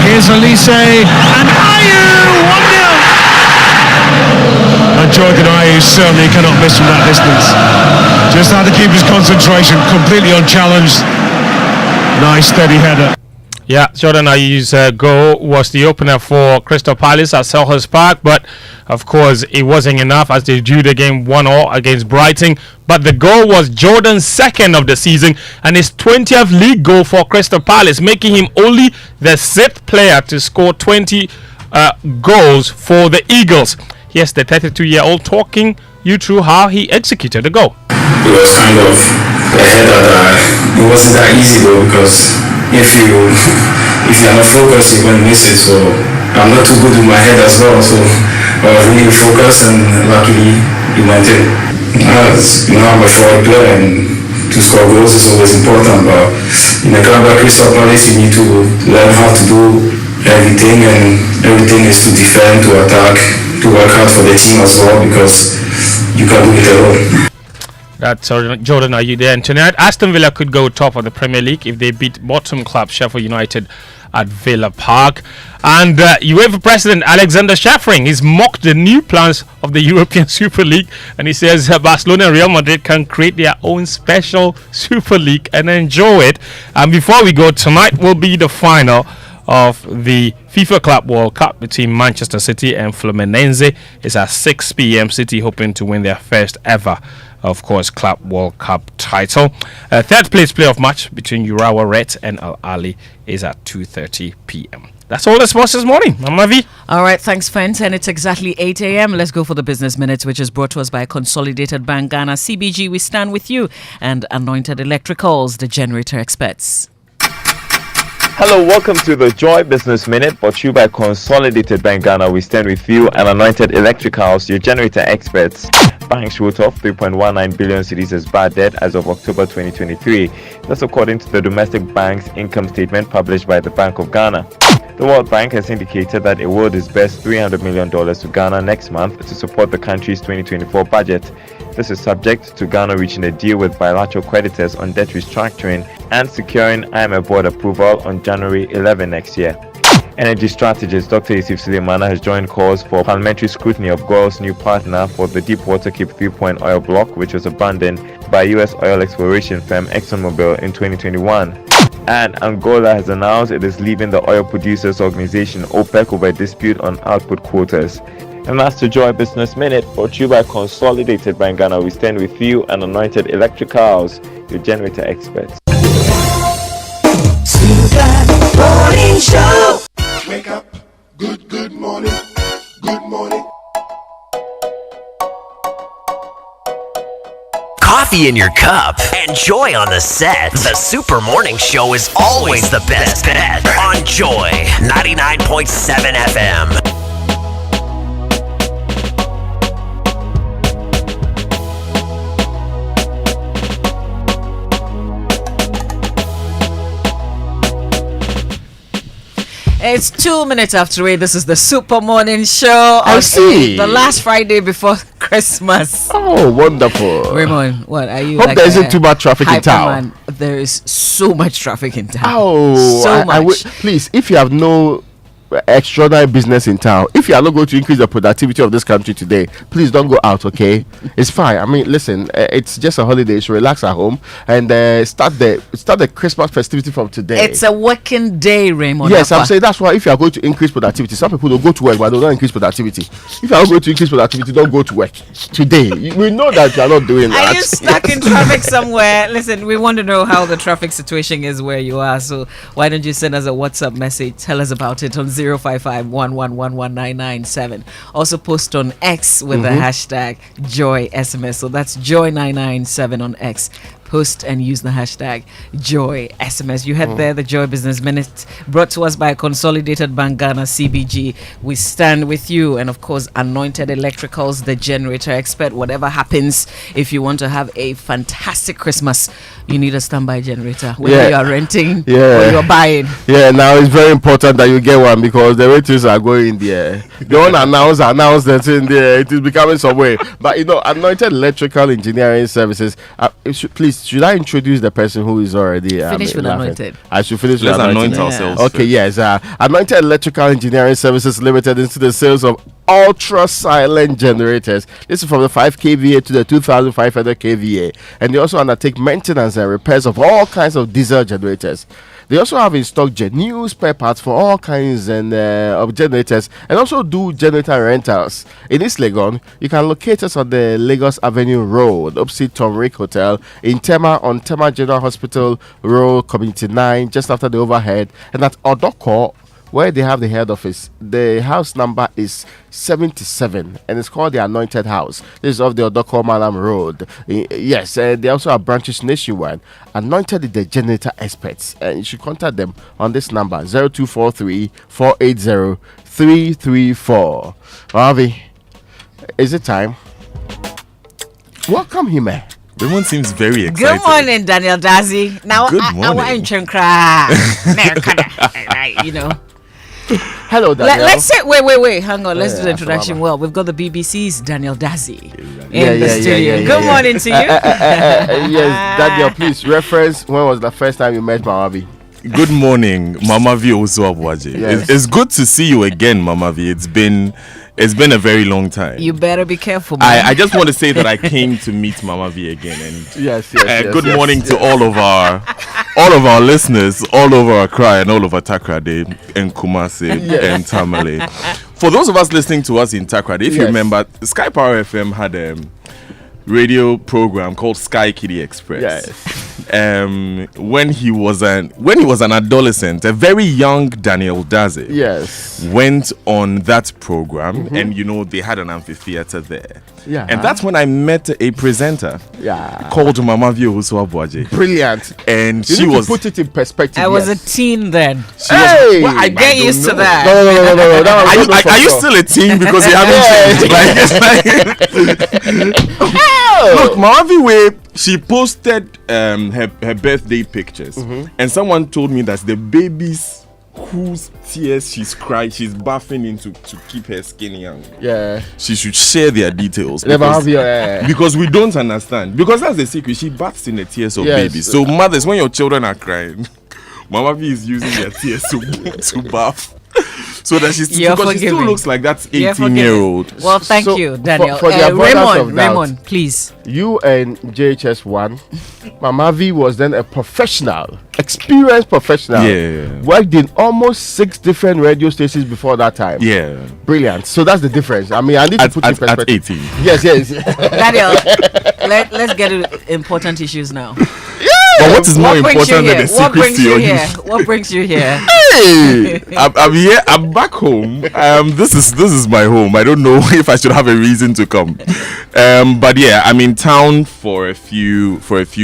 Here's Elise, and Ayew 1-0. And Jordan Ayew certainly cannot miss from that distance. Just had to keep his concentration completely unchallenged. Nice steady header. Yeah, Jordan Ayew's goal was the opener for Crystal Palace at Selhurst Park, but of course it wasn't enough as they drew the game 1-1 against Brighton. But the goal was Jordan's second of the season and his 20th league goal for Crystal Palace, making him only the 6th player to score 20 goals for the Eagles. Here's the 32-year-old talking you through how he executed the goal. It was kind of a header that it wasn't that easy though, because if you're not focused, you're going to miss it. So I'm not too good with my head as well, so I was really focused, and luckily it went in. I'm a forward player, and to score goals is always important, but in a club like Crystal Palace you need to learn how to do everything, and everything is to defend, to attack, to work hard for the team as well, because you can do it alone. That's Jordan Ayew there. And tonight, Aston Villa could go top of the Premier League if they beat bottom club Sheffield United at Villa Park. And UEFA President Alexander Schafring has mocked the new plans of the European Super League, and he says Barcelona and Real Madrid can create their own special Super League and enjoy it. And before we go, tonight will be the final of the FIFA Club World Cup between Manchester City and Fluminense. It's at 6 p.m. City hoping to win their first ever, of course, Club World Cup title. Third place playoff match between Urawa Reds and Al Ahly is at 2:30 p.m. That's all the sports this morning. I'm Navi. All right, thanks, Fence. And it's exactly 8 a.m. Let's go for the Business Minutes, which is brought to us by Consolidated Bank Ghana, CBG. We stand with you, and Anointed Electricals, the generator experts. Hello, welcome to the Joy Business Minute, brought to you by Consolidated Bank Ghana. We stand with you, and Anointed Electricals, your generator experts. Banks wrote off 3.19 billion cedis as bad debt as of October 2023. That's according to the domestic bank's income statement published by the Bank of Ghana. The World Bank has indicated that it will disburse $300 million to Ghana next month to support the country's 2024 budget. This is subject to Ghana reaching a deal with bilateral creditors on debt restructuring and securing IMF board approval on January 11 next year. Energy strategist Dr. Yusuf Suleimana has joined calls for parliamentary scrutiny of Goil's new partner for the Deepwater Cape 3 oil block, which was abandoned by U.S. oil exploration firm ExxonMobil in 2021. And Angola has announced it is leaving the Oil Producers Organization OPEC over a dispute on output quotas. And that's the Joy Business Minute, brought to you by Consolidated Bank Ghana. We stand with you and Anointed Electricals, your generator experts. Morning Show. Wake up, good morning, good morning. Coffee in your cup and Joy on the set. The Super Morning Show is always the best bet on Joy 99.7 FM. It's 2 minutes after 8. This is the Super Morning Show. I see. The last Friday before Christmas. Oh, wonderful. Raymond, what are you? Hope like there isn't too much traffic in town. There is so much traffic in town. Oh, so much. Please, if you have no extraordinary business in town, if you are not going to increase the productivity of this country today, please don't go out, okay? It's fine. I mean, listen, it's just a holiday, so relax at home and start the Christmas festivity from today. It's a working day, Raymond. Yes, I'm saying that's why if you are going to increase productivity, some people don't go to work, but they don't increase productivity. If you are not going to increase productivity, don't go to work today. We know that you are not doing that. Are you stuck in traffic somewhere? Listen, we want to know how the traffic situation is where you are, so why don't you send us a WhatsApp message? Tell us about it on 055-111-1997. Also post on X with the hashtag Joy SMS. So that's Joy997 on X. Post and use the hashtag Joy SMS. You heard there the Joy Business Minute, brought to us by Consolidated Bank Ghana CBG. We stand with you, and of course Anointed Electricals, the generator expert. Whatever happens, if you want to have a fantastic Christmas, you need a standby generator, whether you are renting or you're buying. Yeah, now it's very important that you get one, because the ratings are going in the air. Don't announce that in there. It is becoming some way. But Anointed Electrical Engineering Services, should I introduce the person who is already finished with Anointed? I should finish Let's with anoint ourselves. Okay, yes. Anointed Electrical Engineering Services Limited into the sales of ultra silent generators. This is from the 5 kVA to the 2500 kVA, and they also undertake maintenance and repairs of all kinds of diesel generators. They also have in stock new spare parts for all kinds of generators, and also do generator rentals. In East Legon, you can locate us on the Lagos Avenue Road, opposite Tom Rick Hotel, in Tema, on Tema General Hospital Road, Community 9, just after the overhead, and at Odoko, where they have the head office. The house number is 77, and it's called the Anointed House. This is off the Odoko Malam Road. Yes, they also have branches nationwide. Anointed is the generator experts, and you should contact them on this number 0243 480 334. Ravi, is it time? Welcome him. Everyone seems very excited. Good morning, Daniel Dazi. Now, Good morning. Hello, Daniel. Let's say, wait. Hang on. Let's do the introduction well. We've got the BBC's Daniel Dazi in the studio. Good morning to you. Yes, Daniel, please reference when was the first time you met Mama V? Good morning, Mama V Osuabwaje. Yes. It's good to see you again, Mama V. It's been a very long time. You better be careful, man. I just want to say that I came to meet Mama V again, and yes, good morning to all of our listeners all over Accra and all over Takrade and Kumasi and Tamale. For those of us listening to us in Takrade, if you remember, Sky Power FM had a radio program called Sky Kiddie Express. Yes. When he was an adolescent, a very young Daniel Daze went on that program, and they had an amphitheater there. Yeah. And that's when I met a presenter called Mama Vio Husuabwaje. Brilliant. And you need to put it in perspective. I was a teen then. I get used to that. No. Are you still a teen because you haven't changed? Look, Mama Vio, she posted her birthday pictures, and someone told me that the babies whose tears she's bathing into to keep her skin young. Yeah. She should share their details. Because we don't understand. Because that's the secret. She baths in the tears of babies. So mothers, when your children are crying, Mama V is using their tears to bath. so that she's You're because she still forgiven. looks like that You're 18-year-old. Well, thank So, you, Daniel. for the avoidance of doubt, Raymond, please. You and JHS1, Mama V was then a professional, experienced professional. Yeah. Worked in almost 6 different radio stations before that time. Yeah. Brilliant. So that's the difference. I mean, I need to put in At perspective. 18. Yes. Daniel, let's get to important issues now. But what is more What brings you important than here? the What secrets brings to you your here? youth? What brings you here? Hey, I'm here. I'm back home. This is my home. I don't know if I should have a reason to come. But yeah, I'm in town for a few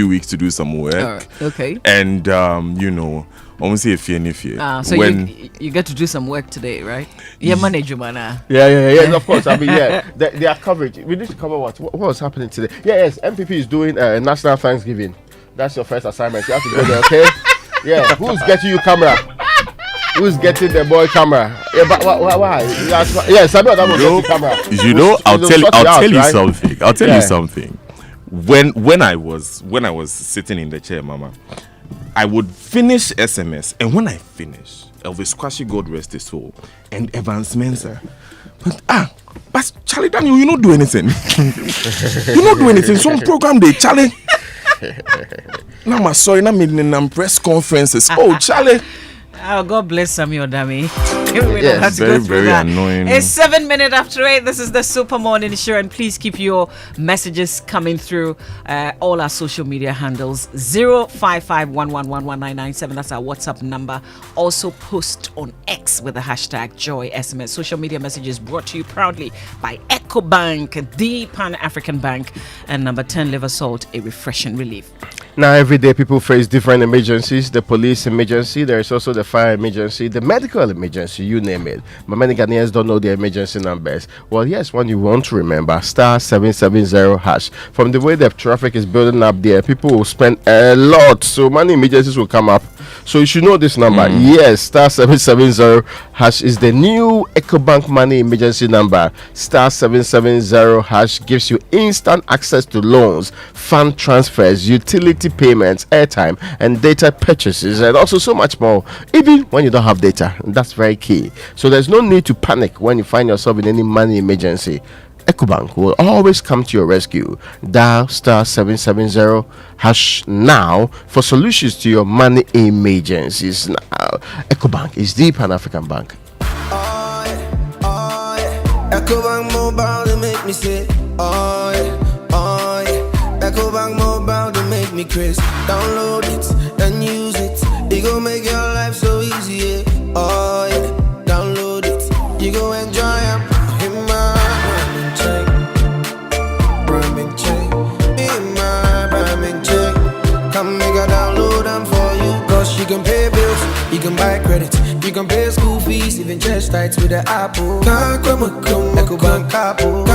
weeks to do some work. All right. Okay. And almost if So you get to do some work today, right? Yeah, manager, man. Yeah. Of course. I mean, yeah. Their coverage. We need to cover what was happening today. Yes. MPP is doing National Thanksgiving. That's your first assignment. You have to go there, okay? Yeah. Who's getting you camera? Who's getting the boy camera? Yeah, but why? Yeah, Samuel, that was getting camera. I'll tell you right? something. I'll tell you something. When I was sitting in the chair, Mama, I would finish SMS, and when I finish, Elvis Kwashi, God rest his soul, and Evans Mensah. But Charlie Daniel, you don't do anything. You don't do anything. Some program they Charlie. Now my sorry, now in press conferences. Oh, Charlie. Oh, God bless Samuel Dami. Yes, very annoying. It's 7 minutes after 8. This is the Super Morning Show, and please keep your messages coming through all our social media handles. 0551111997. That's our WhatsApp number. Also post on X with the hashtag JoySMS. Social media messages brought to you proudly by EcoBank, the Pan-African Bank, and number 10 Liver Salt, a refreshing relief. Now, every day people face different emergencies. The police emergency, there is also the fire emergency, the medical emergency, you name it. But many Ghanaians don't know the emergency numbers. Well, yes, one you want to remember, *770#. From the way the traffic is building up there, people will spend a lot. So many emergencies will come up. So you should know this number. Yes, *770# is the new EcoBank money emergency number. *770# gives you instant access to loans, fund transfers, utility payments, airtime, and data purchases, and also so much more, even when you don't have data. That's very key. So there's no need to panic when you find yourself in any money emergency. EcoBank will always come to your rescue. Dial *770# now for solutions to your money emergencies. Now, EcoBank is the Pan-African Bank. EcoBank Mobile to make me say, EcoBank Mobile to make me crazy. Download it and use it. It gon' make your life so easy, yeah. Download it. You gon' enjoy it. In my Brahmin check. In my Brahmin check. Come make a download them for you. Cause you can pay bills, you can buy credit, you can pay school fees, even church tights with the Apple. EcoBank Apple.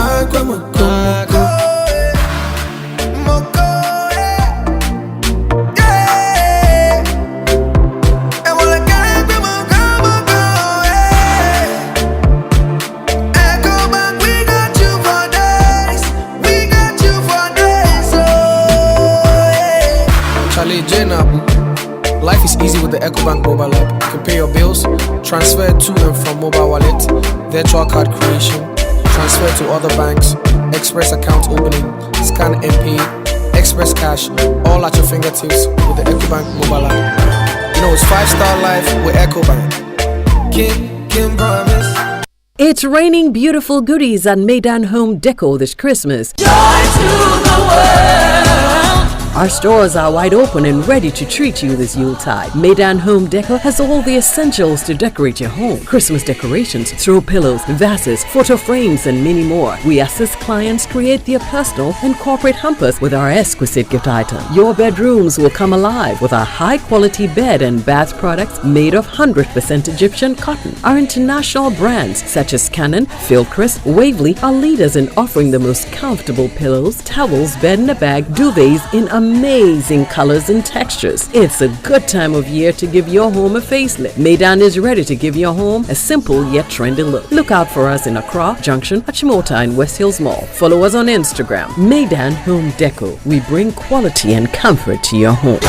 Life is easy with the EcoBank mobile app. You can pay your bills, transfer to and from mobile wallet, virtual card creation, transfer to other banks, express account opening, scan and pay, express cash, all at your fingertips with the EcoBank mobile app. You know it's 5-star life with EcoBank. Kim promise. It's raining beautiful goodies at Maidan Home Deco this Christmas. Joy to the world. Our stores are wide open and ready to treat you this Yuletide. Maidan Home Decor has all the essentials to decorate your home. Christmas decorations, throw pillows, vases, photo frames, and many more. We assist clients create their personal and corporate hampers with our exquisite gift items. Your bedrooms will come alive with our high-quality bed and bath products made of 100% Egyptian cotton. Our international brands such as Canon, Fieldcrest, Waverly are leaders in offering the most comfortable pillows, towels, bed in a bag, duvets in amazing colors and textures. It's a good time of year to give your home a facelift. Maidan is ready to give your home a simple yet trendy look. Look out for us in Accra, Junction, Achimota, and West Hills Mall. Follow us on Instagram. Maidan Home Deco. We bring quality and comfort to your home.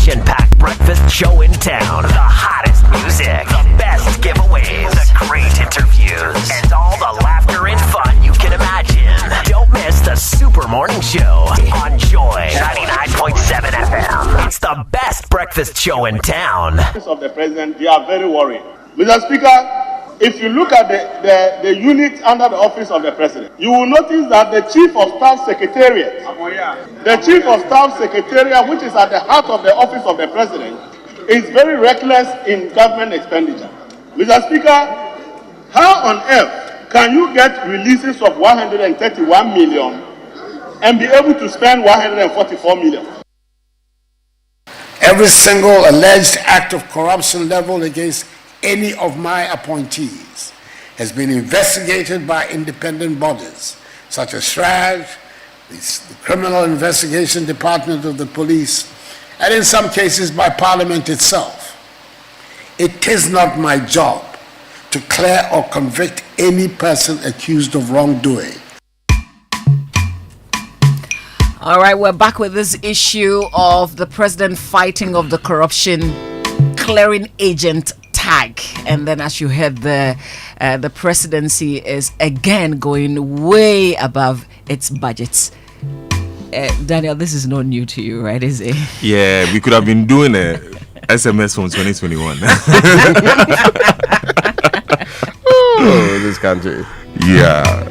action-packed breakfast show in town. The hottest music, the best giveaways, the great interviews, and all the laughter and fun you can imagine. Don't miss the Super Morning Show on Joy 99.7 FM. It's the best breakfast show in town. Of the president, they are very worried. Mr. Speaker, if you look at the unit under the office of the president, you will notice that the Chief of Staff Secretariat, which is at the heart of the office of the president, is very reckless in government expenditure. Mr. Speaker, how on earth can you get releases of 131 million and be able to spend 144 million? Every single alleged act of corruption leveled against any of my appointees has been investigated by independent bodies such as SRAG, the Criminal Investigation Department of the Police, and in some cases by Parliament itself. It is not my job to clear or convict any person accused of wrongdoing. All right, we're back with this issue of the president fighting of the corruption clearing agent tag. And then, as you heard, the presidency is again going way above its budgets. Daniel, this is not new to you, right? Is it? Yeah, we could have been doing a SMS from 2021. Oh, this country. Yeah.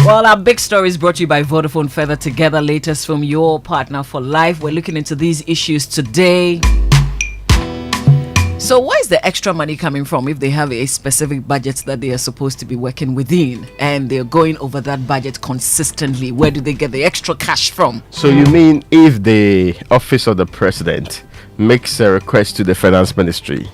Well, our big story is brought to you by Vodafone Further Together, latest from your partner for life. We're looking into these issues today. So where is the extra money coming from if they have a specific budget that they are supposed to be working within and they're going over that budget consistently? Where do they get the extra cash from? So you mean if the office of the president makes a request to the finance ministry,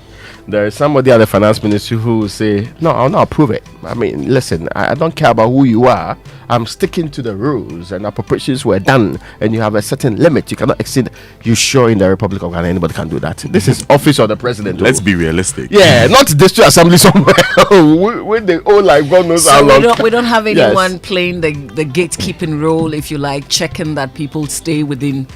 there is somebody at the finance ministry who will say, no, I'll not approve it. I mean, listen, I don't care about who you are. I'm sticking to the rules, and appropriations were done, and you have a certain limit. You cannot exceed. You sure in the Republic of Ghana anybody can do that? This is office of the president. Let's be realistic. Yeah, not district assembly somewhere when they own like God knows how long. We don't have anyone playing the gatekeeping role, if you like, checking that people stay within.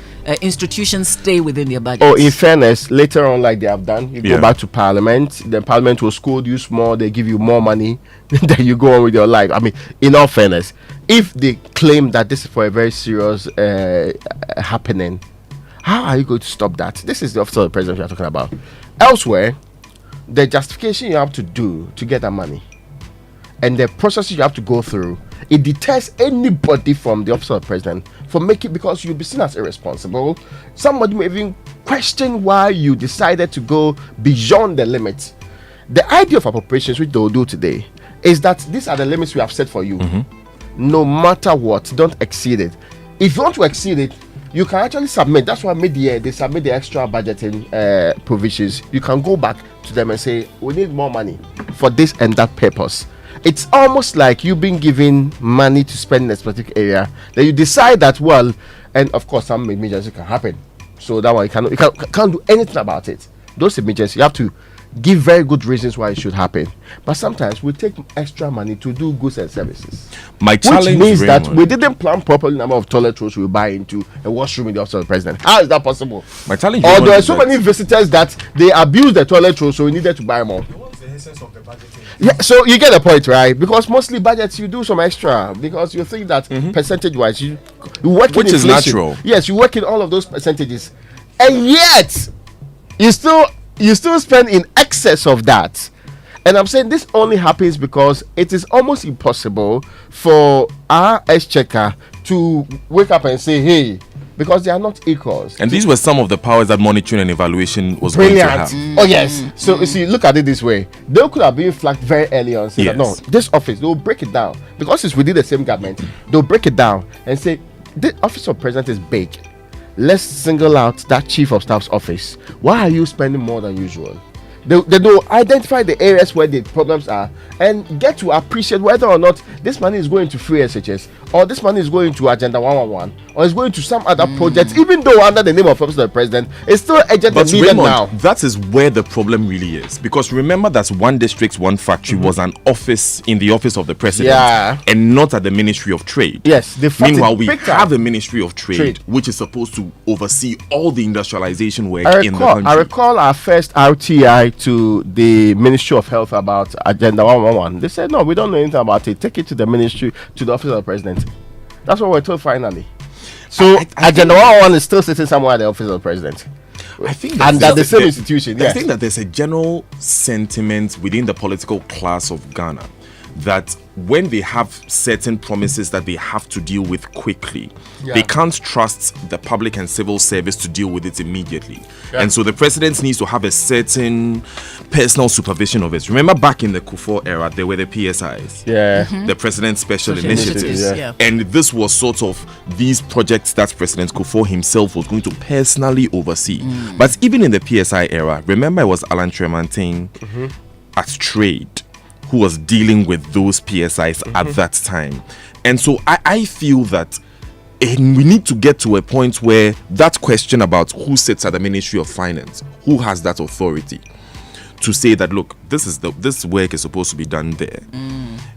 Institutions stay within their budget. Oh, in fairness, later on, like they have done, you go back to Parliament. Then Parliament will scold you small. They give you more money. Then you go on with your life. I mean, in all fairness, if they claim that this is for a very serious happening, how are you going to stop that? This is the office of the president we are talking about. Elsewhere, the justification you have to do to get that money and the processes you have to go through, it deters anybody from the office of the president from making, because you'll be seen as irresponsible. Somebody may even question why you decided to go beyond the limit. The idea of appropriations, which they'll do today, is that these are the limits we have set for you. No matter what, don't exceed it. If you want to exceed it, you can actually submit. That's why mid-year they submit the extra budgeting provisions. You can go back to them and say, we need more money for this and that purpose. It's almost like you've been given money to spend in a specific area. Then you decide that, well, and of course some emergency can happen. So that one you can't do anything about it. Those emergencies, you have to give very good reasons why it should happen. But sometimes we take extra money to do goods and services. My challenge, which means Raymond, that we didn't plan properly the number of toilet rolls we buy into a washroom in the office of the president. How is that possible? My challenge, or there are so many visitors that they abuse the toilet roll, so we needed to buy more. Yeah, so you get the point, right? Because mostly budgets you do some extra because you think that percentage-wise you work which in is inflation. natural. Yes, you work in all of those percentages, and yet you still spend in excess of that. And I'm saying this only happens because it is almost impossible for our exchequer to wake up and say, hey, because they are not equals. And these were some of the powers that monitoring and evaluation was going to have. Oh yes. So you see, look at it this way. They could have been flagged very early on. Say that, no, this office, they'll break it down. Because it's within the same government, they'll break it down and say, the office of president is big. Let's single out that chief of staff's office. Why are you spending more than usual? They will identify the areas where the problems are and get to appreciate whether or not this money is going to free SHS or this money is going to Agenda 111, or is going to some other project, even though under the name of Office of the President, it's still urgent and needed now. That is where the problem really is, because remember that one district, one factory was an office in the Office of the President, and not at the Ministry of Trade. Yes, meanwhile we have a Ministry of Trade, which is supposed to oversee all the industrialization work in the country. I recall our first RTI to the Ministry of Health about Agenda 111. They said, no, we don't know anything about it. Take it to the Ministry, to the Office of the President. That's what we're told finally. So Agenda 111 is still sitting somewhere at the Office of the President. I think and that's the same institution. I think that there's a general sentiment within the political class of Ghana that when they have certain promises that they have to deal with quickly, they can't trust the public and civil service to deal with it immediately. And so the president needs to have a certain personal supervision of it. Remember back in the Kufuor era, there were the PSIs, the President's Special Initiatives. And this was sort of these projects that President Kufuor himself was going to personally oversee. But even in the PSI era, remember it was Alan Tremantin at Trade who was dealing with those PSIs at that time. And so I feel that we need to get to a point where that question about who sits at the Ministry of Finance, who has that authority to say that, look, this work is supposed to be done there.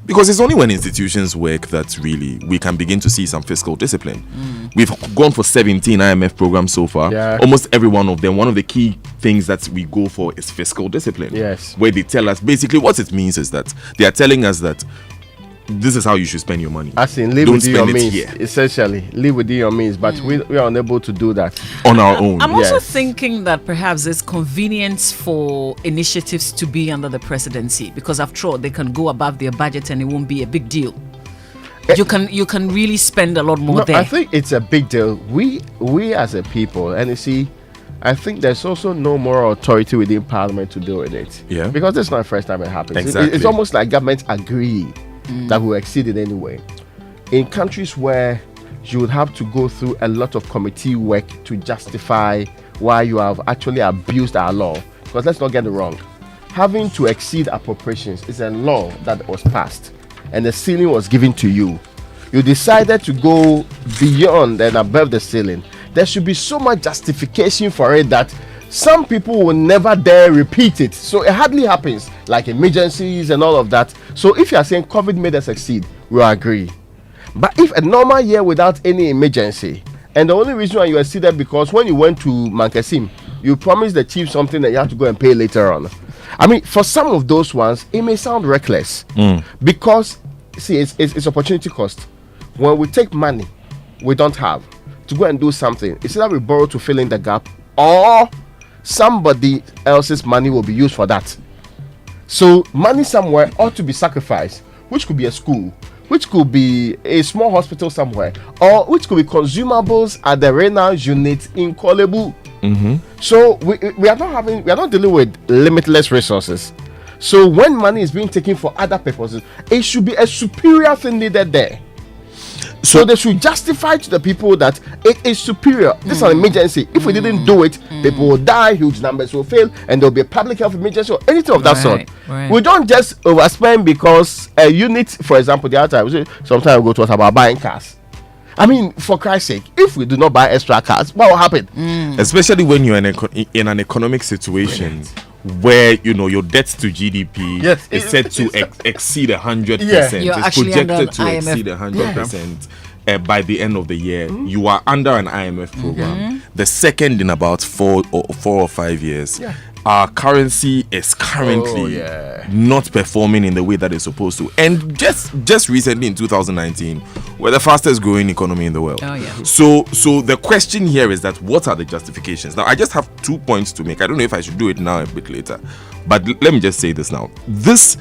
Because it's only when institutions work that really we can begin to see some fiscal discipline. We've gone for 17 IMF programs so far. Almost every one of them, one of the key things that we go for is fiscal discipline. Where they tell us, basically what it means is that they are telling us that this is how you should spend your money. As in, live within your means. Essentially, live within your means. But we are unable to do that on our own. I'm also thinking that perhaps there's convenience for initiatives to be under the presidency, because after all, they can go above their budget and it won't be a big deal. You can really spend a lot more there. I think it's a big deal. We as a people, and you see, I think there's also no moral authority within Parliament to deal with it. Because this is not the first time it happens. Exactly. It's almost like government agree that we exceed it anyway. In countries where you would have to go through a lot of committee work to justify why you have actually abused our law, because let's not get it wrong, having to exceed appropriations is a law that was passed and the ceiling was given to you. You decided to go beyond and above the ceiling. There should be so much justification for it that some people will never dare repeat it. So it hardly happens, like emergencies and all of that. So if you are saying COVID made us succeed, we agree. But if a normal year without any emergency, and the only reason why you exceeded because when you went to Mankasim, you promised the chief something that you have to go and pay later on. I mean, for some of those ones, it may sound reckless because, see, it's opportunity cost. When we take money we don't have to go and do something, it's either we borrow to fill in the gap or somebody else's money will be used for that. So money somewhere ought to be sacrificed, which could be a school, which could be a small hospital somewhere, or which could be consumables at the renal unit in Kolebu. So we are not dealing with limitless resources. So when money is being taken for other purposes, it should be a superior thing needed there. So they should justify to the people that it is superior. This is an emergency. If we didn't do it, people will die, huge numbers will fail, and there will be a public health emergency or anything of that sort. We don't just overspend because a unit, for example, the other time, sometimes we go to us about buying cars. I mean, for Christ's sake, if we do not buy extra cars, what will happen? Especially when you're in an economic situation where your debt to GDP is said to exceed 100%. It's projected to exceed 100% by the end of the year. You are under an IMF program, the second in about 4 or 5 years. Our currency is currently not performing in the way that it's supposed to. And just recently in 2019, we're the fastest growing economy in the world. So the question here is that what are the justifications? Now, I just have 2 points to make. I don't know if I should do it now or a bit later. But let me just say this now. This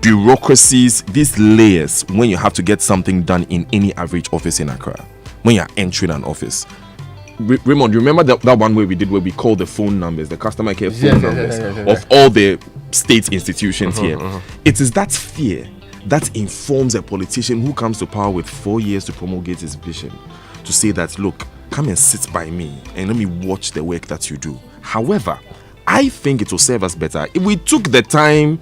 bureaucracies, these layers, when you have to get something done in any average office in Accra, when you're entering an office, Raymond, you remember that one where we called the phone numbers, the customer care phone numbers of all the state institutions here. It is that fear that informs a politician who comes to power with 4 years to promulgate his vision, to say that, look, come and sit by me and let me watch the work that you do. However, I think it will serve us better if we took the time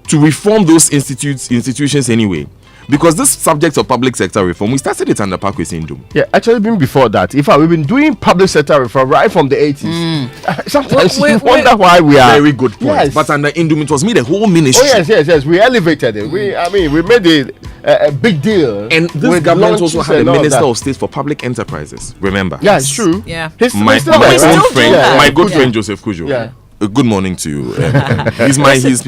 to reform those institutions anyway. Because this subject of public sector reform, we started it under Parkway Syndrome. Yeah, actually, even before that, in fact, we've been doing public sector reform right from the 80s. Sometimes we wonder why we are. Very good point. Yes. But under Indum, it was me the whole ministry. Oh yes. We elevated it. We made it a big deal. And this government also had a Minister of State for Public Enterprises. Remember? Yeah, it's true. Yeah. My good friend Joseph Kujo. Yeah. Good morning to you. He's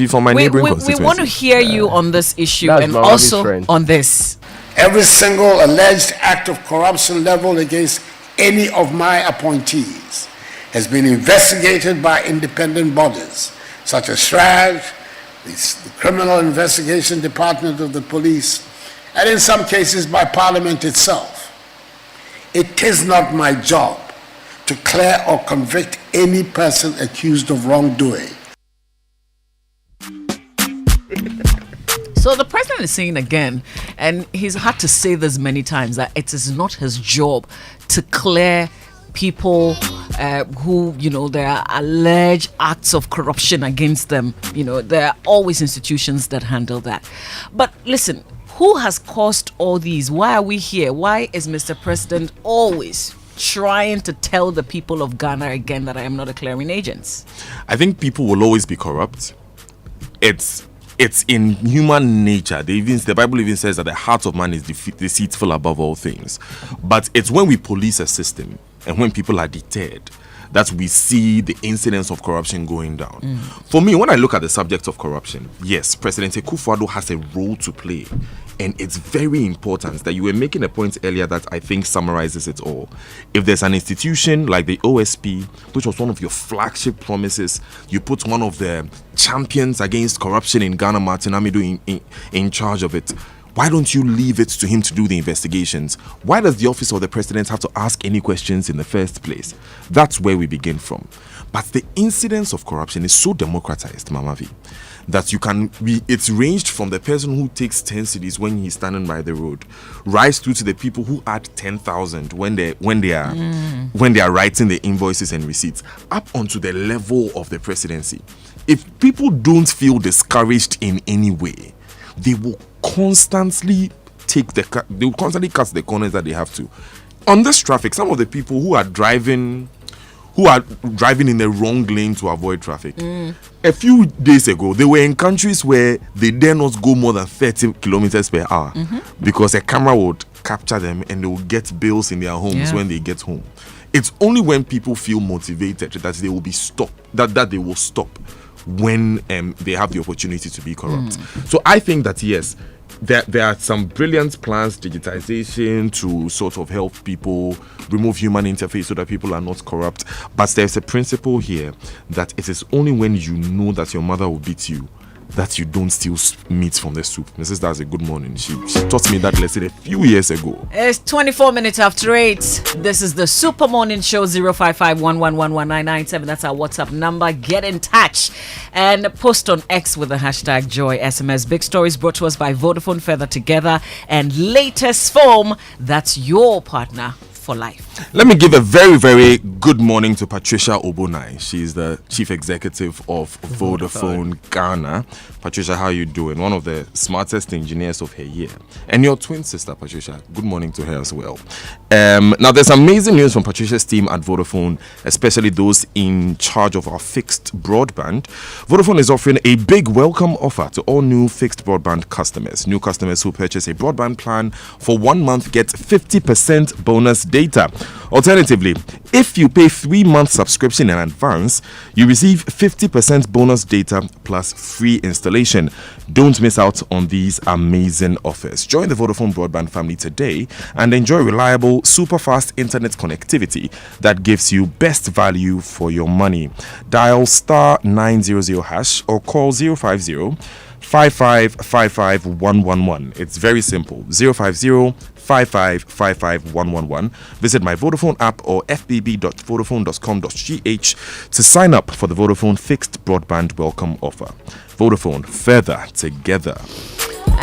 from my neighboring constituency. We want to hear you on this issue That's and my also friend. on this. Every single alleged act of corruption leveled against any of my appointees has been investigated by independent bodies such as SRAJ, the Criminal Investigation Department of the Police, and in some cases by Parliament itself. It is not my job to clear or convict any person accused of wrongdoing. So the president is saying again, and he's had to say this many times, that it is not his job to clear people who, there are alleged acts of corruption against them. There are always institutions that handle that. But listen, who has caused all these? Why are we here? Why is Mr. President always trying to tell the people of Ghana again that I am not a clearing agent? I think people will always be corrupt. It's in human nature. The Bible even says that the heart of man is deceitful above all things. But it's when we police a system and when people are deterred that we see the incidence of corruption going down. For me, when I look at the subject of corruption, yes, President Akufo-Addo has a role to play. And it's very important that you were making a point earlier that I think summarizes it all. If there's an institution like the OSP, which was one of your flagship promises, you put one of the champions against corruption in Ghana, Martin Amido, in charge of it. Why don't you leave it to him to do the investigations? Why does the office of the president have to ask any questions in the first place? That's where we begin from. But the incidence of corruption is so democratized, Mamavi, that it's ranged from the person who takes 10 cedis when he's standing by the road, rise through to the people who add 10,000 when they are writing the invoices and receipts, up onto the level of the presidency. If people don't feel discouraged in any way, they will constantly cut the corners that they have to. On this traffic, some of the people who are driving in the wrong lane to avoid traffic. A few days ago, they were in countries where they dare not go more than 30 kilometers per hour because a camera would capture them and they will get bills in their homes when they get home. It's only when people feel motivated that they will be stopped, that they will stop when they have the opportunity to be corrupt. So I think that yes, there are some brilliant plans, digitization to sort of help people remove human interface so that people are not corrupt. But there's a principle here that it is only when you know that your mother will beat you that you don't steal meat from the soup. Mrs. That's a good morning. She taught me that lesson a few years ago. It's 24 minutes after 8. This is the Super Morning Show. 055-111-1997. That's our WhatsApp number. Get in touch and post on X with the hashtag Joy SMS. Big stories brought to us by Vodafone, Feather Together, and Latest Foam. That's your partner for life. Let me give a very, very good morning to Patricia Obonai. She's the chief executive of Vodafone Ghana. Patricia, how are you doing? One of the smartest engineers of her year. And your twin sister, Patricia. Good morning to her as well. Now, there's amazing news from Patricia's team at Vodafone, especially those in charge of our fixed broadband. Vodafone is offering a big welcome offer to all new fixed broadband customers. New customers who purchase a broadband plan for 1 month get 50% bonus data. Alternatively, if you pay 3 months subscription in advance, you receive 50% bonus data plus free installation. Don't miss out on these amazing offers. Join the Vodafone broadband family today and enjoy reliable, super fast internet connectivity that gives you best value for your money. Dial *900# or call 050-5555-111. It's very simple. 050-5555-111. Visit my Vodafone app or fbb.vodafone.com.gh to sign up for the Vodafone fixed broadband welcome offer. Vodafone, further together.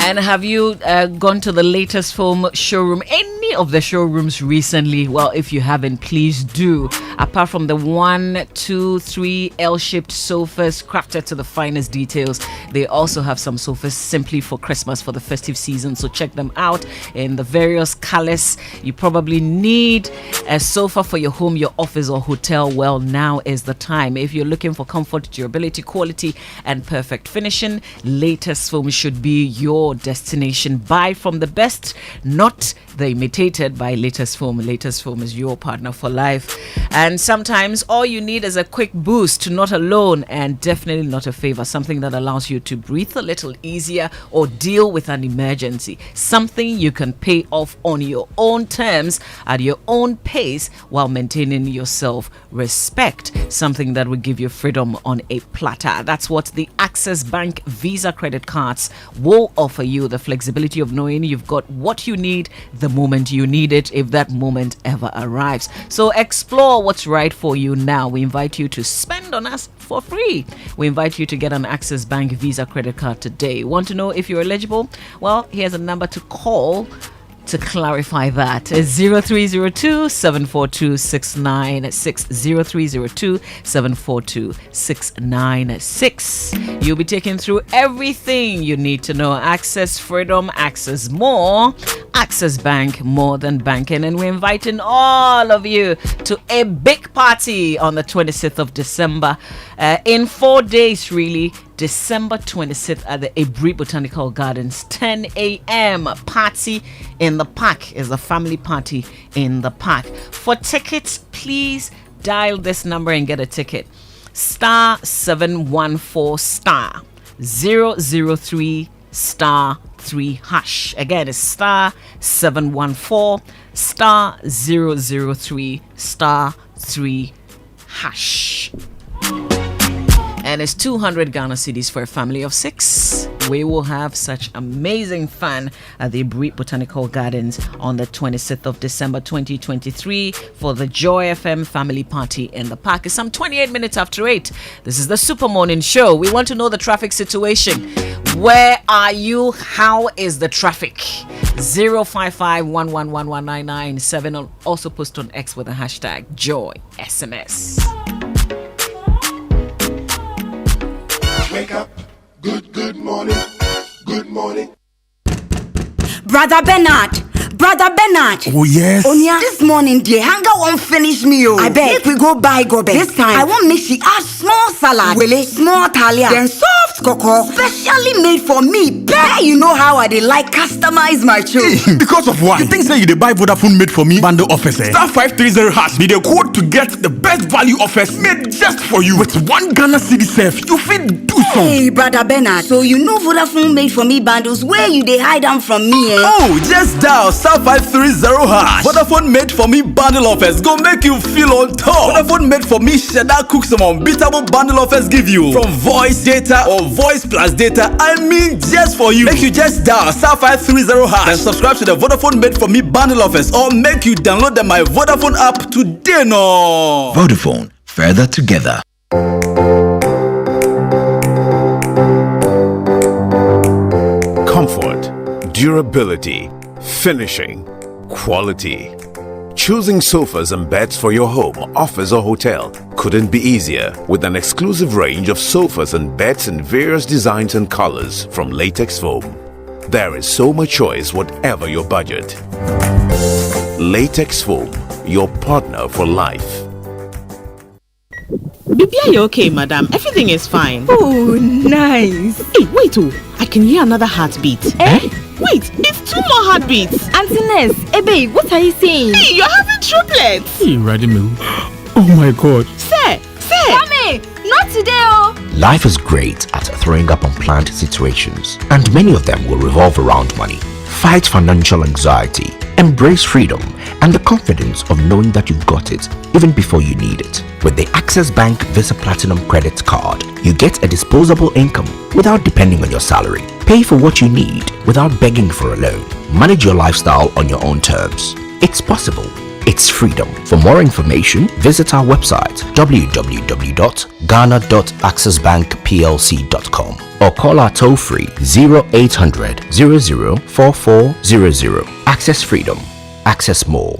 And have you gone to the latest foam showroom? Any of the showrooms recently? Well, if you haven't, please do. Apart from the 1, 2, 3 L-shaped sofas crafted to the finest details, they also have some sofas simply for Christmas, for the festive season. So check them out in the various colors. You probably need a sofa for your home, your office, or hotel. Well, now is the time. If you're looking for comfort, durability, quality, and perfect finishing, latest foam should be your destination. Buy from the best, not the imitated, by latest foam. Latest foam is your partner for life. And sometimes all you need is a quick boost, not a loan, and definitely not a favor. Something that allows you to breathe a little easier or deal with an emergency. Something you can pay off on your own terms at your own pace while maintaining your self-respect. Something that will give you freedom on a platter. That's what the Access Bank Visa credit cards will offer you. The flexibility of knowing you've got what you need the moment you need it, if that moment ever arrives. So explore what's right for you now. We invite you to spend on us for free. We invite you to get an Access Bank Visa credit card today. Want to know if you're eligible? Well, here's a number to call to clarify that. It's 0302 742 696. 0302 742 696. You'll be taken through everything you need to know. Access freedom, access more. Access Bank, more than banking. And we're inviting all of you to a big party on the 26th of December. In 4 days, really. December 26th at the Ebri Botanical Gardens, 10 a.m. Party in the park. Is a family party in the park. For tickets, please dial this number and get a ticket. Star 714 star 003 star 3 hash. Again, it's star 714 star 003 star 3 hash. And it's 200 Ghana cedis for a family of 6. We will have such amazing fun at the Ebri Botanical Gardens on the 26th of December 2023 for the Joy FM family party in the park. It's some 28 minutes after 8. This is the Super Morning Show. We want to know the traffic situation. Where are you? How is the traffic? 055-111-1997. Also post on X with the hashtag Joy SMS. Wake up, good morning, good morning. Brother Bernard. Oh yes. Onya, this morning the hunger won't finish me. I beg. If we go buy gobe. This time I want make she add small salad, small talia, then soft cocoa, specially made for me. Bear, you know how I like customize my choice. Because of what? You think say you dey buy Vodafone made for me bundle offers? Star 530 hash be the code to get the best value offers made just for you. With 1 Ghana cedi save, you fit do some. Hey, brother Bernard, so you know Vodafone made for me bundles where you dey hide them from me, eh? Oh, just dial star 530 hash. Vodafone made for me bundle offers go make you feel on top. Vodafone made for me cheddar cook some unbeatable bundle offers give you from voice data or voice plus data. I mean just for you. Make you just dial star 530 hash and subscribe to the Vodafone made for me bundle offers, or make you download the My Vodafone app today. No. Vodafone, further together. Comfort, durability, finishing, quality. Choosing sofas and beds for your home, office, or hotel couldn't be easier with an exclusive range of sofas and beds in various designs and colors from Latex Foam. There is so much choice, whatever your budget. Latex Foam, your partner for life. Baby, are you okay, madam? Everything is fine. Oh, nice. Hey, wait, I can hear another heartbeat. Eh? Wait, it's 2 more heartbeats. Auntie Ness, hey babe, what are you saying? Hey, you're having triplets. Hey, Radimu. Oh my God. Sir. Mommy, not today, oh. Life is great at throwing up unplanned situations, and many of them will revolve around money. Fight financial anxiety, embrace freedom, and the confidence of knowing that you've got it even before you need it. With the Access Bank Visa Platinum Credit Card, you get a disposable income without depending on your salary. Pay for what you need without begging for a loan. Manage your lifestyle on your own terms. It's possible. It's freedom. For more information, visit our website www.ghana.accessbankplc.com or call our toll-free 0800 004400. Access freedom. Access more.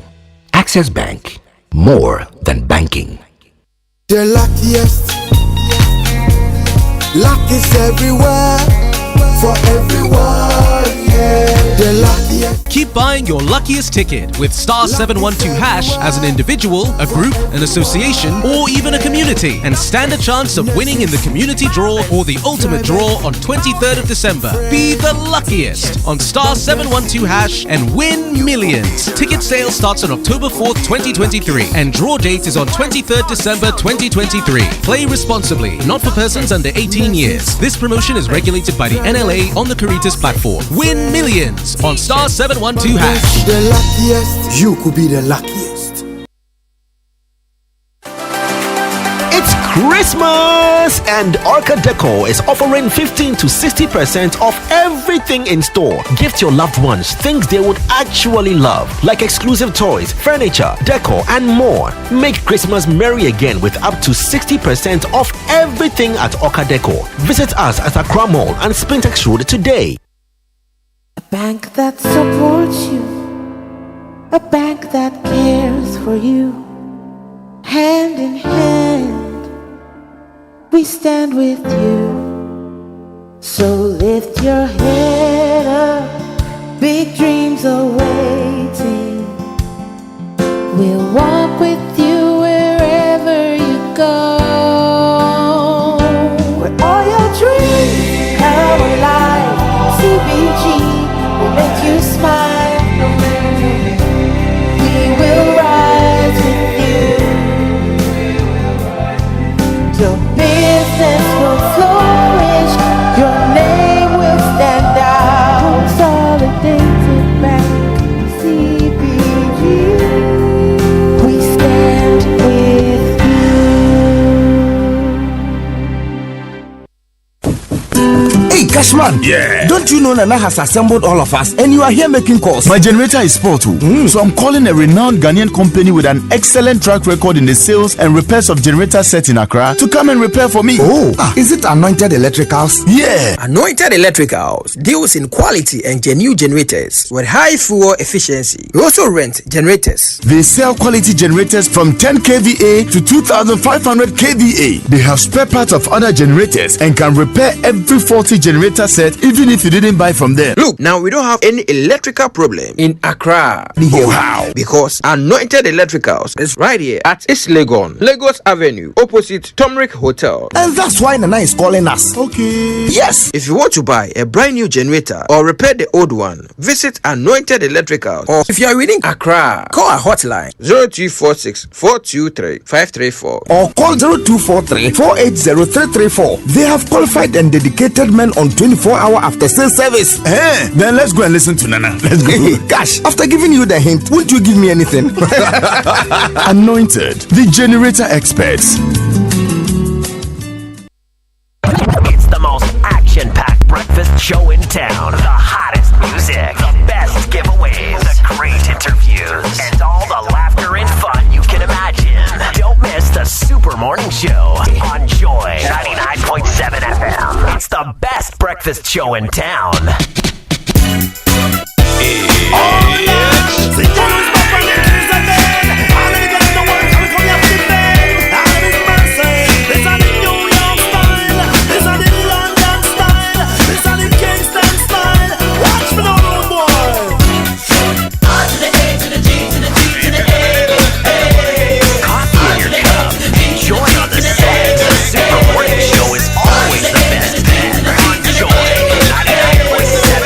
Access Bank. More than banking. The luckiest. Luck is everywhere. For everyone, yeah. The luckiest. Keep buying your luckiest ticket with star 712 hash as an individual, a group, an association, or even a community, and stand a chance of winning in the community draw or the ultimate draw on 23rd of December. Be the luckiest on star 712 hash and win millions. Ticket sale starts on October 4th, 2023, and draw date is on 23rd December 2023. Play responsibly, not for persons under 18 years. This promotion is regulated by the NLA on the Caritas platform. Win millions on star 712 hash. The luckiest. You could be the luckiest. It's Christmas and Orca Decor is offering 15 to 60% off everything in store. Gift your loved ones things they would actually love, like exclusive toys, furniture, decor, and more. Make Christmas merry again with up to 60% off everything at Orca Decor. Visit us at Accra Mall and Spintex Road today. A bank that supports you, a bank that cares for you. Hand in hand, we stand with you. So lift your head up, big dreams are waiting. We'll walk with you wherever you go. Where all your dreams come alive, CBG will make you smile. We will rise with you. Your business will flourish. Your name will stand out. Consolidated Bank, CBG. We stand with you. Hey, Cashman. Yeah. Don't you know Nana has assembled all of us and you are here making calls? My generator is spoiled too. So I'm calling a renowned Ghanaian company with an excellent track record in the sales and repairs of generator sets in Accra to come and repair for me. Is it Anointed Electricals? Yeah. Anointed Electricals deals in quality and genuine generators with high fuel efficiency. We also rent generators. They sell quality generators from 10 kVA to 2500 kVA. They have spare parts of other generators and can repair every faulty generator set even if you didn't buy from them. Look, now we don't have any electrical problem in Accra. How? Because Anointed Electricals is right here at East Legon, Lagos Avenue, opposite Tomric Hotel. And that's why Nana is calling us. Okay. Yes. If you want to buy a brand new generator or repair the old one, visit Anointed Electricals. Or if you are within Accra, call our hotline 0246 423 534 or call 0243 480 334. They have qualified and dedicated men on 24-hour after sales service. Then let's go and listen to Nana. Let's go. Gosh, after giving you the hint, won't you give me anything? Anointed, the generator experts. It's the most action-packed breakfast show in town. The hottest music, the best giveaways, the great interviews, and all the laughter and fun you can imagine. Don't miss the Super Morning Show on Joy 99.7 FM. It's the best breakfast show in town. Super Morning Show is always the best on Joy 99.7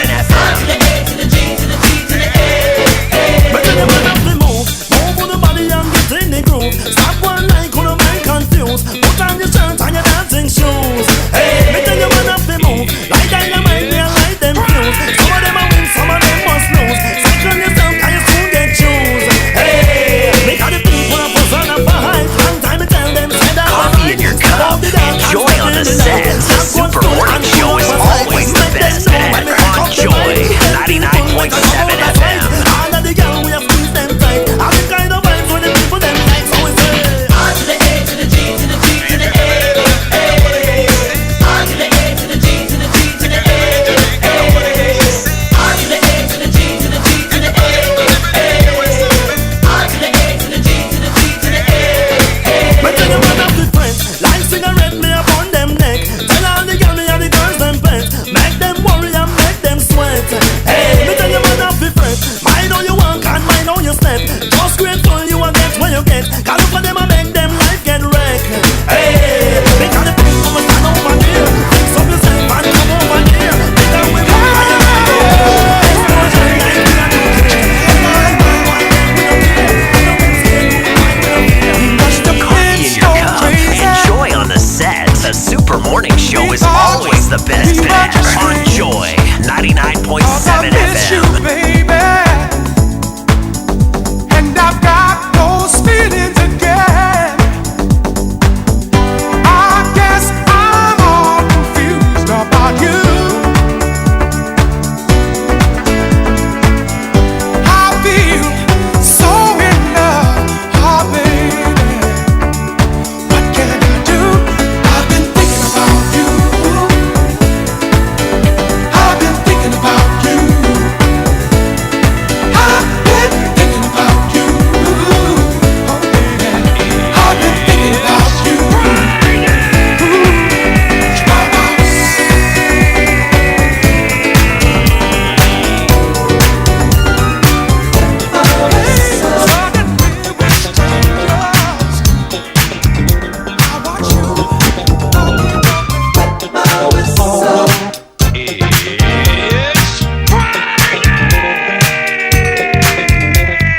always the best. On Joy 99.7 FM. And I've got those feelings again. I guess I'm all confused about you. I feel so in love, oh baby. What can I do? I've been thinking about you. I've been thinking about you. I've been thinking about you. Oh yeah. I've been thinking about you.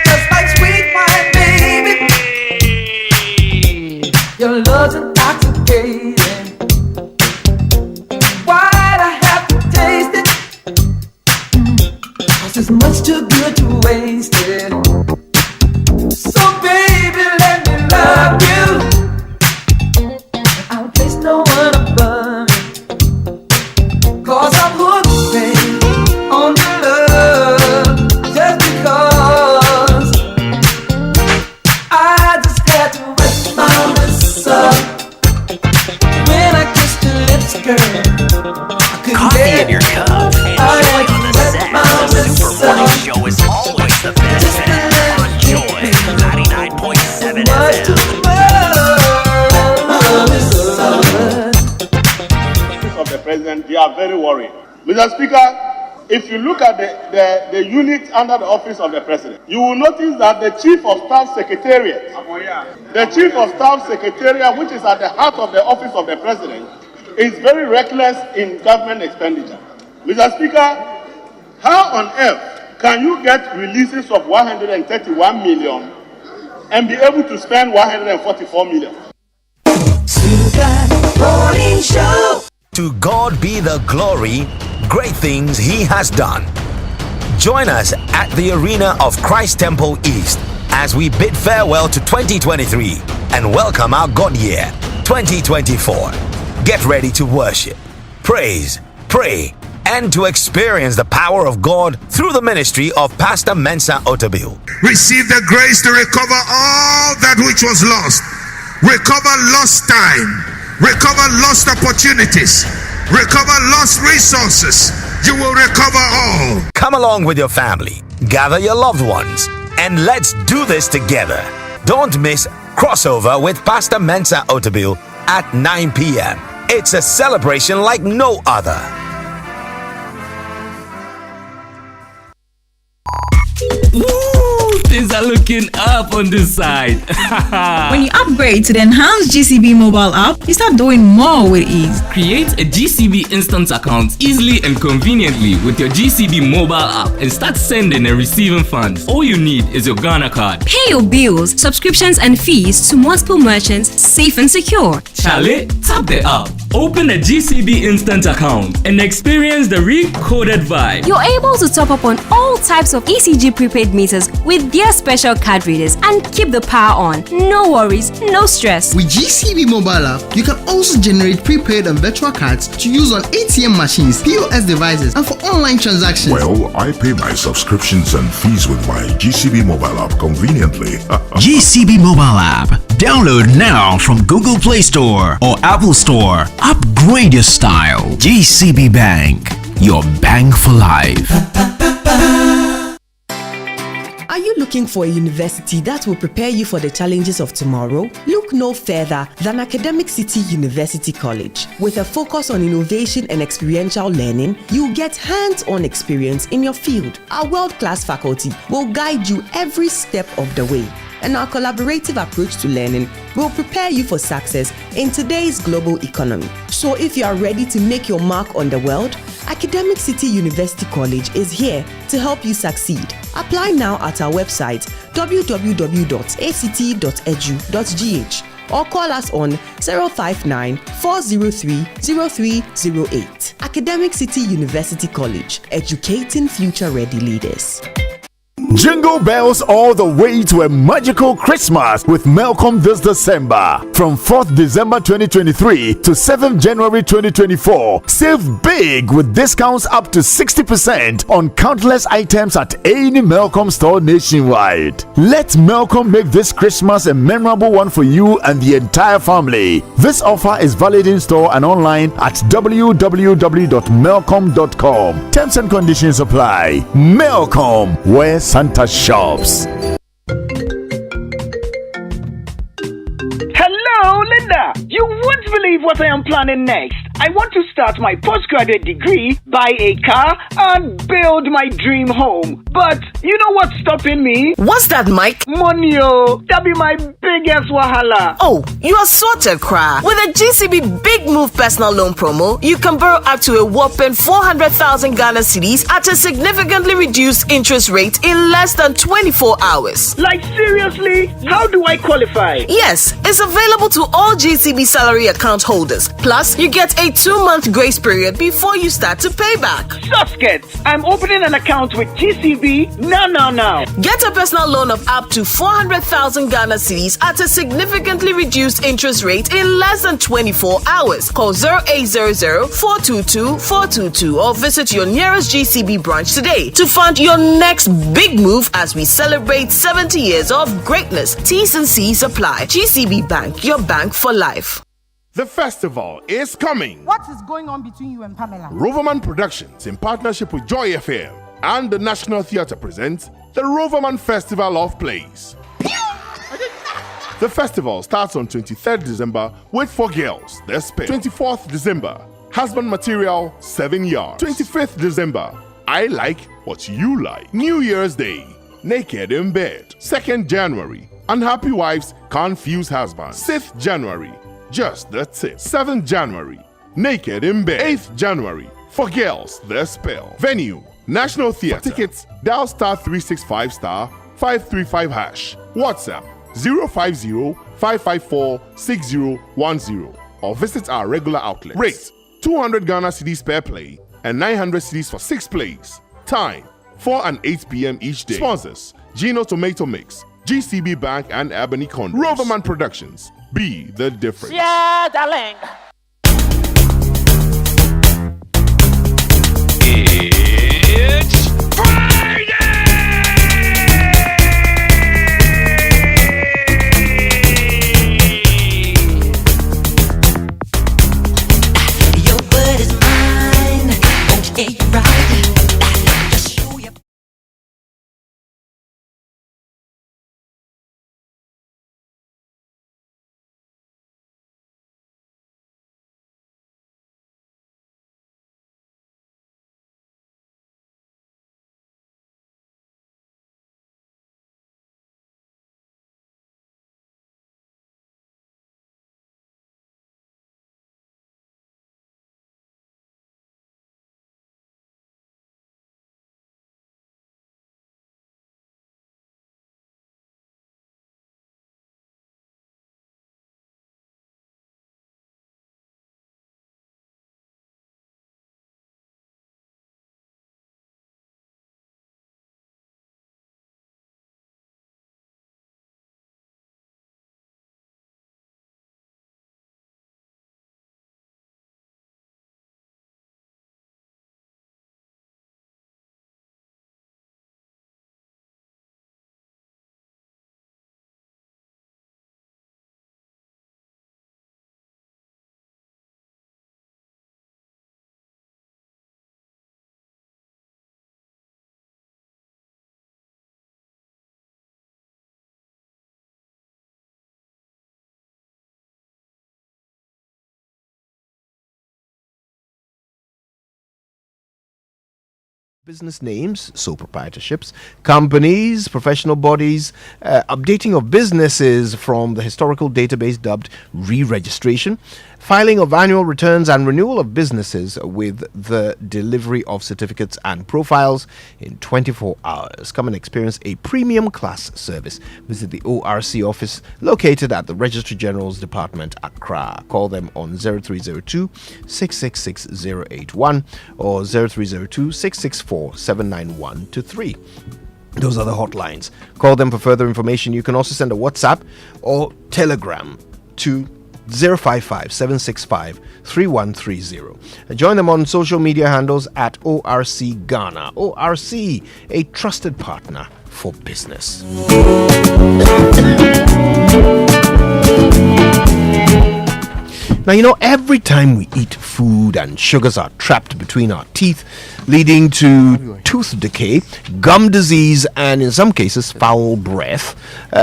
Just like sweet wine, baby. Your love's intoxicating. Why'd I have to taste it? 'Cause it's much too good to waste it. So baby, let me love you. I'll place no one above you. 'Cause I'm hooked, baby, on your love. Just because I just had to wet my wrists up when I kissed your lips, girl. I couldn't Coffee get in your cup and joy on the set. The Super Morning Show is always the best. On Joy 99.7 FM. Of the president, they are very worried. Mr. Speaker, if you look at the unit under the office of the president, you will notice that the Chief of Staff Secretariat, which is at the heart of the office of the president, is very reckless in government expenditure. Mr. Speaker, how on earth can you get releases of 131 million and be able to spend 144 million? Morning Show. To God be the glory, great things He has done. Join us at the arena of Christ Temple East as we bid farewell to 2023 and welcome our God year, 2024. Get ready to worship, praise, pray, and to experience the power of God through the ministry of Pastor Mensa Otabil. Receive the grace to recover all that which was lost. Recover lost time. Recover lost opportunities. Recover lost resources. You will recover all. Come along with your family, gather your loved ones, and let's do this together. Don't miss Crossover with Pastor Mensa Otabil at 9 p.m. It's a celebration like no other. Ooh, things are looking up on this side. When you upgrade to the enhanced GCB mobile app, you start doing more with ease. Create a GCB instant account easily and conveniently with your GCB mobile app and start sending and receiving funds. All you need is your Ghana card. Pay your bills, subscriptions, and fees to multiple merchants safe and secure. Charlie, tap the app, open a GCB instant account, and experience the recoded vibe. You're able to top up on all types of ECG prepaid meters with their special card readers and keep the power on. No worries, no stress. With GCB mobile app, you can also generate prepaid and virtual cards to use on ATM machines, POS devices, and for online transactions. Well, I pay my subscriptions and fees with my GCB mobile app conveniently. GCB mobile app. Download now from Google Play Store or Apple Store. Upgrade your style. GCB Bank. Your bank for life. Are you looking for a university that will prepare you for the challenges of tomorrow? Look no further than Academic City University College. With a focus on innovation and experiential learning, you'll get hands-on experience in your field. Our world-class faculty will guide you every step of the way, and our collaborative approach to learning will prepare you for success in today's global economy. So if you are ready to make your mark on the world, Academic City University College is here to help you succeed. Apply now at our website www.act.edu.gh or call us on 059 403 0308. Academic City University College, educating future-ready leaders. Jingle bells all the way to a magical Christmas with Melcom this December. From 4th December 2023 to 7th January 2024, save big with discounts up to 60% on countless items at any Melcom store nationwide. Let Melcom make this Christmas a memorable one for you and the entire family. This offer is valid in store and online at www.melcom.com. Terms and conditions apply. Melcom, where Santa shops. Hello, Linda. You won't believe what I am planning next. I want to start my postgraduate degree, buy a car, and build my dream home. But you know what's stopping me? What's that, Mike? Money, that be my biggest wahala. Oh, you are sorted, Cry. With a GCB Big Move personal loan promo, you can borrow up to a whopping 400,000 Ghana cedis at a significantly reduced interest rate in less than 24 hours. Like seriously? How do I qualify? Yes, it's available to all GCB salary account holders. Plus, you get a 2-month grace period before you start to pay back. Susket, I'm opening an account with GCB now. Get a personal loan of up to 400,000 Ghana cedis at a significantly reduced interest rate in less than 24 hours. Call 0800-422-422 or visit your nearest GCB branch today to fund your next big move as we celebrate 70 years of greatness. T's and C's apply. GCB Bank, your bank for life. The festival is coming. What is going on between you and Pamela? Roverman Productions, in partnership with Joy FM and the National Theatre, presents the Roverman Festival of Plays. The festival starts on 23rd December with 4 Girls, The Spell. 24th December, Husband Material, 7 Yards. 25th December, I Like What You Like. New Year's Day, Naked in Bed. 2nd January, Unhappy Wives Confuse Husbands. 6th January, Just the Tip. 7th January, Naked in Bed. 8th January, For Girls, The Spell. Venue, National Theatre. For tickets, dial *365*535#. WhatsApp 050-554-6010 or visit our regular outlets. Rate 200 Ghana cedis per play and 900 cedis for 6 plays. Time 4 and 8 p.m. each day. Sponsors: Gino Tomato Mix, GCB Bank, and Ebony Condos. Roverman Productions. Be the difference. Yeah, darling. It's Friday! Your word is mine. Okay, right. business names, sole proprietorships, companies, professional bodies, updating of businesses from the historical database dubbed re-registration, filing of annual returns and renewal of businesses with the delivery of certificates and profiles in 24 hours. Come and experience a premium class service. Visit the ORC office located at the Registry General's Department, Accra. Call them on 0302 666 081 or 0302 664 79123. Those are the hotlines. Call them for further information. You can also send a WhatsApp or Telegram to 055 765 3130. Join them on social media handles at ORC Ghana. ORC, a trusted partner for business. Now, you know, every time we eat food and sugars are trapped between our teeth, leading to tooth decay, gum disease, and in some cases, foul breath.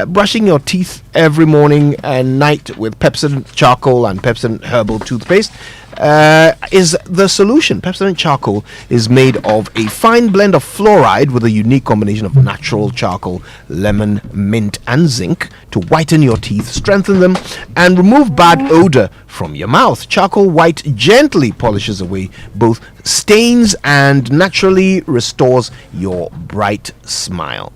Brushing your teeth every morning and night with Pepsodent charcoal and Pepsodent herbal toothpaste is the solution. Pepsodent charcoal is made of a fine blend of fluoride with a unique combination of natural charcoal, lemon, mint, and zinc to whiten your teeth, strengthen them, and remove bad odor from your mouth. Charcoal white gently polishes away both stains and naturally restores your bright smile.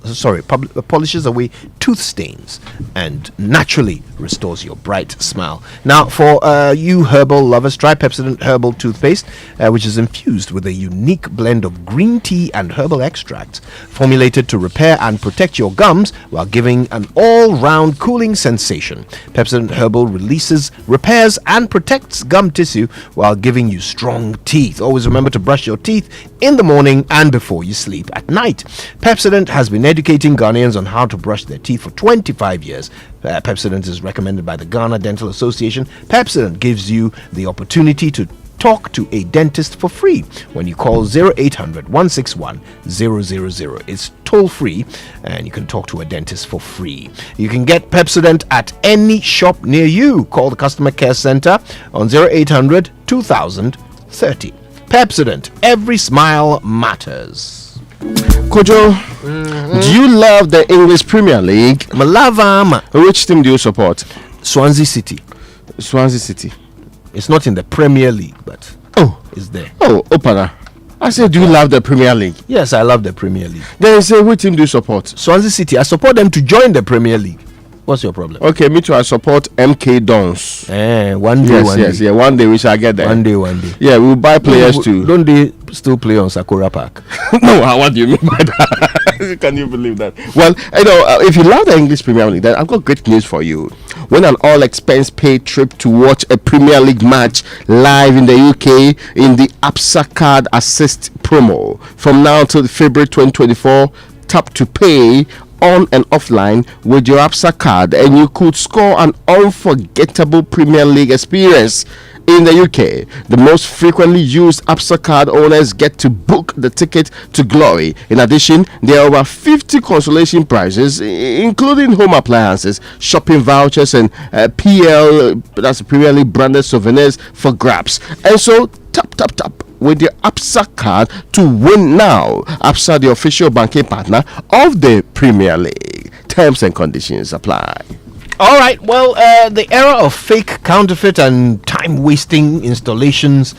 Polishes away tooth stains and naturally restores your bright smile. Now, for you herbal lovers, try Pepsodent herbal toothpaste, which is infused with a unique blend of green tea and herbal extracts, formulated to repair and protect your gums while giving an all-round cooling sensation. Pepsodent herbal repairs and protects gum tissue while giving you strong teeth. Always remember to brush your teeth in the morning and before you sleep at night. Pepsodent has been educating Ghanaians on how to brush their teeth for 25 years. Pepsodent is recommended by the Ghana Dental Association. Pepsodent gives you the opportunity to talk to a dentist for free when you call 0800 161 000. It's toll free and you can talk to a dentist for free. You can get Pepsodent at any shop near you. Call the customer care center on 0800 2000 30. Pepsodent, every smile matters. Kojo, do you love the English Premier League? I love them. Which team do you support? Swansea City. Swansea City. It's not in the Premier League, but it's there. Oh, Opana. I said, do you love the Premier League? Yes, I love the Premier League. Then you say, which team do you support? Swansea City. I support them to join the Premier League. What's your problem? Okay, me too. I support MK Dons. One day. Yeah. One day we shall get there. One day. Yeah, we'll buy players too. Don't they still play on Sakura Park? No, what do you mean by that? Can you believe that? Well, if you love the English Premier League, then I've got great news for you. Win an all-expense-paid trip to watch a Premier League match live in the UK in the ABSA Card Assist promo. From now till February 2024, tap to pay on and offline with your ABSA card, and you could score an unforgettable Premier League experience in the UK. The most frequently used ABSA card owners get to book the ticket to glory. In addition, there are over 50 consolation prizes, including home appliances, shopping vouchers, and PL, that's Premier League branded souvenirs for grabs. And so, tap with your ABSA card to win now. ABSA, the official banking partner of the Premier League. Terms and conditions apply. All right, well, the era of fake, counterfeit, and time-wasting installations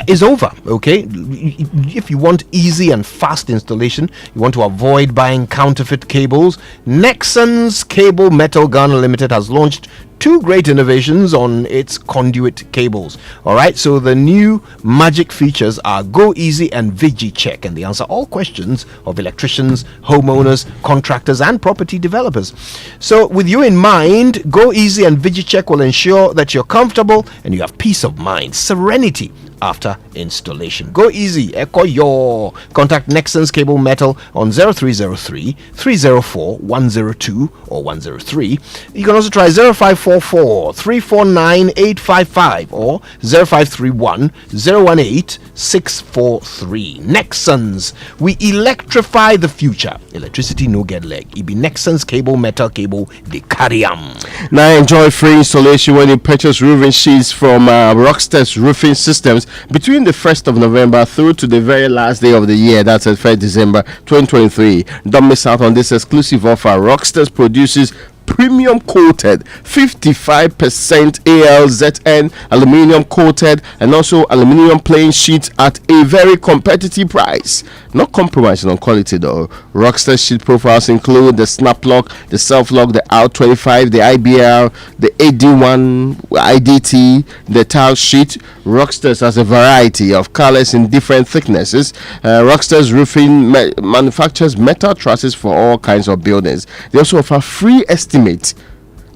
is over, okay? If you want easy and fast installation, you want to avoid buying counterfeit cables, Nexans Cable Metal Ghana Limited has launched two great innovations on its conduit cables. All right, so the new magic features are Go Easy and VigiCheck, and they answer all questions of electricians, homeowners, contractors, and property developers. So with you in mind, Go Easy and VigiCheck will ensure that you're comfortable and you have peace of mind, serenity after installation. Go Easy, Echo Your. Contact Nexans Cable Metal on 0303 304 102 or 103. You can also try 0544 349 855 or 0531 018 643. Nexans, we electrify the future. Electricity no get leg. It be Nexans Cable Metal Cable de Carriam. Now enjoy free installation when you purchase roofing sheets from Rockstead's Roofing Systems. Between the 1st of November through to the very last day of the year, that's the 1st December 2023, don't miss out on this exclusive offer. Rockstars produces premium coated 55% ALZN aluminium coated and also aluminium plain sheets at a very competitive price. Not compromising on quality though. Rockstar sheet profiles include the snap lock, the self lock, the R25, the IBL, the AD1, IDT, the tile sheet. Rockstars has a variety of colors in different thicknesses. Rockstars roofing manufactures metal trusses for all kinds of buildings. They also offer free estimate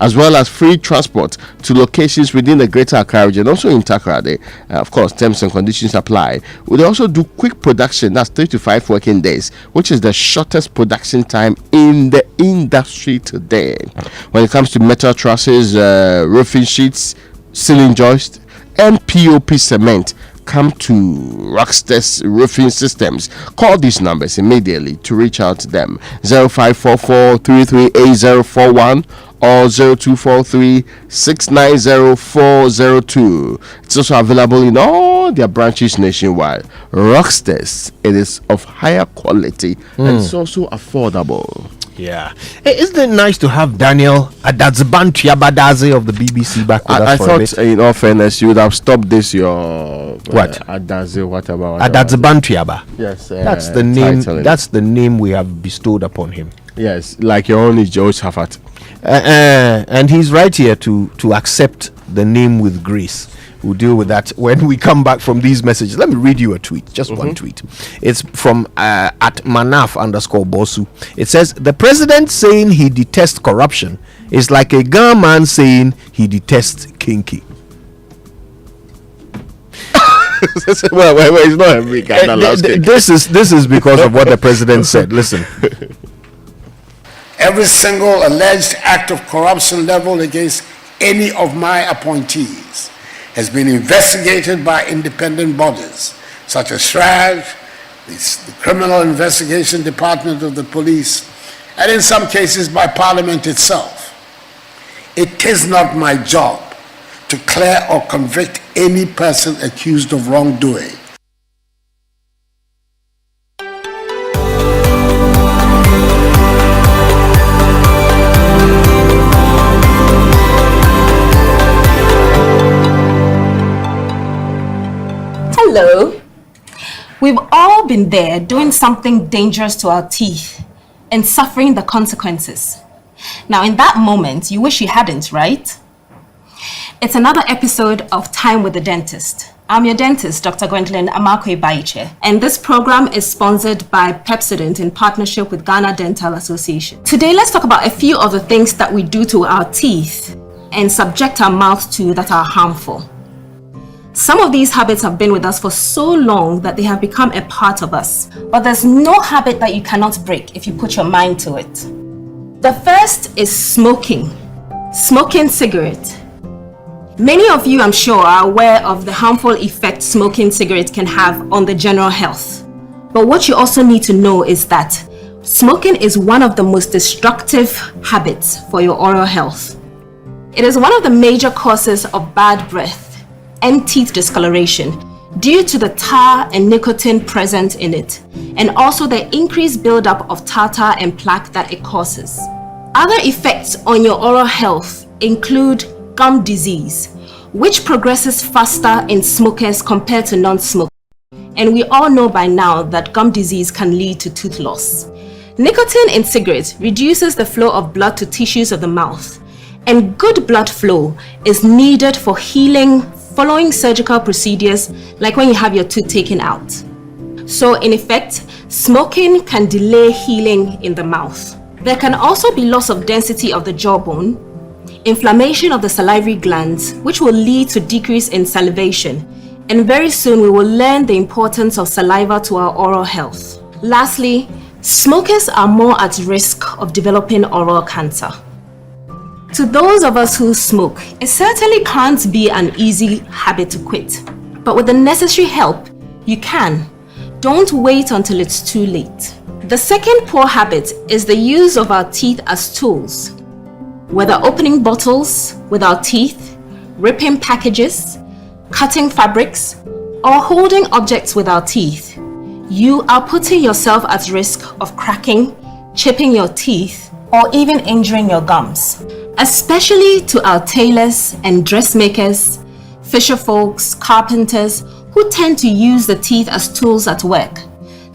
as well as free transport to locations within the Greater Accra region, also in Takoradi. Of course, terms and conditions apply. They also do quick production, that's 3 to 5 working days, which is the shortest production time in the industry today. When it comes to metal trusses, roofing sheets, ceiling joists, and POP cement, come to Rockstars Roofing Systems. Call these numbers immediately to reach out to them. 0544-338041 or 0243-690402. It's also available in all their branches nationwide. Rockstars, it is of higher quality and it's also affordable. Yeah. Hey, isn't it nice to have Daniel Adadzbantiabadaze of the BBC back with us I for thought, a bit? in all fairness, you would have stopped this, your... What? Adaze, whatever. Adadzbantiaba. Yes. That's the name. title. That's the name we have bestowed upon him. Yes, like your own is Jehoshaphat. And he's right here to accept the name with grace. We'll deal with that when we come back from these messages. Let me read you a tweet, just one tweet. It's from at Manaf_Bosu. It says, the president saying he detests corruption is like a Ghana man saying he detests kinky. well, it's not every Ghana loves kinky. This is because of what the president said. Listen. Every single alleged act of corruption leveled against any of my appointees has been investigated by independent bodies such as SRAG, the Criminal Investigation Department of the Police, and in some cases by Parliament itself. It is not my job to clear or convict any person accused of wrongdoing. Hello. We've all been there doing something dangerous to our teeth and suffering the consequences. Now, in that moment, you wish you hadn't, right? It's another episode of Time with the Dentist. I'm your dentist, Dr. Gwendolyn Amakwe Baiche, and this program is sponsored by Pepsodent in partnership with Ghana Dental Association. Today, let's talk about a few of the things that we do to our teeth and subject our mouth to that are harmful. Some of these habits have been with us for so long that they have become a part of us. But there's no habit that you cannot break if you put your mind to it. The first is smoking. Smoking cigarette. Many of you, I'm sure, are aware of the harmful effect smoking cigarettes can have on the general health. But what you also need to know is that smoking is one of the most destructive habits for your oral health. It is one of the major causes of bad breath and teeth discoloration due to the tar and nicotine present in it, and also the increased buildup of tartar and plaque that it causes. Other effects on your oral health include gum disease, which progresses faster in smokers compared to non-smokers. And we all know by now that gum disease can lead to tooth loss. Nicotine in cigarettes reduces the flow of blood to tissues of the mouth, and good blood flow is needed for healing following surgical procedures like when you have your tooth taken out. So in effect, smoking can delay healing in the mouth. There can also be loss of density of the jawbone, inflammation of the salivary glands, which will lead to decrease in salivation. And very soon we will learn the importance of saliva to our oral health. Lastly, smokers are more at risk of developing oral cancer. To those of us who smoke, it certainly can't be an easy habit to quit. But with the necessary help, you can. Don't wait until it's too late. The second poor habit is the use of our teeth as tools. Whether opening bottles with our teeth, ripping packages, cutting fabrics, or holding objects with our teeth, you are putting yourself at risk of cracking, chipping your teeth, or even injuring your gums. Especially to our tailors and dressmakers, fisher folks, carpenters, who tend to use the teeth as tools at work.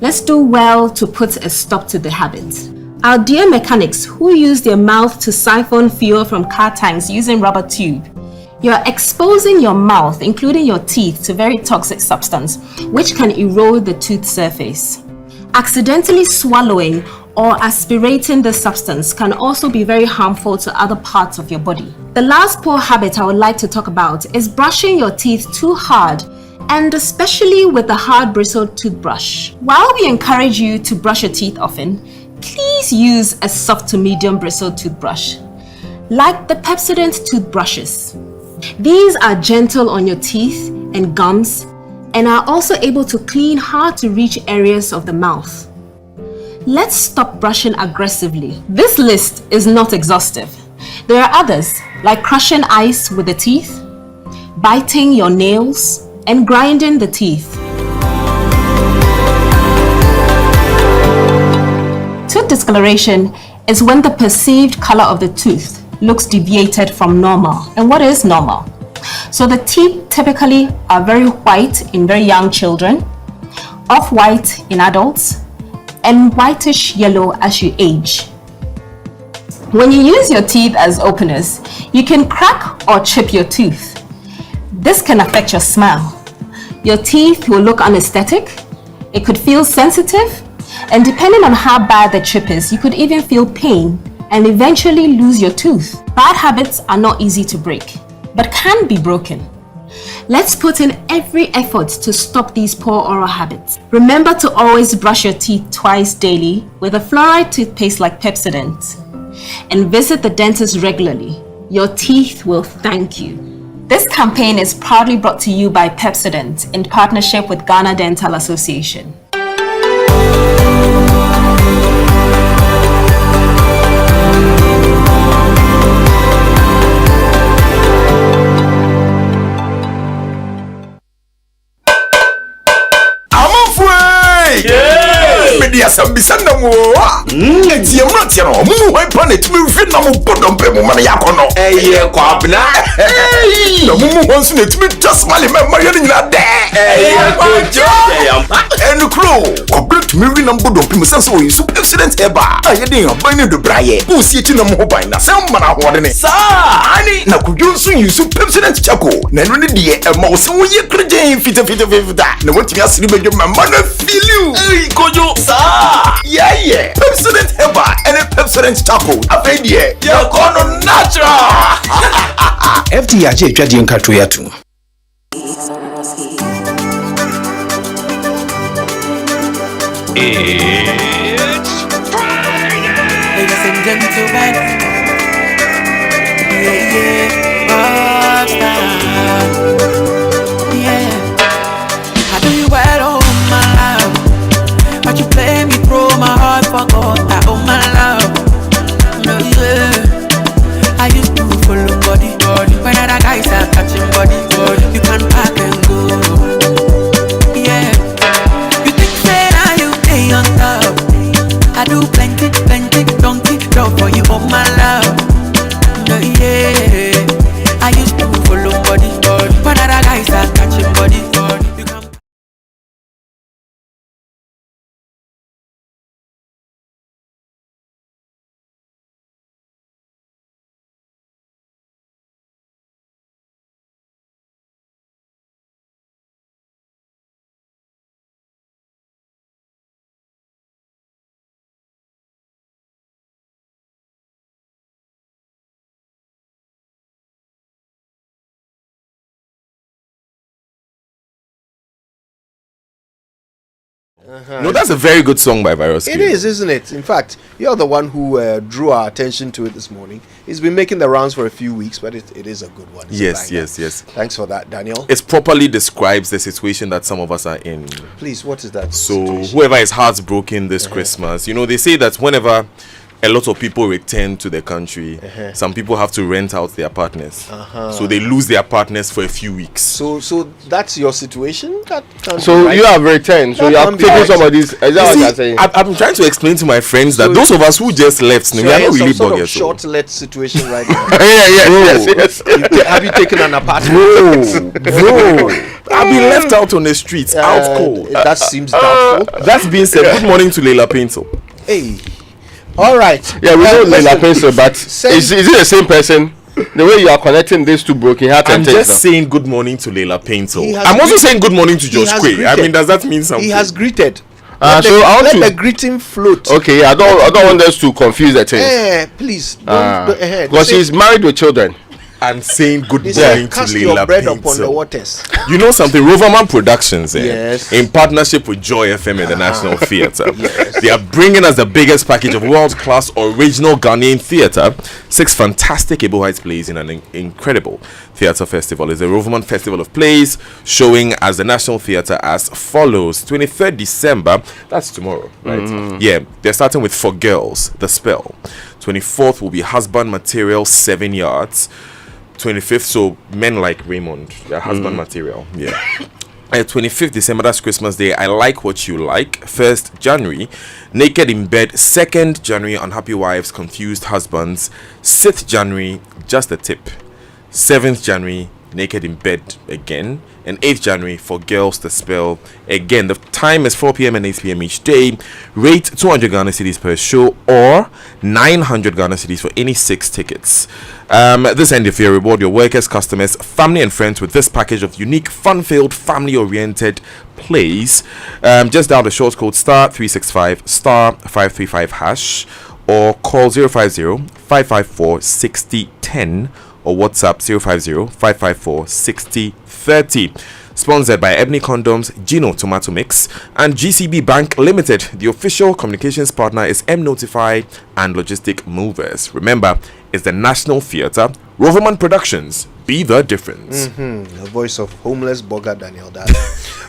Let's do well to put a stop to the habit. Our dear mechanics who use their mouth to siphon fuel from car tanks using rubber tube. You're exposing your mouth, including your teeth, to very toxic substance, which can erode the tooth surface. Accidentally swallowing or aspirating the substance can also be very harmful to other parts of your body. The last poor habit I would like to talk about is brushing your teeth too hard, and especially with a hard bristled toothbrush. While we encourage you to brush your teeth often, please use a soft to medium bristled toothbrush, like the Pepsodent toothbrushes. These are gentle on your teeth and gums and are also able to clean hard to reach areas of the mouth. Let's stop brushing aggressively. This list is not exhaustive. There are others, like crushing ice with the teeth, biting your nails, and grinding the teeth. Tooth discoloration is when the perceived color of the tooth looks deviated from normal. And what is normal? So the teeth typically are very white in very young children, off-white in adults, and whitish yellow as you age. When you use your teeth as openers, you can crack or chip your tooth. This can affect your smile. Your teeth will look unaesthetic, it could feel sensitive, and depending on how bad the chip is, you could even feel pain and eventually lose your tooth. Bad habits are not easy to break, but can be broken. Let's put in every effort to stop these poor oral habits. Remember to always brush your teeth twice daily with a fluoride toothpaste like Pepsodent, and visit the dentist regularly. Your teeth will thank you. This campaign is proudly brought to you by Pepsodent in partnership with Ghana Dental Association. Media Sambisanda mo. Eti yamra tia no. Mu hwan pa na timi fi na mo bodompe mo man yakono. Eye kwabna. Na mu hwan so na timi just mali me ma yene nyina de. Eye kojo. Enu kro. Kwabna timi wi na bodompe mo sense o yusu accident eba. Ayede yan ban ne do braye. Wo si eti na mo ho ban na sem mana ho de ne. Sa ani na kudwo so yusu accident chako. Na no ne de e ma wo se wo ye kreje fita. Na wotimi asiri bedwo ma na feel you. Ey kojo. Sa yeah. Pepsodent Eba and a Pepsodent Charcoal. Afedie. Your corner natural. FDIJ Jadi Nkatuyatu. It's Friday. Ladies and gentlemen. I do you well, oh my love. But you play me through my heart for God. Oh my love. No, yeah. I used to follow body. When other guys are catching body. You can pack and go. Yeah. You think that you stay on top. I do plenty, donkey, drop for you, oh my love. No, yeah. I used to follow body. When other guys are catching body. You can. No, that's a very good song by Virus. It is, isn't it? In fact, you're the one who drew our attention to it this morning. It's been making the rounds for a few weeks, but it is a good one. It's Yes. Thanks for that, Daniel. It properly describes the situation that some of us are in. Please, what is that So situation? whoever is heartbroken this Christmas, you know, they say that whenever a lot of people return to the country. Some people have to rent out their partners, so they lose their partners for a few weeks. So that's your situation. So you have returned. So you have taken somebody's. Is that what you're saying? I'm trying to explain to my friends that those of us who just left, we are not really sort of buggers. short-let situation right now. yes. Have you taken an apartment? Bro, I've been left out on the streets, out cold. That seems doubtful. That's being said. Good morning to Leila Pinto. Hey, all right. Yeah, we know Leila Pinto, but is it the same person? The way you are connecting these two broken hearts. I'm just saying good morning to Leila Pinto. I'm also saying good morning to Josh Quay. I mean, does that mean something? He has greeted. Let the greeting float. Okay, I don't want us to confuse the things. Please don't go ahead. Because she's married with children. I'm saying good morning to Leila bread Pinto. upon the waters. You know something? Roverman Productions, yes, in partnership with Joy FM and the National Theatre, they are bringing us the biggest package of world-class original Ghanaian theatre. 6 fantastic Ebo Heights plays in an incredible theatre festival. It's the Roverman Festival of Plays, showing as the National Theatre as follows. 23rd December, that's tomorrow, right? Yeah, they're starting with For Girls, The Spell. 24th will be Husband Material, 7 Yards. 25th, so Men Like Raymond, their husband material. 25th December, that's Christmas Day, I Like What You Like. 1st January, Naked in Bed. 2nd January, Unhappy Wives, Confused Husbands. 6th January, Just a Tip. 7th January, Naked in Bed again. And 8th January, For Girls, The Spell again. The time is 4 p.m. and 8 p.m. each day. Rate 200 Ghana cedis per show or 900 Ghana cedis for any 6 tickets. This end of year, reward your workers, customers, family and friends with this package of unique, fun-filled, family-oriented plays. Just dial the short code *365 *535# or call 050-554-6010 or WhatsApp 050-554-6030. Sponsored by Ebony Condoms, Gino Tomato Mix, and GCB Bank Limited. The official communications partner is M-Notify and Logistic Movers. Remember, it's the National Theatre, Roverman Productions. Be the difference. The voice of homeless Boga Daniel Dada.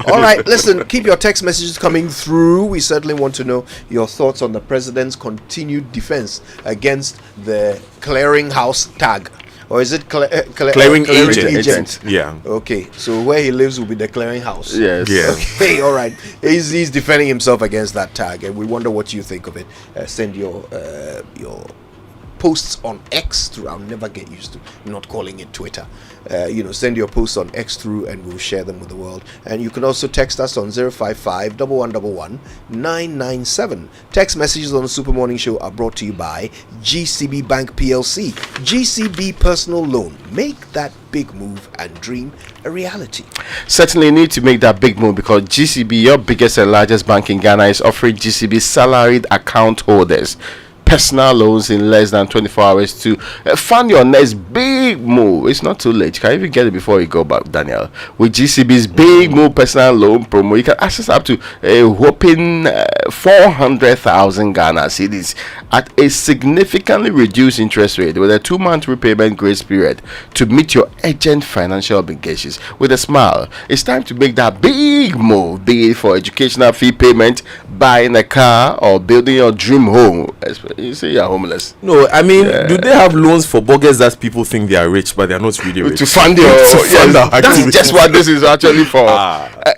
All right, listen, keep your text messages coming through. We certainly want to know your thoughts on the president's continued defense against the clearinghouse tag. Or is it clearing agent? Yeah. Okay, so where he lives will be the clearinghouse. Yes. Yeah. Okay, all right. He's defending himself against that tag, and we wonder what you think of it. Send your posts on X through. I'll never get used to not calling it Twitter. Send your posts on X through, and we'll share them with the world. And you can also text us on 055 1111 997. Text messages on the Super Morning Show are brought to you by GCB Bank PLC. GCB Personal Loan. Make that big move and dream a reality. Certainly need to make that big move because GCB, your biggest and largest bank in Ghana, is offering GCB salaried account holders personal loans in less than 24 hours to fund your next big move. It's not too late. You can even get it before you go back, Daniel. With GCB's big move personal loan promo, you can access up to a whopping 400,000 Ghana cedis at a significantly reduced interest rate with a 2-month repayment grace period to meet your urgent financial obligations with a smile. It's time to make that big move, be it for educational fee payment, buying a car, or building your dream home. You say you're homeless. No, I mean, do they have loans for buggers that people think they are rich, but they are not really rich? To fund your that's just what this is actually for.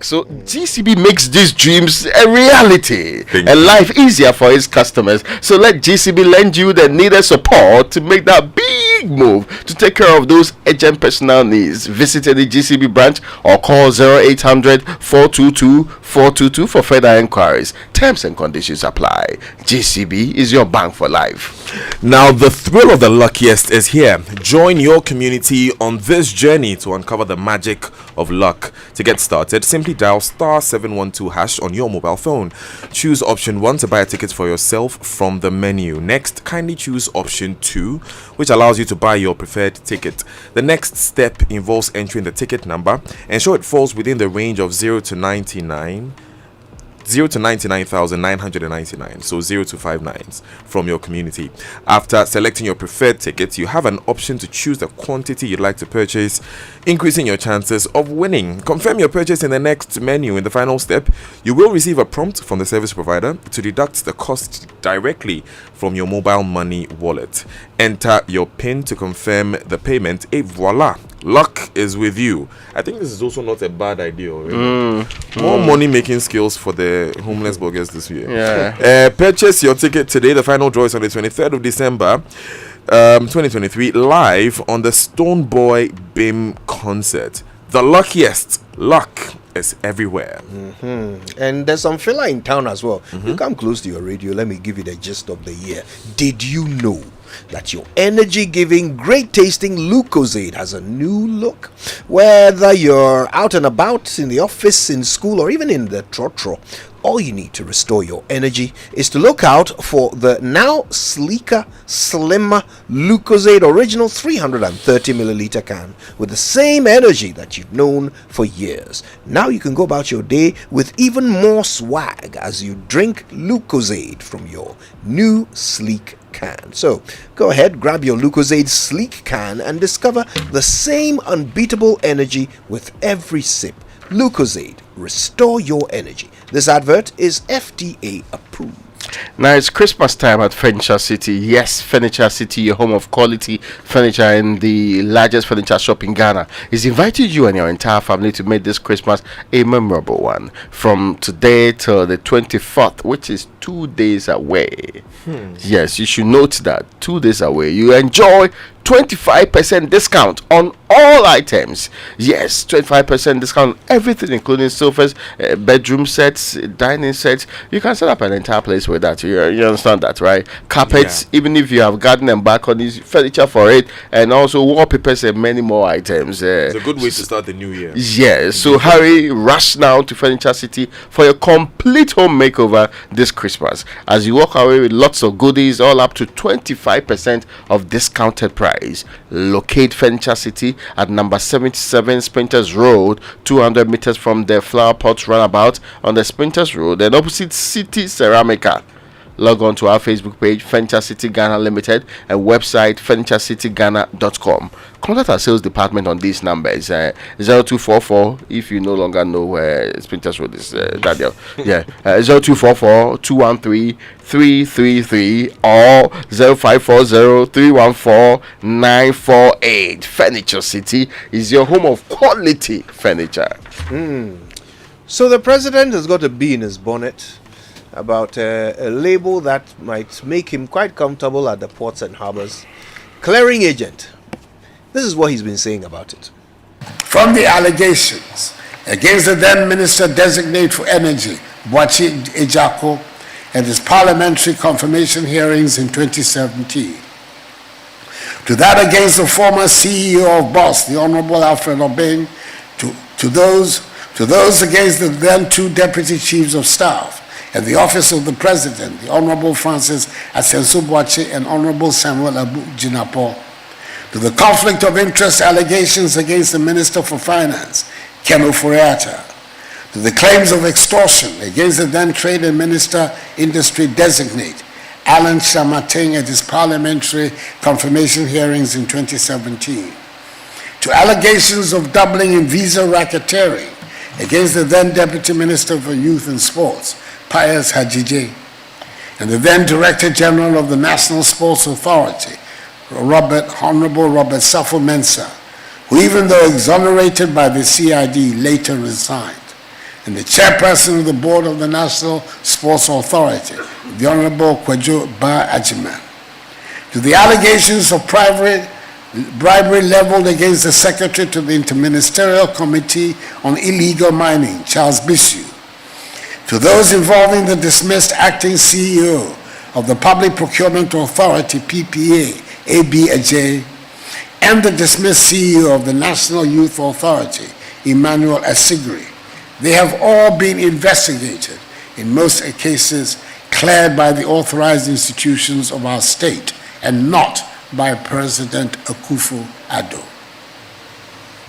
So GCB makes these dreams a reality and life easier for its customers. So let GCB lend you the needed support to make that big move to take care of those urgent personal needs. Visit any GCB branch or call 0800 422 422 for further inquiries. Terms and conditions apply. GCB is your bank for life. Now the thrill of the luckiest is here. Join your community on this journey to uncover the magic of luck. To get started, simply dial *712# on your mobile phone. Choose option 1 to buy a ticket for yourself from the menu. Next, kindly choose option 2, which allows you to buy your preferred ticket. The next step involves entering the ticket number. Ensure it falls within the range of 0 to 99. 0 to 99,999, so 0 to 5 nines from your community. After selecting your preferred ticket, you have an option to choose the quantity you'd like to purchase, increasing your chances of winning. Confirm your purchase in the next menu. In the final step, you will receive a prompt from the service provider to deduct the cost directly from your mobile money wallet. Enter your PIN to confirm the payment, et voila, luck is with you. I think this is also not a bad idea already. More money making skills for the homeless bloggers this year. Purchase your ticket today. The final draw is on the 23rd of December 2023, live on the Stoneboy BIM concert. The luckiest luck is everywhere. And there's some filler in town as well. You come close to your radio, let me give you the gist of the year. Did you know that your energy-giving, great-tasting Lucozade has a new look? Whether you're out and about, in the office, in school, or even in the trotro, all you need to restore your energy is to look out for the now sleeker, slimmer Lucozade Original 330 milliliter can with the same energy that you've known for years. Now you can go about your day with even more swag as you drink Lucozade from your new sleek can. So go ahead, grab your Lucozade sleek can and discover the same unbeatable energy with every sip. Lucozade, restore your energy. This advert is FDA approved. Now it's Christmas time at Furniture City. Yes, Furniture City, your home of quality furniture and the largest furniture shop in Ghana, is inviting you and your entire family to make this Christmas a memorable one. From today till the 24th, which is 2 days away. Yes, you should note that 2 days away. You enjoy 25% discount on all items. Yes, 25% discount on everything, including sofas, bedroom sets, dining sets. You can set up an entire place with that. You understand that, right? Carpets, even if you have garden and balconies, furniture for it, and also wallpapers and many more items. It's a good way to start the new year. Yes, so hurry, rush now to Furniture City for your complete home makeover this Christmas. As you walk away with lots of goodies, all up to 25% of discounted price. Locate Furniture City at number 77 Sprinters Road, 200 meters from the Flower Pot Runabout on the Sprinters Road and opposite City Ceramica. Log on to our Facebook page, Furniture City Ghana Limited, and website furniturecityghana.com. Contact our sales department on these numbers, 0244 if you no longer know where Sprinters Road is, Daniel. 0244 213 333 or 0540 314 948. Furniture City is your home of quality furniture. So the president has got a bee in his bonnet about a label that might make him quite comfortable at the ports and harbors. Clearing agent. This is what he's been saying about it. From the allegations against the then Minister Designate for Energy, Boachi Ejako, at his parliamentary confirmation hearings in 2017. To that against the former CEO of BOSS, the Honorable Alfred Obeng, to those against the then two deputy chiefs of staff, and the office of the president, the Honorable Francis Asenso Boachi and Honorable Samuel Abu Jinapo, to the conflict of interest allegations against the Minister for Finance, Ken Oforiatta, to the claims of extortion against the then Trade and Minister Industry Designate, Alan Shamateng, at his parliamentary confirmation hearings in 2017, to allegations of doubling in visa racketeering against the then Deputy Minister for Youth and Sports, Pius Hajije, and the then Director General of the National Sports Authority, Honorable Robert Safo Mensah, who, even though exonerated by the CID, later resigned, and the Chairperson of the Board of the National Sports Authority, the Honorable Kwadwo Ba Ajiman, to the allegations of bribery leveled against the Secretary to the Interministerial Committee on Illegal Mining, Charles Bisu, to those involving the dismissed acting CEO of the Public Procurement Authority, PPA, A.B. Ajay, and the dismissed CEO of the National Youth Authority, Emmanuel Asigri. They have all been investigated, in most cases cleared by the authorized institutions of our state and not by President Akufo-Addo.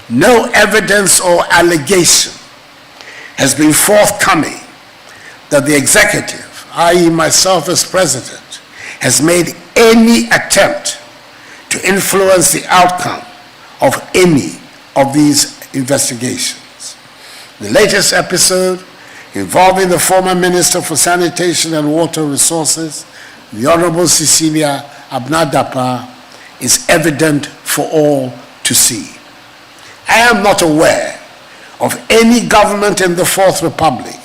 No evidence or allegation has been forthcoming that the executive, i.e. myself as president, has made any attempt to influence the outcome of any of these investigations. The latest episode involving the former Minister for Sanitation and Water Resources, the Honorable Cecilia Abnadapa, is evident for all to see. I am not aware of any government in the Fourth Republic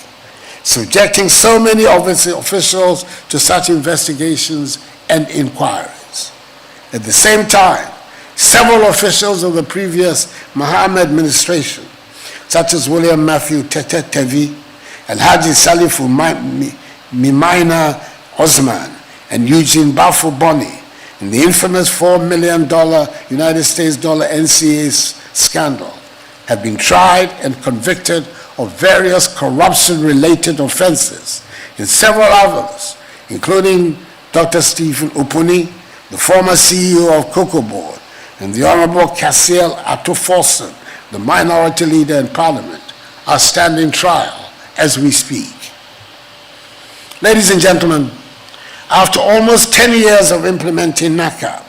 subjecting so many of its officials to such investigations and inquiries. At the same time, several officials of the previous Mahama administration, such as William Matthew Tete Tevi, Alhaji Salifu Mimaina Osman, and Eugene Bafo Boni, in the infamous $4 million United States dollar NCA scandal, have been tried and convicted of various corruption-related offenses, and several others, including Dr. Stephen Upuni, the former CEO of Cocoa Board, and the Honorable Cassiel Atoforson, the minority leader in Parliament, are standing trial as we speak. Ladies and gentlemen, after almost 10 years of implementing NACAP,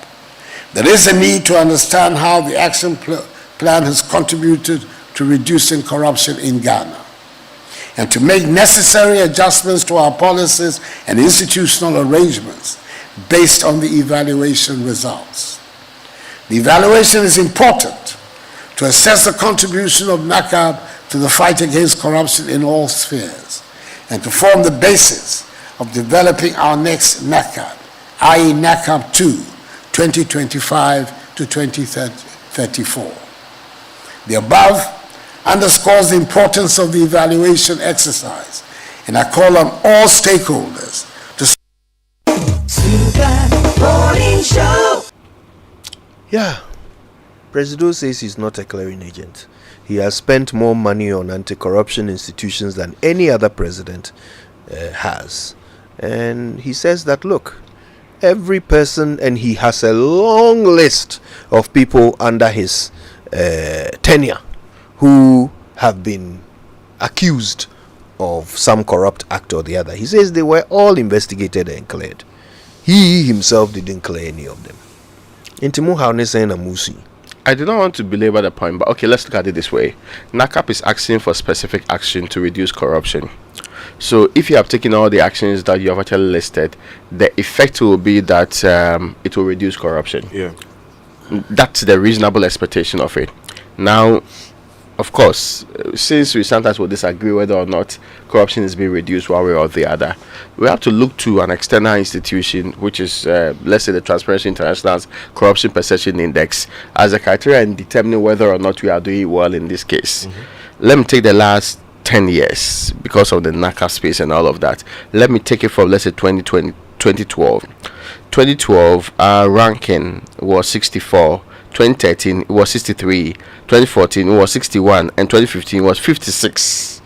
there is a need to understand how the action plan has contributed to reducing corruption in Ghana, and to make necessary adjustments to our policies and institutional arrangements based on the evaluation results. The evaluation is important to assess the contribution of NACAP to the fight against corruption in all spheres, and to form the basis of developing our next NACAP, i.e. NACAP 2, 2025 to 2034. The above underscores the importance of the evaluation exercise, and I call on all stakeholders to... Yeah, Presido says he's not a clearing agent. He has spent more money on anti-corruption institutions than any other president has. And he says that, look, every person, and he has a long list of people under his tenure who have been accused of some corrupt act or the other. He says they were all investigated and cleared. He himself didn't clear any of them. I do not want to belabor the point, but okay, let's look at it this way. NACAP is asking for specific action to reduce corruption. So if you have taken all the actions that you have actually listed, the effect will be that it will reduce corruption. Yeah. That's the reasonable expectation of it. Now, of course, since we sometimes will disagree whether or not corruption is being reduced one way or the other, we have to look to an external institution, which is, let's say, the Transparency International's Corruption Perception Index, as a criteria in determining whether or not we are doing well in this case. Let me take the last 10 years because of the NACA space and all of that. Let me take it from, let's say, 2012. 2012, our ranking was 64. 2013 it was 63, 2014 it was 61, and 2015 it was 56,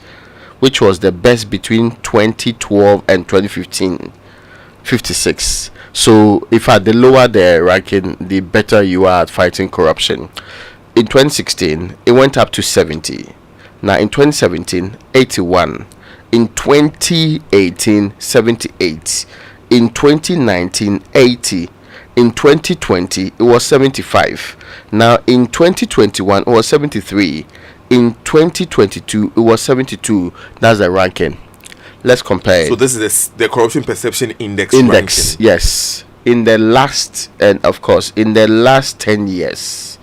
which was the best between 2012 and 2015. 56. So if the lower the ranking, the better you are at fighting corruption. In 2016 it went up to 70. Now in 2017, 81. In 2018, 78. In 2019, 80. In 2020, it was 75. Now, in 2021, it was 73. In 2022, it was 72. That's the ranking. Let's compare. So this is the Corruption Perception Index ranking. Yes. In the last 10 years,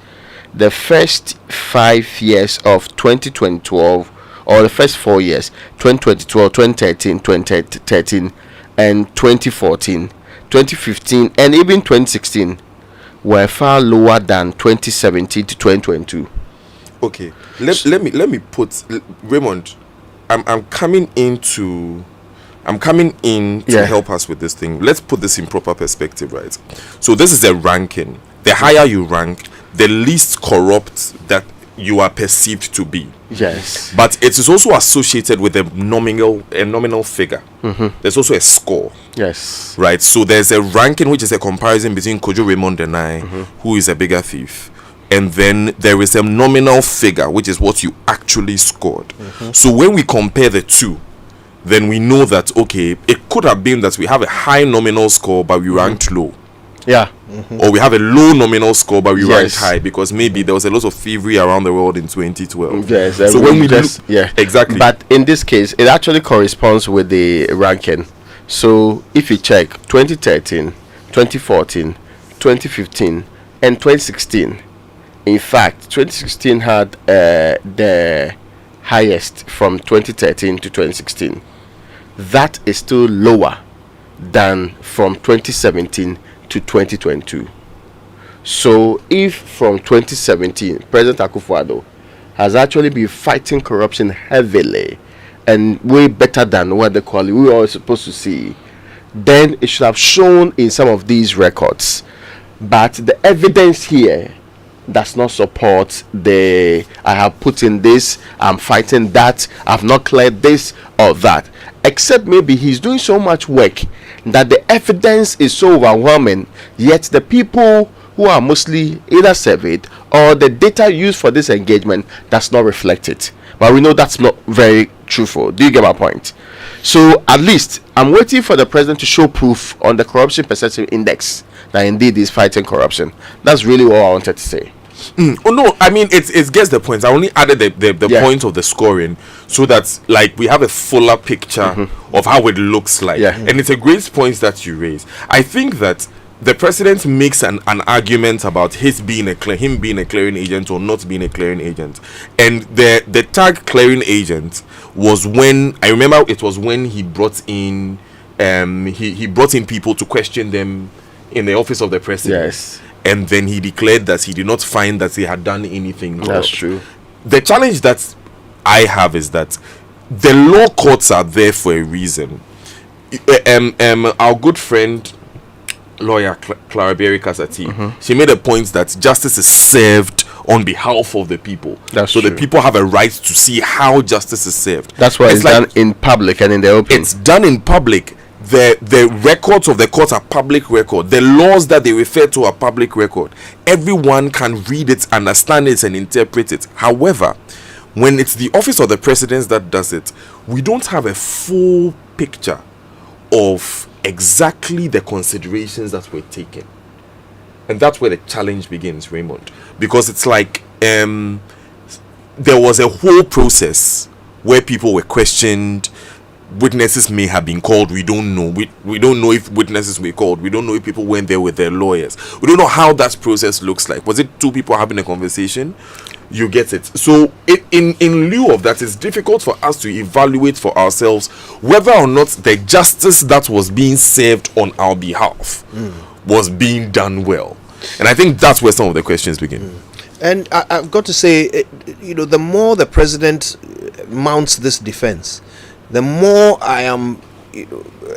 the first 5 years of 2012, or the first 4 years, 2012, 2013, and 2014, 2015, and even 2016 were far lower than 2017 to 2022. Okay, let me put, Raymond, I'm coming in to help us with this thing. Let's put this in proper perspective, right? So this is a ranking. The higher you rank, the least corrupt that you are perceived to be. Yes. But it is also associated with a nominal figure. There's also a score. Yes. Right. So there's a ranking which is a comparison between Kojo Raymond and I, who is a bigger thief. And then there is a nominal figure, which is what you actually scored. So when we compare the two, then we know that, okay, it could have been that we have a high nominal score but we ranked low. Yeah. Or we have a low nominal score but we ranked Yes. high, because maybe there was a lot of thievery around the world in 2012. Yes. So when we just, look, exactly. But in this case, it actually corresponds with the ranking. So if you check 2013, 2014, 2015, and 2016, in fact, 2016 had the highest from 2013 to 2016. That is still lower than from 2017 to 2022. So if from 2017 President Akufo-Addo has actually been fighting corruption heavily and way better than what the quality we were supposed to see, then it should have shown in some of these records. But the evidence here does not support the I have put in this, I'm fighting that, I've not cleared this or that, except maybe he's doing so much work that the evidence is so overwhelming, yet the people who are mostly either surveyed or the data used for this engagement does not reflect it. But we know that's not very truthful. Do you get my point? So at least I'm waiting for the president to show proof on the corruption perception index that indeed he's fighting corruption. That's really what I wanted to say. Oh no, I mean it gets the point. I only added the point of the scoring so that like we have a fuller picture of how it looks like. And it's a great point that you raise. I think that the president makes an argument about him being a clearing agent or not being a clearing agent, and the tag clearing agent was when I remember it was when he brought in he brought in people to question them in the office of the president. Yes. And then he declared that he did not find that he had done anything wrong. That's true. The challenge that I have is that the law courts are there for a reason. Our good friend lawyer Clara Berry Kasati, she made a point that justice is served on behalf of the people. That's so true. the people have a right to see how justice is served. That's why it's done in public and in the open. It's done in public. The records of the court are public record. The laws that they refer to are public record. Everyone can read it, understand it, and interpret it. However, when it's the office of the president that does it, we don't have a full picture of exactly the considerations that were taken. And that's where the challenge begins, Raymond. Because it's like there was a whole process where people were questioned. Witnesses may have been called. We don't know. We don't know if witnesses were called. We don't know if people went there with their lawyers. We don't know how that process looks like. Was it two people having a conversation? You get it. So in lieu of that, it's difficult for us to evaluate for ourselves whether or not the justice that was being served on our behalf was being done well. And I think that's where some of the questions begin. And I've got to say, the more the president mounts this defense, the more I am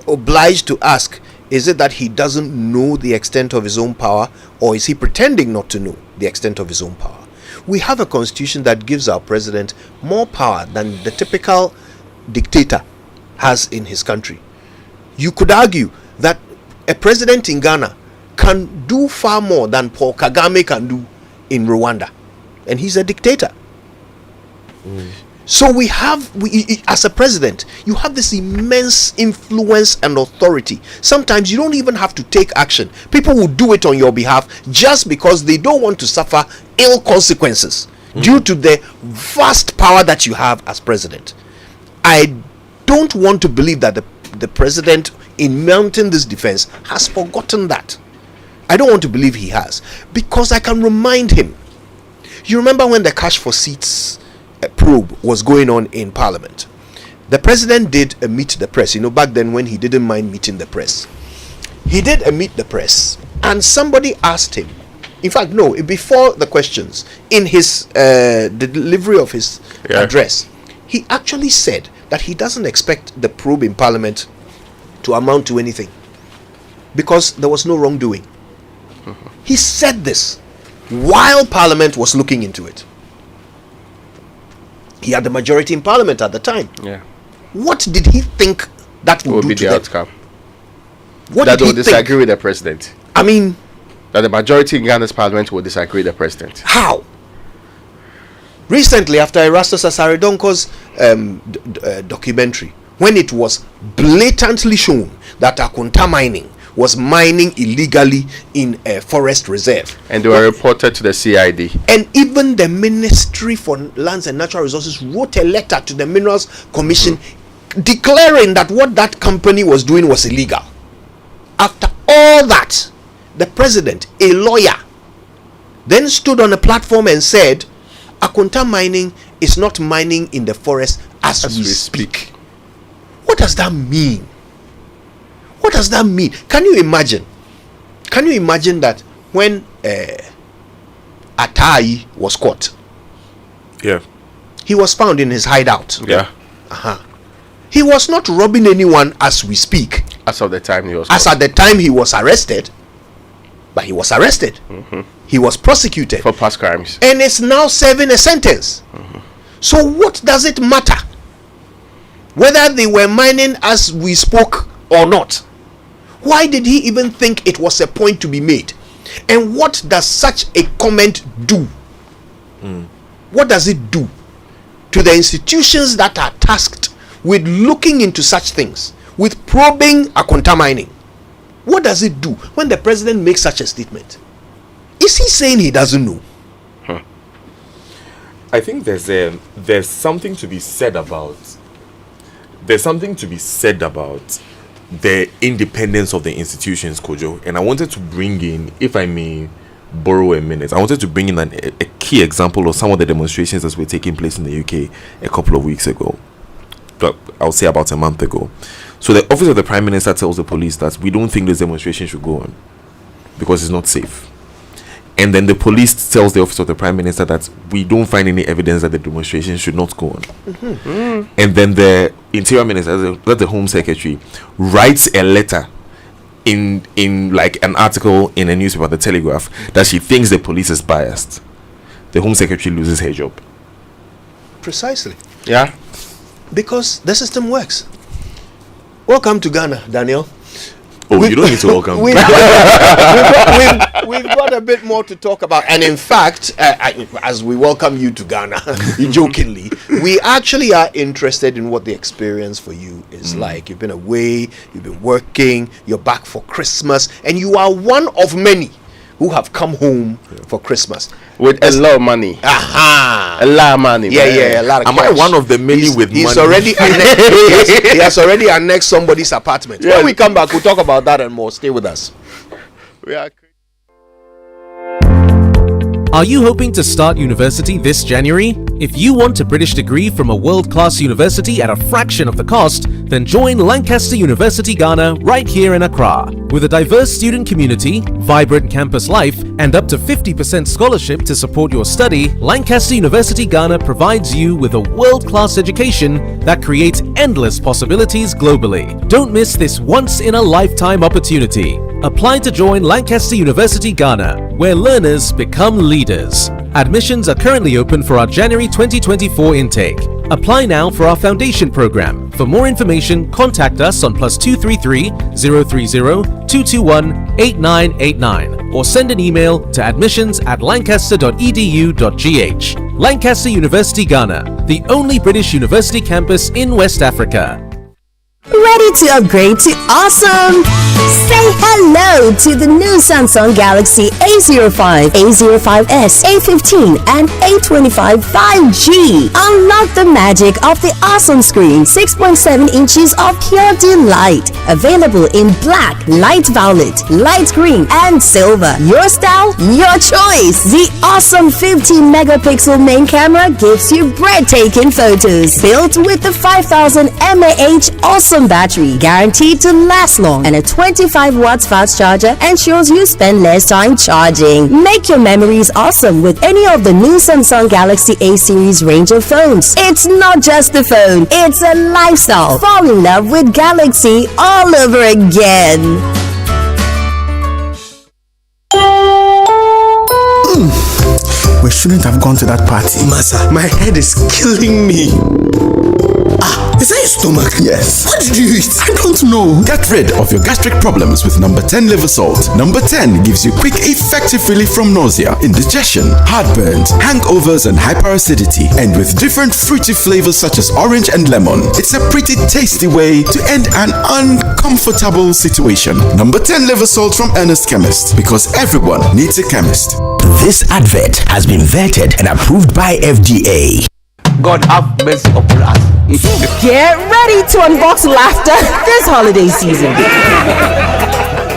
obliged to ask, is it that he doesn't know the extent of his own power, or is he pretending not to know the extent of his own power? We have a constitution that gives our president more power than the typical dictator has in his country. You could argue that a president in Ghana can do far more than Paul Kagame can do in Rwanda, and he's a dictator. So we as a president, you have this immense influence and authority. Sometimes you don't even have to take action. People will do it on your behalf just because they don't want to suffer ill consequences due to the vast power that you have as president. I don't want to believe that the president, in mounting this defense, has forgotten that. I don't want to believe he has, because I can remind him. You remember when the Cash for Seats probe was going on in Parliament? The president did a meet the press. Back then when he didn't mind meeting the press, he did a meet the press, and somebody asked him, in fact no, before the questions, in his delivery of his address, he actually said that he doesn't expect the probe in Parliament to amount to anything because there was no wrongdoing. He said this while Parliament was looking into it. He had the majority in Parliament at the time. What did he think that would do be to the them? outcome? What That did he will disagree think? with the president. I mean, that the majority in Ghana's parliament will disagree with the president. How? Recently, after Erastus Asaridonko's documentary, when it was blatantly shown that Akunta Mining was mining illegally in a forest reserve. And they were reported to the CID. And even the Ministry for Lands and Natural Resources wrote a letter to the Minerals Commission declaring that what that company was doing was illegal. After all that, the president, a lawyer, then stood on a platform and said, Akunta Mining is not mining in the forest as we speak. What does that mean? What does that mean? Can you imagine? Can you imagine that when Atai was caught? Yeah. He was found in his hideout. Yeah. He was not robbing anyone as we speak. As of the time he was As at the time he was arrested. But he was arrested. He was prosecuted. For past crimes. And is now serving a sentence. So what does it matter? Whether they were mining as we spoke or not? Why did he even think it was a point to be made? And what does such a comment do? What does it do to the institutions that are tasked with looking into such things, with probing Akunta Mining? What does it do when the president makes such a statement? Is he saying he doesn't know? I think there's something to be said about the independence of the institutions, Kojo. And I wanted to bring in, if I may borrow a minute, I wanted to bring in a key example of some of the demonstrations that were taking place in the UK a couple of weeks ago. I'll say about a month ago. So the office of the Prime Minister tells the police that we don't think this demonstration should go on because it's not safe. And then the police tells the office of the Prime Minister that we don't find any evidence that the demonstration should not go on. And then the Interior Minister, the Home Secretary, writes a letter in like an article in a newspaper, The Telegraph, that she thinks the police is biased. The Home Secretary loses her job. Precisely. Yeah. Because the system works. Welcome to Ghana, Daniel. Oh, you don't need to welcome. We've got a bit more to talk about, and in fact, as we welcome you to Ghana, jokingly, we actually are interested in what the experience for you is like. You've been away, you've been working, you're back for Christmas, and you are one of many who have come home for Christmas with a lot of money. A lot of money. Yeah, a lot of Am cash. I one of the many with he's money? Already he has already annexed somebody's apartment. When we come back, we'll talk about that and more. Stay with us. Are you hoping to start university this January? If you want a British degree from a world-class university at a fraction of the cost, then join Lancaster University Ghana right here in Accra. With a diverse student community, vibrant campus life, and up to 50% scholarship to support your study, Lancaster University Ghana provides you with a world-class education that creates endless possibilities globally. Don't miss this once-in-a-lifetime opportunity. Apply to join Lancaster University Ghana, where learners become leaders. Admissions are currently open for our January 2024 intake. Apply now for our foundation program. For more information, contact us on +233 030 221 8989 or send an email to admissions@lancaster.edu.gh. Lancaster University Ghana, the only British university campus in West Africa. Ready to upgrade to awesome? Say hello to the new Samsung Galaxy A05, A05s, A15, and A25 5G. Unlock the magic of the awesome screen, 6.7 inches of pure delight. Available in black, light violet, light green, and silver. Your style, your choice. The awesome 15 megapixel main camera gives you breathtaking photos. Built with the 5000 mAh awesome battery, guaranteed to last long, and a 25 watts fast charger ensures you spend less time charging. Make your memories awesome with any of the new Samsung Galaxy A series range of phones. It's not just a phone, it's a lifestyle. Fall in love with Galaxy all over again. We shouldn't have gone to that party. Masa, my head is killing me. Is that your stomach? Yes. What did you eat? I don't know. Get rid of your gastric problems with number 10 liver salt. Number 10 gives you quick, effective relief from nausea, indigestion, heartburns, hangovers, and hyperacidity. And with different fruity flavors such as orange and lemon, it's a pretty tasty way to end an uncomfortable situation. Number 10 liver salt from Ernest Chemist, because everyone needs a chemist. This advert has been vetted and approved by FDA. God have mercy upon us. Get ready to unbox laughter this holiday season.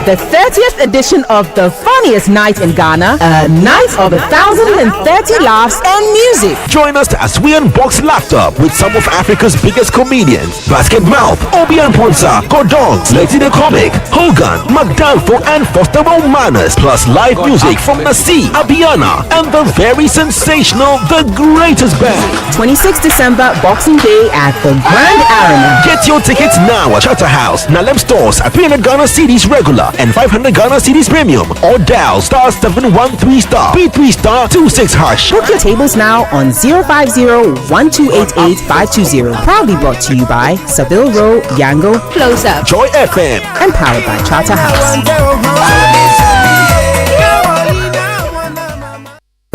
The 30th edition of the funniest night in Ghana, a night of 1,030 laughs and music. Join us as we unbox laughter with some of Africa's biggest comedians: Basket Mouth, Obian Ponsa, Gordon, Lady the Comic, Hogan, McDalfo, and Foster Manners, plus live music from Nasi, Abiana, and the very sensational The Greatest Band. 26 December, Boxing Day at the Grand Arena. Get your tickets now at Charterhouse, Nalem Stores, at 300 Ghana cedis regular and 500 Ghana cedis premium, or dial *713*P3*26#. Book your tables now on 050-1288-520. Proudly brought to you by Savile Row, Yango, Close Up, Joy FM, and powered by Charterhouse.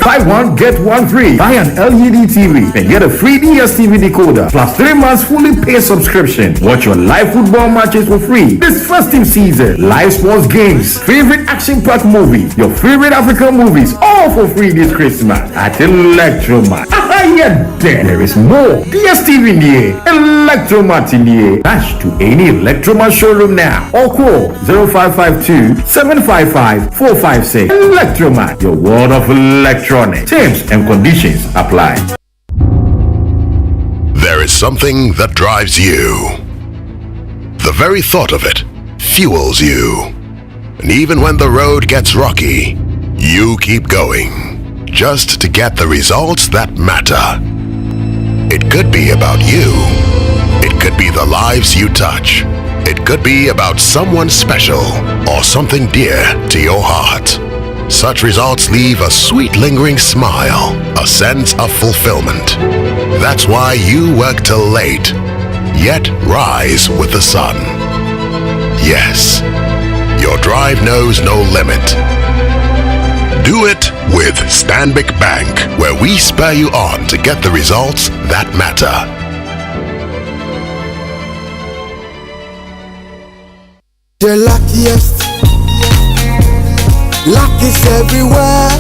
Buy one, get one free. Buy an LED TV and get a free DSTV decoder plus 3 months fully paid subscription. Watch your live football matches for free this festive season. Live sports games, favorite action-packed movies, your favorite African movies, all for free this Christmas at Electromat. Yeah, there is more. DSTV in the air, Electromat in the air. Dash to any Electromat showroom now or call 0552-755-456. Electromat, your world of electronics. Terms and conditions apply. There is something that drives you. The very thought of it fuels you. And even when the road gets rocky, you keep going, just to get the results that matter. It could be about you. It could be the lives you touch. It could be about someone special or something dear to your heart. Such results leave a sweet lingering smile, a sense of fulfillment. That's why you work till late, yet rise with the sun. Yes, your drive knows no limit. Do it with Stanbic Bank, where we spur you on to get the results that matter. The luckiest. Luck is everywhere,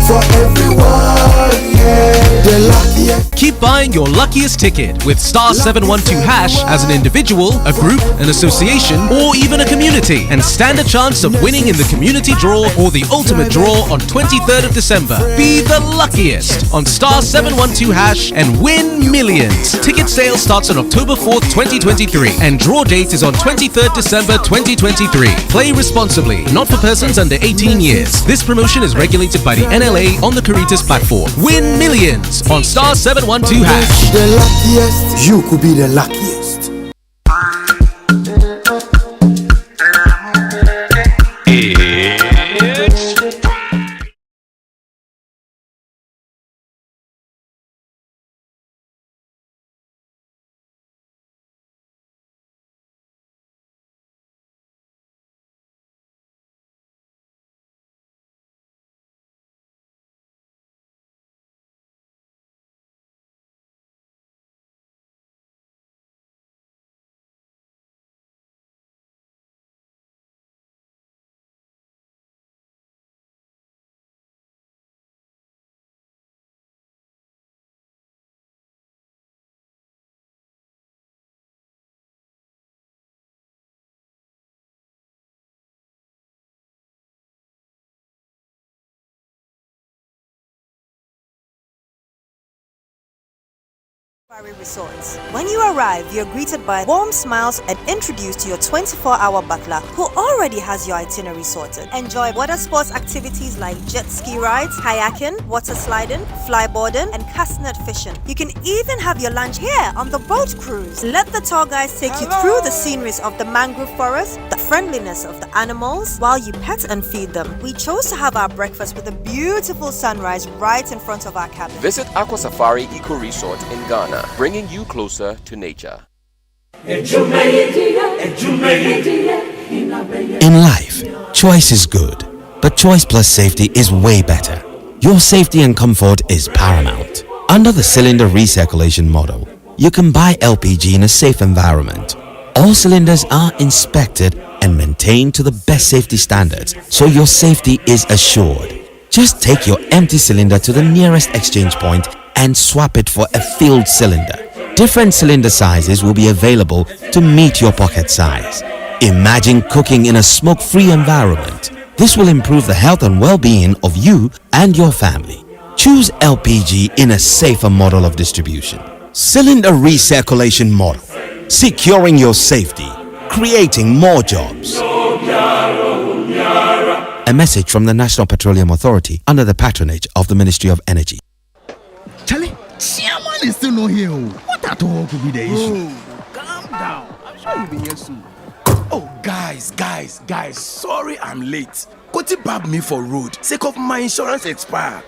for everyone, yeah. The luckiest. Keep buying your luckiest ticket with *712# as an individual, a group, an association, or even a community, and stand a chance of winning in the community draw or the ultimate draw on 23rd of December. Be the luckiest on *712# and win millions. Ticket sale starts on October 4th, 2023, and draw date is on 23rd December 2023. Play responsibly, not for persons under 18 years. This promotion is regulated by the NLA on the Caritas platform. Win millions on *712#. The luckiest, you could be the luckiest. Resorts. When you arrive, you're greeted by warm smiles and introduced to your 24-hour butler who already has your itinerary sorted. Enjoy water sports activities like jet ski rides, kayaking, water sliding, flyboarding, and castnet fishing. You can even have your lunch here on the boat cruise. Let the tour guides take you through the sceneries of the mangrove forest, the friendliness of the animals, while you pet and feed them. We chose to have our breakfast with a beautiful sunrise right in front of our cabin. Visit Aqua Safari Eco Resort in Ghana, bringing you closer to nature. In life, choice is good, but choice plus safety is way better. Your safety and comfort is paramount. Under the cylinder recirculation model, you can buy LPG in a safe environment. All cylinders are inspected and maintained to the best safety standards, so your safety is assured. Just take your empty cylinder to the nearest exchange point and swap it for a filled cylinder. Different cylinder sizes will be available to meet your pocket size. Imagine cooking in a smoke-free environment. This will improve the health and well-being of you and your family. Choose LPG in a safer model of distribution. Cylinder recirculation model. Securing your safety. Creating more jobs. A message from the National Petroleum Authority under the patronage of the Ministry of Energy. Charlie, Chairman is still not here. What at all could be the issue? Calm down. I'm sure you'll be here soon. Oh, guys, sorry I'm late. Koti bab me for road, sake of my insurance expire.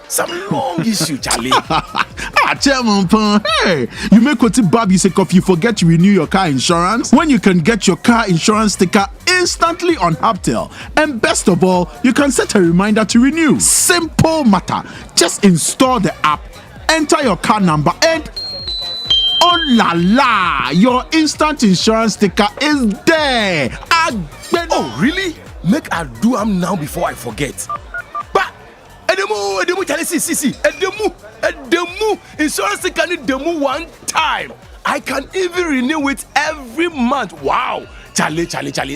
Some long issue, Charlie. Chairman Pan, hey, you make Koti bab you sake of you forget to renew your car insurance when you can get your car insurance sticker instantly on Hubtel. And best of all, you can set a reminder to renew. Simple matter. Just install the app, enter your car number, and oh la la, your instant insurance sticker is there. Oh, really? Make I do am now before I forget. But Edemu, Charlie, see, Edemu, insurance sticker need demu one time. I can even renew it every month. Wow. Charlie,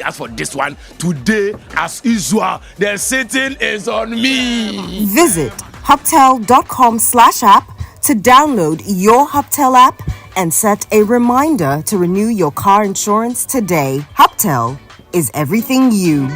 as for this one, today, as usual, the sitting is on me. Visit hubtel.com/app to download your Hubtel app and set a reminder to renew your car insurance today. Hubtel is everything you.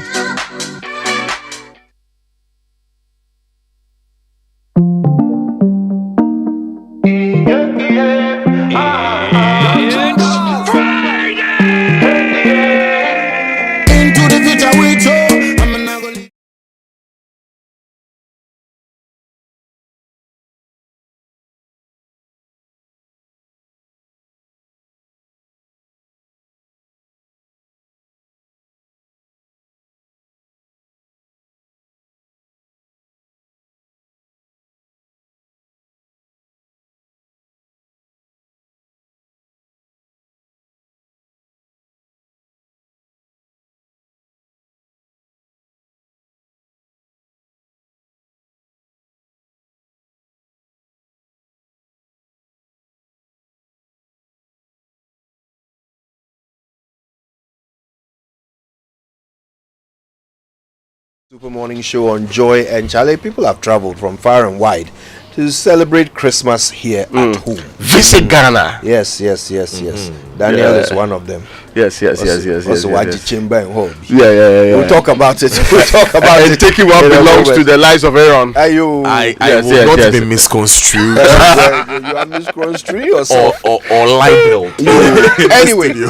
Super Morning Show on Joy and Charlie. People have traveled from far and wide to celebrate Christmas here at home. Visit Ghana. Yes. Daniel is one of them. Yes. Also, Chamber and home. Yeah. We'll talk about it. And taking what belongs to the lives of Aaron. I will not be misconstrued. You are misconstrued yourself or libeled.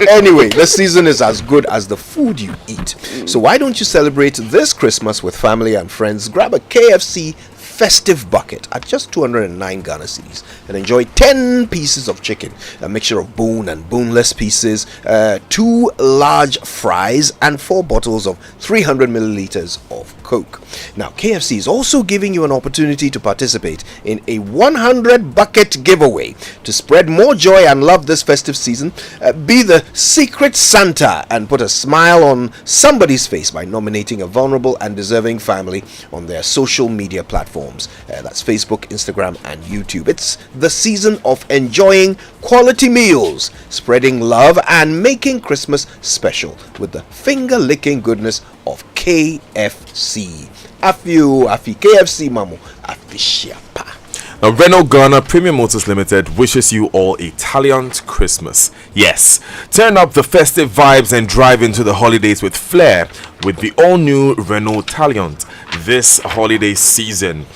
Anyway, the season is as good as the food you eat. So why don't you celebrate this Christmas with family and friends? Grab a KFC festive bucket at just 209 Ghana cedis and enjoy 10 pieces of chicken, a mixture of bone and boneless pieces, 2 large fries, and 4 bottles of 300 milliliters of Coke. Now, KFC is also giving you an opportunity to participate in a 100 bucket giveaway. To spread more joy and love this festive season, be the secret Santa and put a smile on somebody's face by nominating a vulnerable and deserving family on their social media platforms. That's Facebook, Instagram, and YouTube. It's the season of enjoying quality meals, spreading love, and making Christmas special with the finger-licking goodness of KFC. Afi KFC mamu afishiapa. Now, Renault Ghana Premium Motors Limited wishes you all a Taliant Christmas. Yes, turn up the festive vibes and drive into the holidays with flair with the all-new Renault Taliant this holiday season.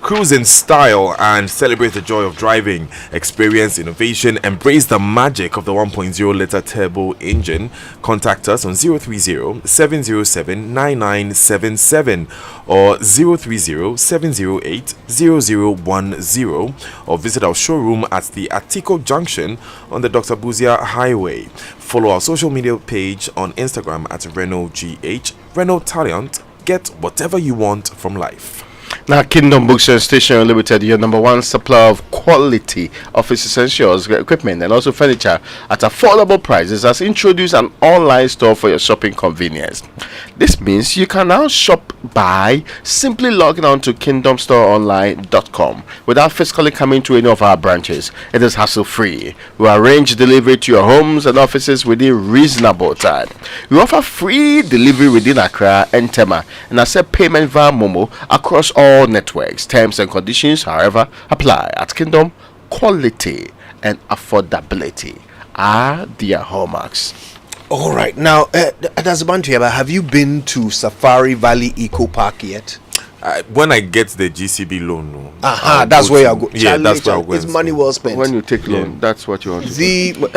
Cruise in style and celebrate the joy of driving. Experience innovation. Embrace the magic of the 1.0 liter turbo engine. Contact us on 030-707-9977 or 030-708-0010 or visit our showroom at the Atiko Junction on the Dr. Buzia Highway. Follow our social media page on Instagram at RenaultGH. Renault Taliant. Get whatever you want from life. Now, Kingdom Books and Stationery Limited, your number one supplier of quality office essentials, equipment, and also furniture at affordable prices, has introduced an online store for your shopping convenience. This means you can now shop by simply logging on to kingdomstoreonline.com without physically coming to any of our branches. It is hassle-free. We arrange delivery to your homes and offices within reasonable time. We offer free delivery within Accra and Tema and accept payment via Momo across all networks. Terms and conditions, however, apply. At Kingdom, quality and affordability are their hallmarks. All right. Now, Adazabantu, have you been to Safari Valley Eco Park yet? When I get the GCB loan, no. That's where you go. Yeah, that's where I'm going. It's money well spent. When you take loan, that's what you want to do. No,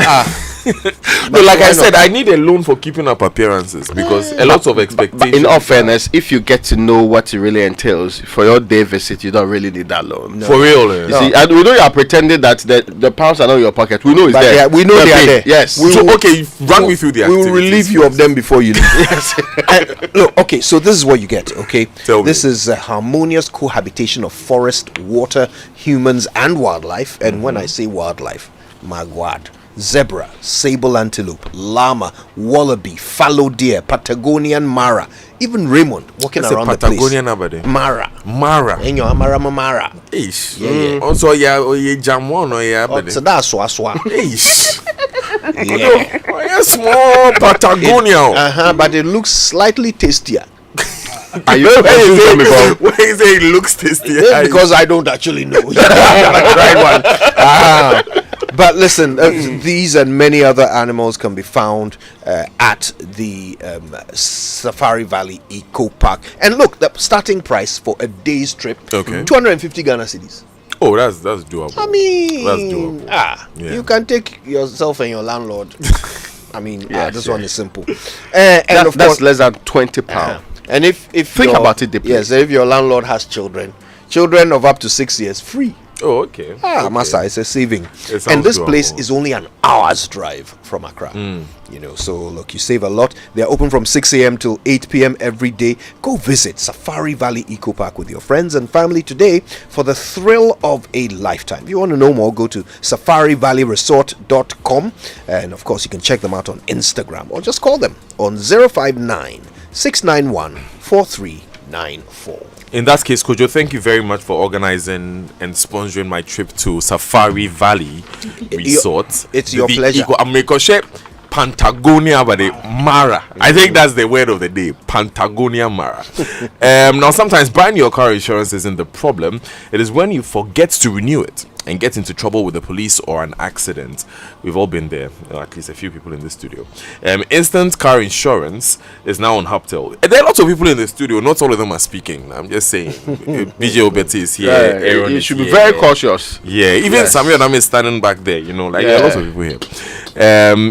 like I said, I need a loan for keeping up appearances because a lot of expectations. In all fairness, if you get to know what it really entails for your day visit, you don't really need that loan. No. For real, you see, and we know you are pretending that the pounds are not in your pocket. We know it's there. Yeah, we know they are there. Yes. Okay, run me through the activities. We will relieve you of them before you leave. Yes. Look, okay, so this is what you get, okay? This is a harmonious cohabitation of forest, water, humans, and wildlife. And when I say wildlife, my God, zebra, sable antelope, llama, wallaby, fallow deer, Patagonian mara, even Raymond walking around the place. Patagonian Mara. And your Mara. Ish. Yeah. Also, jam one or so that's swaswa. Ish. Yeah. Small Patagonia. But it looks slightly tastier. Are you where is it looks tastier? Because I don't actually know. But listen, these and many other animals can be found at the Safari Valley Eco Park. And look, the starting price for a day's trip, 250 Ghana cedis. Oh, that's doable. I mean, that's doable. You can take yourself and your landlord. I mean, this one is simple. And of course, that's less than £20. And if think about it, yes, if your landlord has children of up to 6 years, free. Oh, okay. Massa, it's a saving. And this place is only an hour's drive from Accra. You know, so look, you save a lot. They're open from 6 a.m. till 8 p.m. every day. Go visit Safari Valley Eco Park with your friends and family today for the thrill of a lifetime. If you want to know more, go to safarivalleyresort.com. And of course, you can check them out on Instagram or just call them on 059-691-4394. In that case, Kojo, thank you very much for organizing and sponsoring my trip to Safari Valley Resort. It's your pleasure. Patagonia, but the Mara. I think that's the word of the day. Patagonia Mara. Now, sometimes buying your car insurance isn't the problem. It is when you forget to renew it and get into trouble with the police or an accident. We've all been there, or at least a few people in the studio. Instant car insurance is now on Hubtel. There are lots of people in the studio. Not all of them are speaking. I'm just saying. BJ Obeti is here. Aaron you should is be here. very cautious. Yeah, even Samuel Adam is standing back there. You know, like there are lots of people here.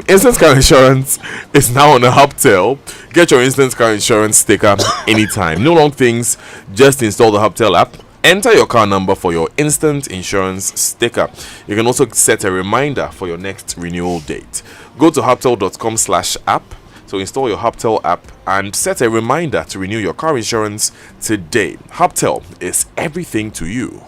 Instant car insurance is now on a Hubtel. Get your instant car insurance sticker anytime. No long things. Just install the Hubtel app. Enter your car number for your instant insurance sticker. You can also set a reminder for your next renewal date. Go to hubtel.com/app. So install your Hubtel app and set a reminder to renew your car insurance today. Hubtel is everything to you.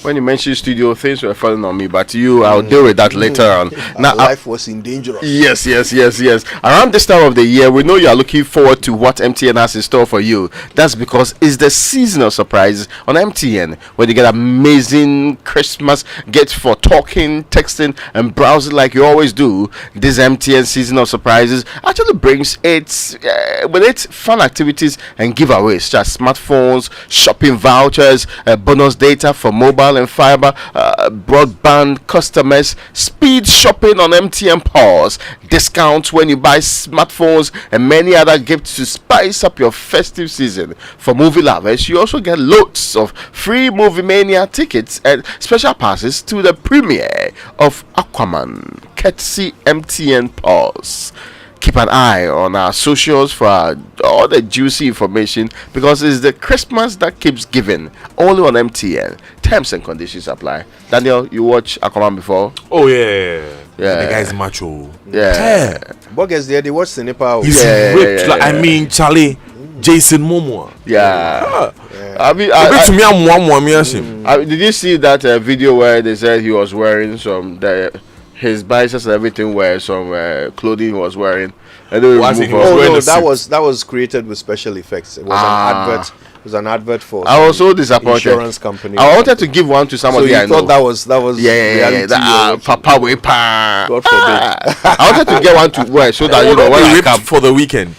When you mentioned studio, things were falling on me, but I'll deal with that later on. Now, life was in danger. Yes. Around this time of the year, we know you are looking forward to what MTN has in store for you. That's because it's the seasonal surprise on MTN, where you get amazing Christmas gifts for talking, texting, and browsing like you always do. This MTN seasonal surprises actually brings with it fun activities and giveaways, such as smartphones, shopping vouchers, bonus data for mobile mobile and fiber broadband customers, speed shopping on MTN Pulse, discounts when you buy smartphones, and many other gifts to spice up your festive season. For movie lovers, you also get loads of free Movie Mania tickets and special passes to the premiere of Aquaman, courtesy MTN Pulse. Keep an eye on our socials for all the juicy information, because it's the Christmas that keeps giving. Only on MTN. Terms and conditions apply. Daniel, you watch Aquaman before? Oh yeah. The guy's macho. Yeah. Boggers there, they watch the Nepal. He's ripped. Like, I mean, Charlie, Jason Momoa. Yeah. I mean, did you see that video where they said he was wearing his biceps and everything were some clothing he was wearing? And they that was created with special effects. It was an advert. It was an advert for. I was so disappointed. Insurance company. I wanted to give one to somebody. So you thought that was reality. Papa Wepa. God forbid. I wanted to get one to wear so that when I come for the weekend.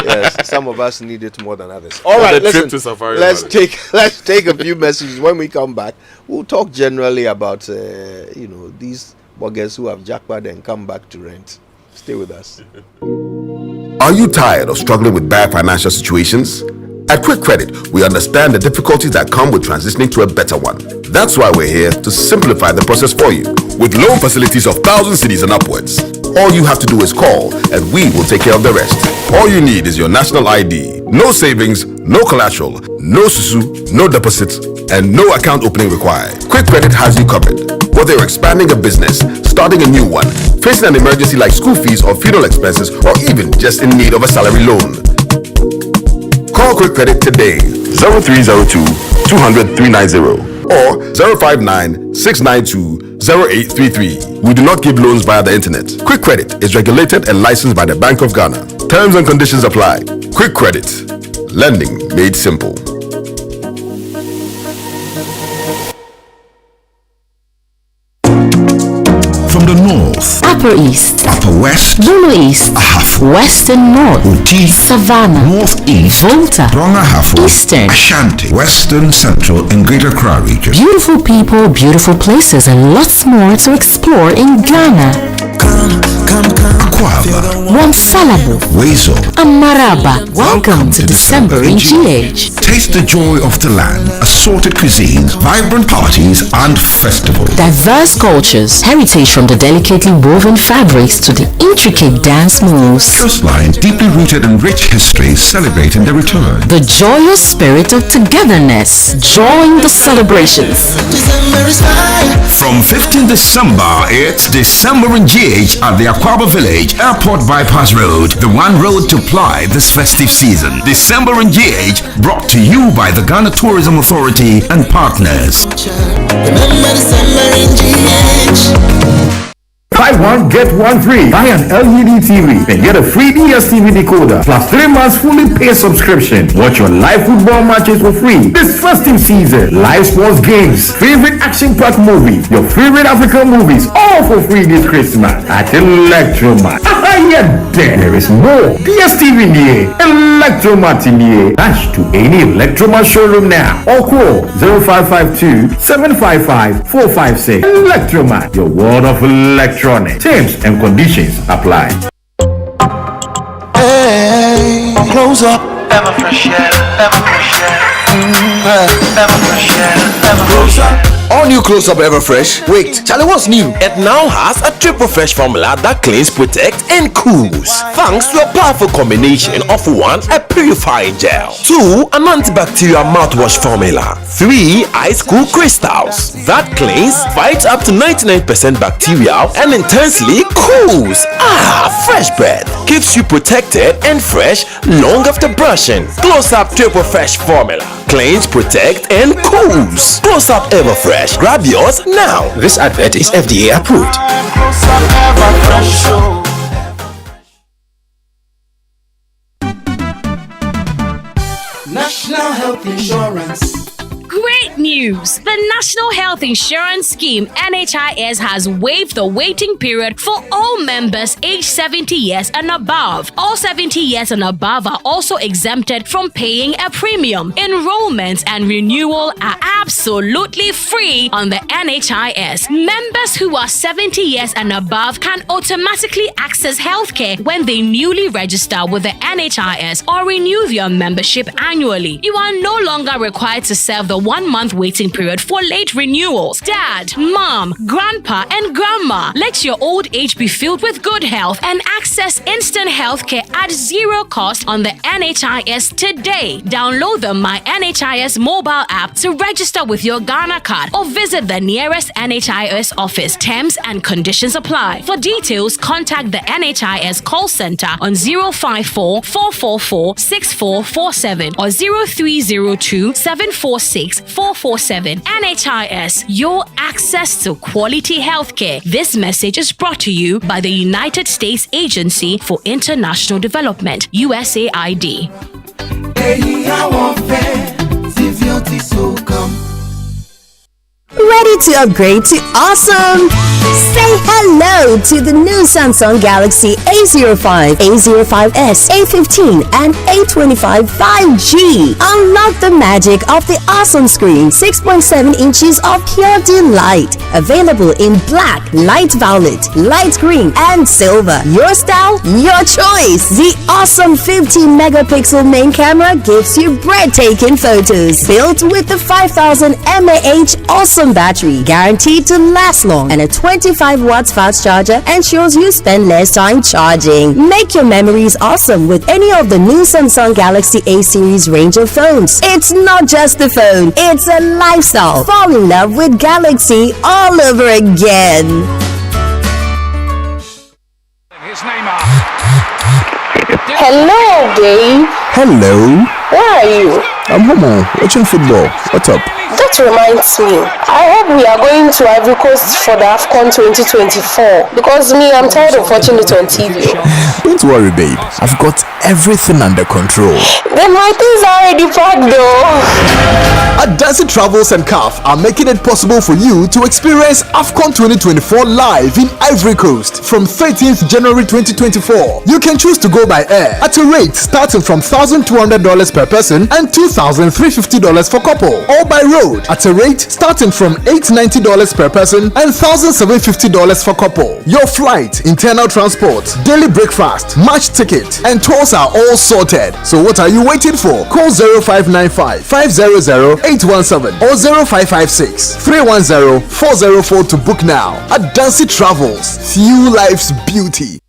Yes, some of us need it more than others. All right, listen. Let's take a few messages. When we come back, we'll talk generally about these buggers who have jackpot and come back to rent. Stay with us. Are you tired of struggling with bad financial situations? At Quick Credit, we understand the difficulties that come with transitioning to a better one. That's why we're here to simplify the process for you. With loan facilities of 1,000 cedis and upwards, all you have to do is call and we will take care of the rest. All you need is your national ID. No savings, no collateral, no susu, no deposits, and no account opening required. Quick Credit has you covered. Whether you're expanding a business, starting a new one, facing an emergency like school fees or funeral expenses, or even just in need of a salary loan. Call Quick Credit today, 0302 200 390 or 059 692 0833. We do not give loans via the internet. Quick Credit is regulated and licensed by the Bank of Ghana. Terms and conditions apply. Quick Credit. Lending made simple. From the north, Upper East, Upper West, Zulu East, Ahafo, Western North, Uti, Savannah, Northeast, Volta, Brong-Ahafo, Eastern, Ashanti, Western, Central, and Greater Accra region. Beautiful people, beautiful places, and lots more to explore in Ghana. Aquaba, Wamsalabo, Wezo, Amaraba. Welcome to December in GH. Taste the joy of the land, assorted cuisines, vibrant parties, and festivals. Diverse cultures, heritage from the delicately woven fabrics to the intricate dance moves. Coastline, deeply rooted in rich history, celebrating the return. The joyous spirit of togetherness. Join the celebrations. From 15 December, it's December in GH at the Aquaba Village, Airport Bypass Road, the one road to ply this festive season. December in GH, brought to you by the Ghana Tourism Authority and partners. Remember December in GH. Buy one, get one free. Buy an LED TV and get a free DSTV decoder plus 3 months fully paid subscription. Watch your live football matches for free this festive season. Live sports games, favorite action-packed movies, your favorite African movies, all for free this Christmas at Electromat. Yeah, there is more. DSTV near Electromat near. Dash to any Electromat showroom now or call 0552 755 456. Electromat, your world of electronics. Terms and conditions apply. Hey, close up. Ever fresh air, ever fresh air. Ever fresh air, ever fresh air. All new Close Up Everfresh. Wait, Charlie, what's new? It now has a triple fresh formula that cleans, protects, and cools. Thanks to a powerful combination of 1, a purifying gel, 2, an antibacterial mouthwash formula, 3, ice cool crystals that cleans, fights up to 99% bacteria, and intensely cools. Fresh breath keeps you protected and fresh long after brushing. Close Up Triple Fresh formula cleans, protect, and cools. Close Up Everfresh. Grab yours now. This advert is FDA approved. National Health Insurance. Great news! The National Health Insurance Scheme (NHIS) has waived the waiting period for all members aged 70 years and above. All 70 years and above are also exempted from paying a premium. Enrollment and renewal are absolutely free on the NHIS. Members who are 70 years and above can automatically access healthcare when they newly register with the NHIS or renew their membership annually. You are no longer required to serve the 1-month waiting period for late renewals. Dad, mom, grandpa, and grandma, let your old age be filled with good health and access instant healthcare at zero cost on the NHIS today. Download the My NHIS mobile app to register with your Ghana card or visit the nearest NHIS office. Terms and conditions apply. For details, contact the NHIS call center on 054 444 6447 or 0302 746 447. NHIS, your access to quality healthcare. This message is brought to you by the United States Agency for International Development, USAID. Ready to upgrade to awesome? Say hello to the new Samsung Galaxy A05, A05s, A15, and A25 5G. Unlock the magic of the awesome screen, 6.7 inches of pure delight. Available in black, light violet, light green, and silver. Your style, your choice. The awesome 15-megapixel main camera gives you breathtaking photos. Built with the 5000 mAh awesome battery, guaranteed to last long, and a 25 watts fast charger ensures you spend less time charging. Make your memories awesome with any of the new Samsung Galaxy A series range of phones. It's not just a phone, it's a lifestyle. Fall in love with Galaxy all over again. Hello, babe. Hello. Where are you? I'm home watching football. What's up? That reminds me. I hope we are going to Ivory Coast for the AFCON 2024 because I'm tired of watching it on TV. Don't worry, babe. I've got everything under control. Then my things are already packed though. Adansi Travels and CAF are making it possible for you to experience AFCON 2024 live in Ivory Coast from 13th January 2024. You can choose to go by air at a rate starting from $1,200 per person and $2,350 for couple, or by road at a rate starting from $890 per person and $1,750 for couple. Your flight, internal transport, daily breakfast, match ticket, and tours are all sorted. So what are you waiting for? Call 0595 500 817 or 0556 310 404 to book now. Adansi Travels, fuel life's beauty.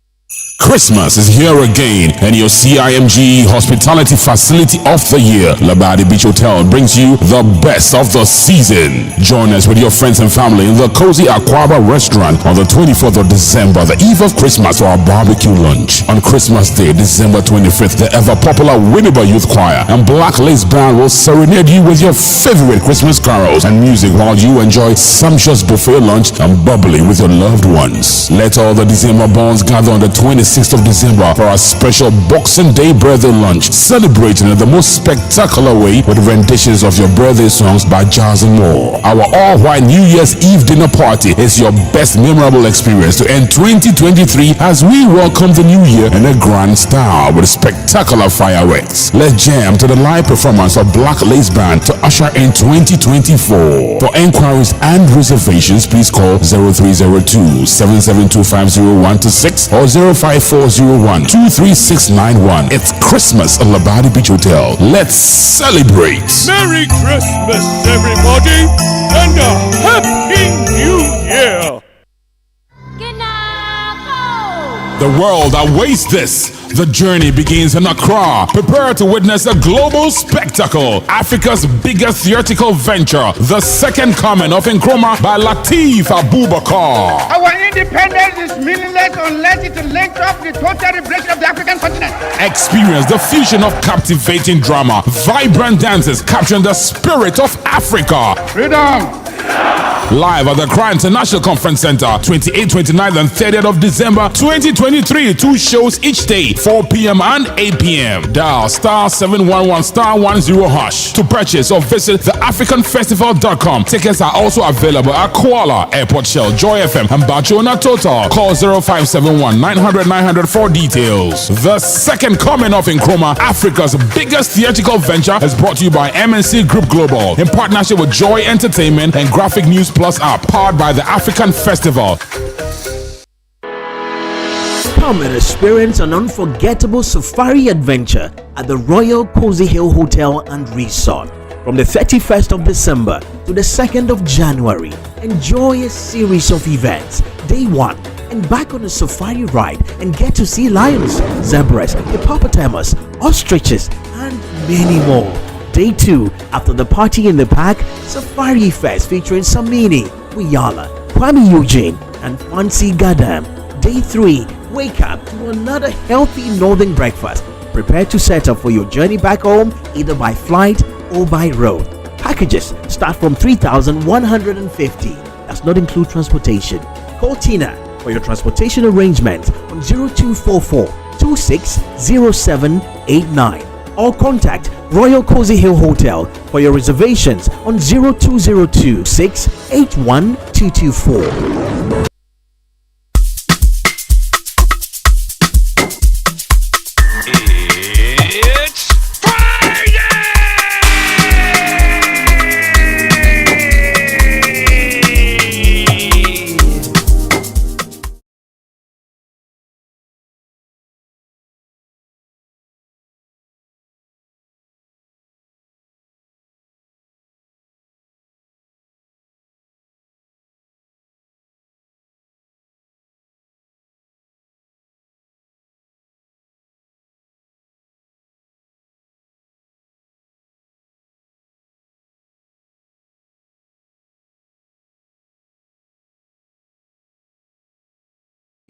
Christmas is here again, and your CIMG Hospitality Facility of the Year, Labadi Beach Hotel, brings you the best of the season. Join us with your friends and family in the cozy Aquaba restaurant on the 24th of December, the eve of Christmas, for our barbecue lunch. On Christmas Day, December 25th, the ever-popular Winneba Youth Choir and Black Lace Band will serenade you with your favorite Christmas carols and music while you enjoy sumptuous buffet lunch and bubbly with your loved ones. Let all the December bonds gather on the 26th of December for our special Boxing Day birthday lunch, celebrating in the most spectacular way with renditions of your birthday songs by Jazz and more. Our all-white New Year's Eve dinner party is your best memorable experience to end 2023 as we welcome the new year in a grand style with spectacular fireworks. Let's jam to the live performance of Black Lace Band to usher in 2024. For enquiries and reservations, please call 0302 7725016 or 05401 23691. It's Christmas at Labadi Beach Hotel. Let's celebrate. Merry Christmas, everybody, and a Happy New Year. The world awaits this. The journey begins in Accra. Prepare to witness a global spectacle. Africa's biggest theatrical venture, The Second Coming of Nkrumah by Lateef Abubakar. Our independence is meaningless unless it links up the total liberation of the African continent. Experience the fusion of captivating drama, vibrant dances capturing the spirit of Africa. Freedom! live at the Accra International Conference Center, 28th, 29th, and 30th of December 2023. 2 shows each day, 4 p.m. and 8 p.m. Dial star 711 star 10 hash to purchase or visit theafricanfestival.com. Tickets are also available at Kuala, Airport Shell, Joy FM, and Bachona Total. Call 0571 900 900 for details. The second coming of Nkrumah, Africa's biggest theatrical venture, is brought to you by MNC Group Global in partnership with Joy Entertainment and Graphic News Plus app, powered by the African Festival. Come and experience an unforgettable safari adventure at the Royal Cozy Hill Hotel and Resort. From the 31st of December to the 2nd of January, enjoy a series of events. Day 1, embark on a safari ride and get to see lions, zebras, hippopotamus, ostriches, and many more. Day 2, after the party in the park, Safari Fest featuring Samini, Wiyala, Kwame Eugene, and Fancy Gadam. Day 3, wake up to another healthy northern breakfast. Prepare to set up for your journey back home either by flight or by road. Packages start from 3,150. Does not include transportation. Call Tina for your transportation arrangements on 0244 260789 or contact Royal Cozy Hill Hotel for your reservations on 0202 681 224.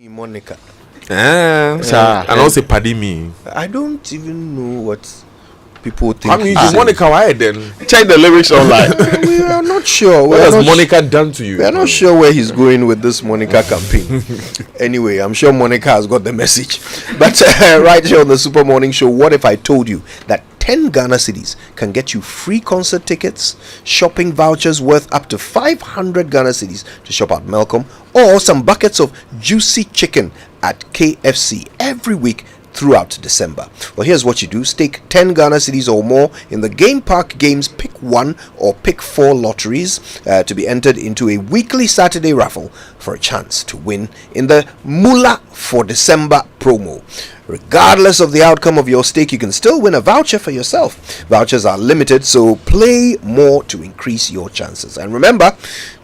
Monica. And also pardon me. I don't even know what people think. I mean, Monica, why then? Check the lyrics online. We are not sure. What has Monica done to you? We are not sure where he's going with this Monica campaign. Anyway, I'm sure Monica has got the message. But right here on the Super Morning Show, what if I told you that 10 Ghana cedis can get you free concert tickets, shopping vouchers worth up to 500 Ghana cedis to shop at Malcolm, or some buckets of juicy chicken at KFC every week throughout December? Well, here's what you do. Stake 10 Ghana cedis or more in the Game Park Games Pick 1 or Pick 4 lotteries to be entered into a weekly Saturday raffle for a chance to win in the Mula for December promo. Regardless of the outcome of your stake, you can still win a voucher for yourself. Vouchers are limited, so play more to increase your chances. And remember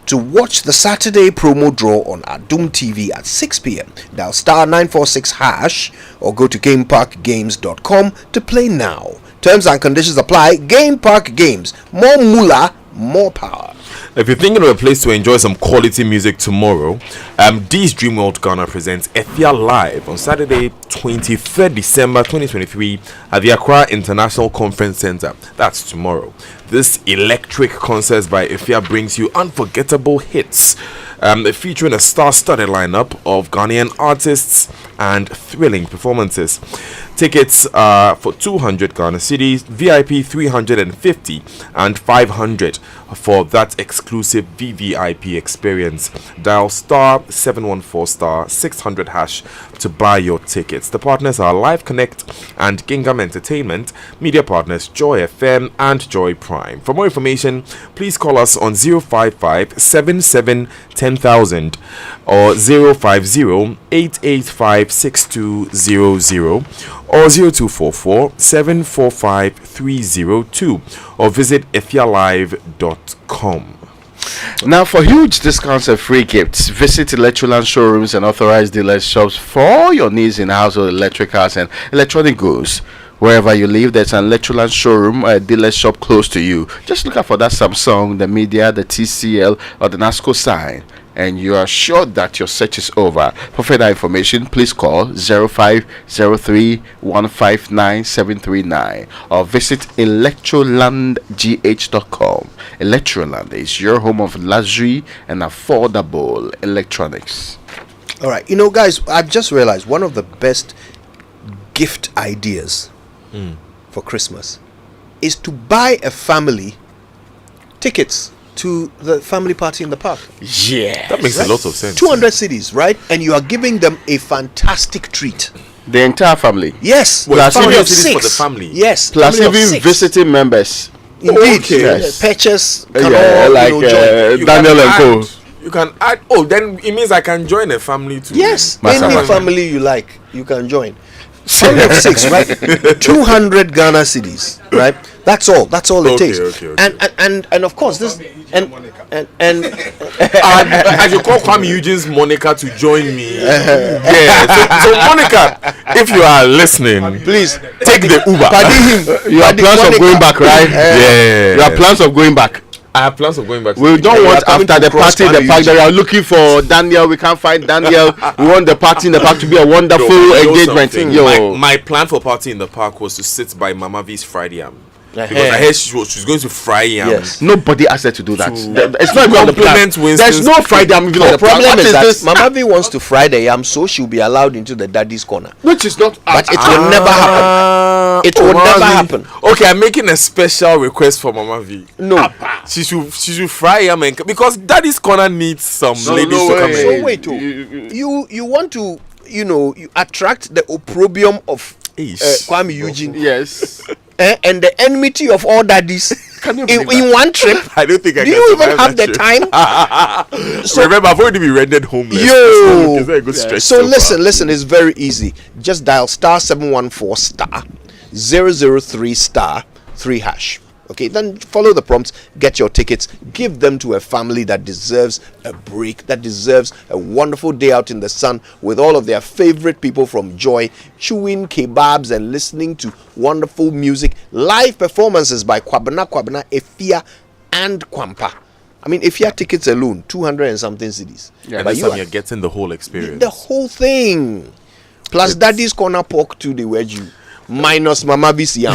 to watch the Saturday promo draw on Adum TV at 6 p.m. Dial star 946 hash or go to gameparkgames.com to play now. Terms and conditions apply. Game Park Games. More moolah, more power. If you're thinking of a place to enjoy some quality music tomorrow, D's Dream World Ghana presents Efia Live on Saturday, 23rd December 2023 at the Accra International Conference Center. That's tomorrow. This electric concert by Efia brings you unforgettable hits, featuring a star-studded lineup of Ghanaian artists and thrilling performances. Tickets are for 200 Ghana cedis, VIP 350 and 500 for that exclusive VVIP experience. Dial star 714 star 600 hash to buy your tickets. The partners are Live Connect and Gingham Entertainment. Media partners Joy FM and Joy Prime. For more information, please call us on 055 77 10000 or 050 885 6200 or 0244 745 302 or visit efialive.com. Now, for huge discounts and free gifts, visit Electroland showrooms and authorized dealer shops for your needs in household electricals and electronic goods. Wherever you live, there's an Electroland showroom or a dealer shop close to you. Just look out for that Samsung, the Media, the TCL, or the NASCO sign, and you are sure that your search is over. For further information, please call 0503 159 739 or visit electrolandgh.com. Electroland is your home of luxury and affordable electronics. All right, guys, I've just realized one of the best gift ideas for Christmas is to buy a family tickets to the family party in the park. Yeah, that makes a lot of sense. 200 cities, right? And you are giving them a fantastic treat. The entire family. Yes, plus family of cities 6 for the family. Yes, plus family even visiting members. Indeed, Okay. Yes. purchase. Daniel and Co. You can add. Oh, then it means I can join a family too. Yes, any family you like, you can join. Family of 6, right? 200 Ghana cities, right? That's all it takes. Okay. And of course this and I should call Kwame Eugene's Monica to join me. So Monica, if you are listening, please take the Uber. You have plans of going back, right? Yeah. You have plans of going back. I have plans of going back. We don't want after the party in the park that we are looking for Daniel. We can't find Daniel. We want the party in the park to be a wonderful engagement. My plan for party in the park was to sit by Mama V's fried yam. Because I heard she's going to fry yam. Yes. Nobody asked her to do that. It's not even on the plan. Winston's There's no fried yam. The problem is that Mama V wants to fry the yam, so she'll be allowed into the daddy's corner. Which is not. But it will never happen. It will never happen. Okay, I'm making a special request for Mama V. No, she should fry yam because daddy's corner needs some ladies to come in. So wait, you want to you attract the opprobrium of Kwame Eugene. Yes. And the enmity of all daddies in one trip. I don't think I do can you even have the trip. time? So remember, I've already been rendered homeless. So listen, it's very easy. Just dial *714*003*3#. Okay, then follow the prompts, get your tickets, give them to a family that deserves a break, that deserves a wonderful day out in the sun with all of their favorite people from Joy, chewing kebabs and listening to wonderful music, live performances by Kwabena, Efia, and Kwampa. I mean, Efia tickets alone, 200 and something cities. Yeah, but you're getting the whole experience. The whole thing. Plus Daddy's Corner Pork too, they were you. Minus Mama V's yam.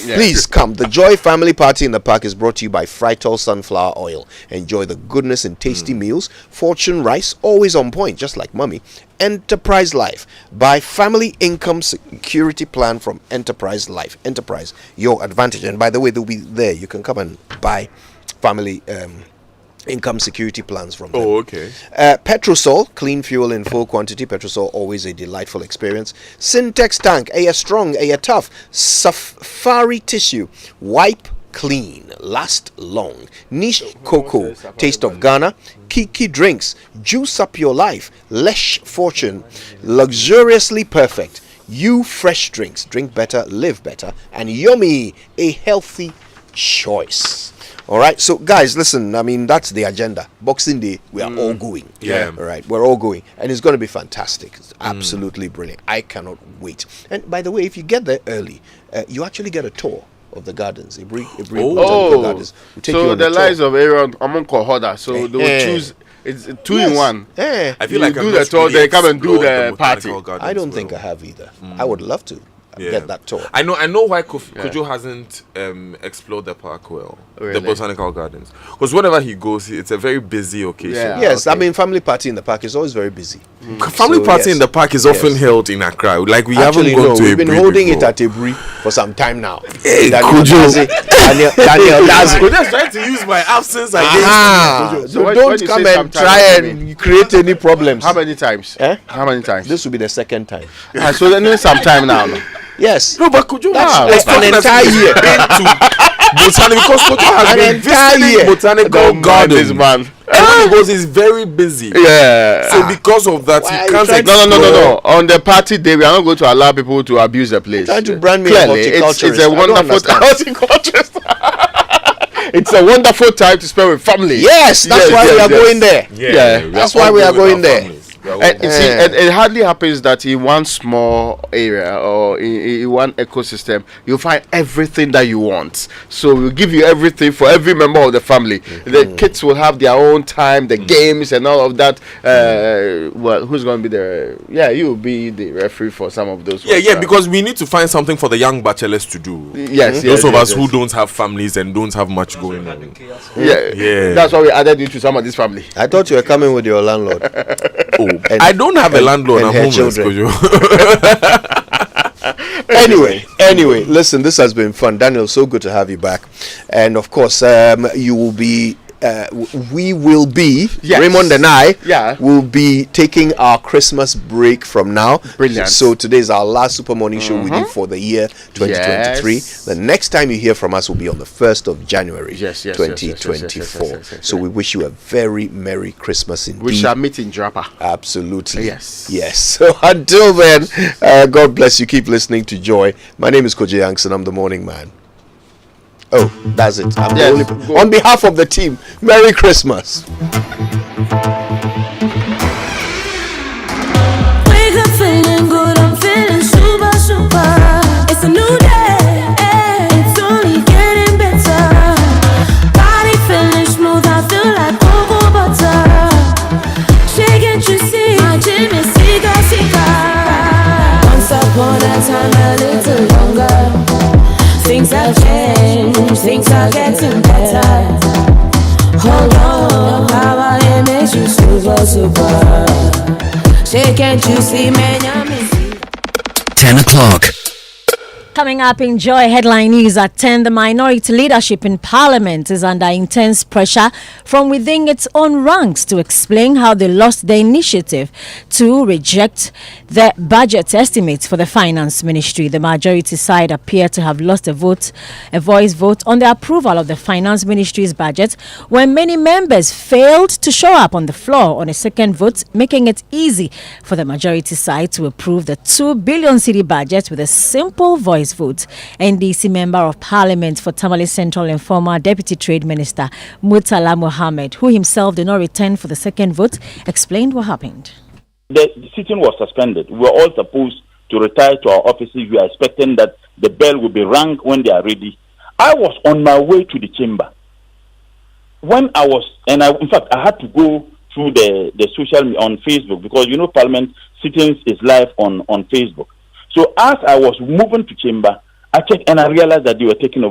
Please come. The Joy Family Party in the Park is brought to you by Frytol Sunflower Oil. Enjoy the goodness in tasty meals. Fortune Rice, always on point, just like Mummy. Enterprise Life. Buy Family Income Security Plan from Enterprise Life. Enterprise, your advantage. And by the way, they'll be there. You can come and buy family income security plans from them. Oh, okay. Petrosol, clean fuel in full quantity. Petrosol, always a delightful experience. Syntex tank, strong, tough. Safari tissue, wipe clean, last long. Niche cocoa, taste of Ghana. Kiki drinks, juice up your life. Lesh fortune, luxuriously perfect. You fresh drinks, drink better, live better. And Yummy, a healthy choice. All right, so guys, listen, I mean, that's the agenda. Boxing Day, we are all going. Yeah. All right, we're all going. And it's going to be fantastic. It's absolutely brilliant. I cannot wait. And by the way, if you get there early, you actually get a tour of the gardens. Gardens. We'll take you So on the a tour. lives of Aaron among Kohoda. So they will choose. It's 2 in 1. Yeah. I feel like you I'm do the not tour, really they come and do explored the party. botanical gardens I don't well. think I have either. I would love to get that tour. I know why Kojo hasn't explored the park well, Really? the botanical gardens. Because whenever he goes, it's a very busy occasion. Yeah. Yes, I mean, family party in the park is always very busy. Family So, party yes. in the park is often held in Accra. Like we Actually, haven't gone to we've been Ebri holding before. it at Ebri for some time now. Hey, Daniel Kojo. Dazi. Kojo's trying to use my absence against So So when don't you come say and sometime, try what do you and create any problems. How many times? Eh? How many times? This will be the second time. So then some time now. No? Yes. No, but Kojo That's an entire year. Botanical because Kojo has An been entire visiting year. botanical This gardens. man. And when he goes, he's very busy. Yeah. So because of that, Why are he you can't trying to- No. On the party day, we are not going to allow people to abuse the place. Trying to brand me Clearly, a it's horticulturist. a I don't wonderful understand. horticulturist. It's a wonderful time to spend with family. Yes, that's why we are going there. Yeah, That's why we are going there. And you see, and it hardly happens that in one small area or in one ecosystem you find everything that you want. So we'll give you everything for every member of the family. The kids will have their own time, the games and all of that. Well, who's going to be there? Yeah, you will be the referee for some of those. Yeah, because we need to find something for the young bachelors to do. Yes, those of us who don't have families and don't have much going on. Yeah, that's why we added you to some of this family. I thought you were coming with your landlord. I don't have a landlord. I'm homeless. Anyway, listen, this has been fun. Daniel, so good to have you back. And of course, you will be we will be, Raymond and I will be taking our Christmas break from now. Brilliant. So today is our last Super Morning Show with you for the year 2023. Yes. The next time you hear from us will be on the 1st of January 2024. Yes. So we wish you a very Merry Christmas indeed. We shall meet in Japa. Absolutely. Yes. So until then, God bless you. Keep listening to Joy. My name is Koji Youngson. I'm the morning man. Oh, that's it. I'm the only, on behalf of the team, Merry Christmas. Wake up feeling good, I'm feeling super. It's a new day, it's only getting better. Body feeling smooth, I feel like cocoa butter. Shaking, you see, my gym is sika. Once upon a time, a little longer. Things have changed, things are getting better. Hold on, how I makes you super. Say, can't you see, man, 10 o'clock. Coming up in Joy headline news at 10, the minority leadership in Parliament is under intense pressure from within its own ranks to explain how they lost their initiative to reject the budget estimates for the Finance Ministry. The majority side appear to have lost a voice vote on the approval of the Finance Ministry's budget when many members failed to show up on the floor on a second vote, making it easy for the majority side to approve the 2 billion cedi budget with a simple voice vote. NDC Member of Parliament for Tamale Central and former Deputy Trade Minister Murtala Mohammed, who himself did not return for the second vote, explained what happened. The sitting was suspended. We were all supposed to retire to our offices. We are expecting that the bell will be rung when they are ready. I was on my way to the chamber. In fact, I had to go through the social on Facebook because Parliament sittings is live on Facebook. So as I was moving to chamber, I checked and I realized that they were taking a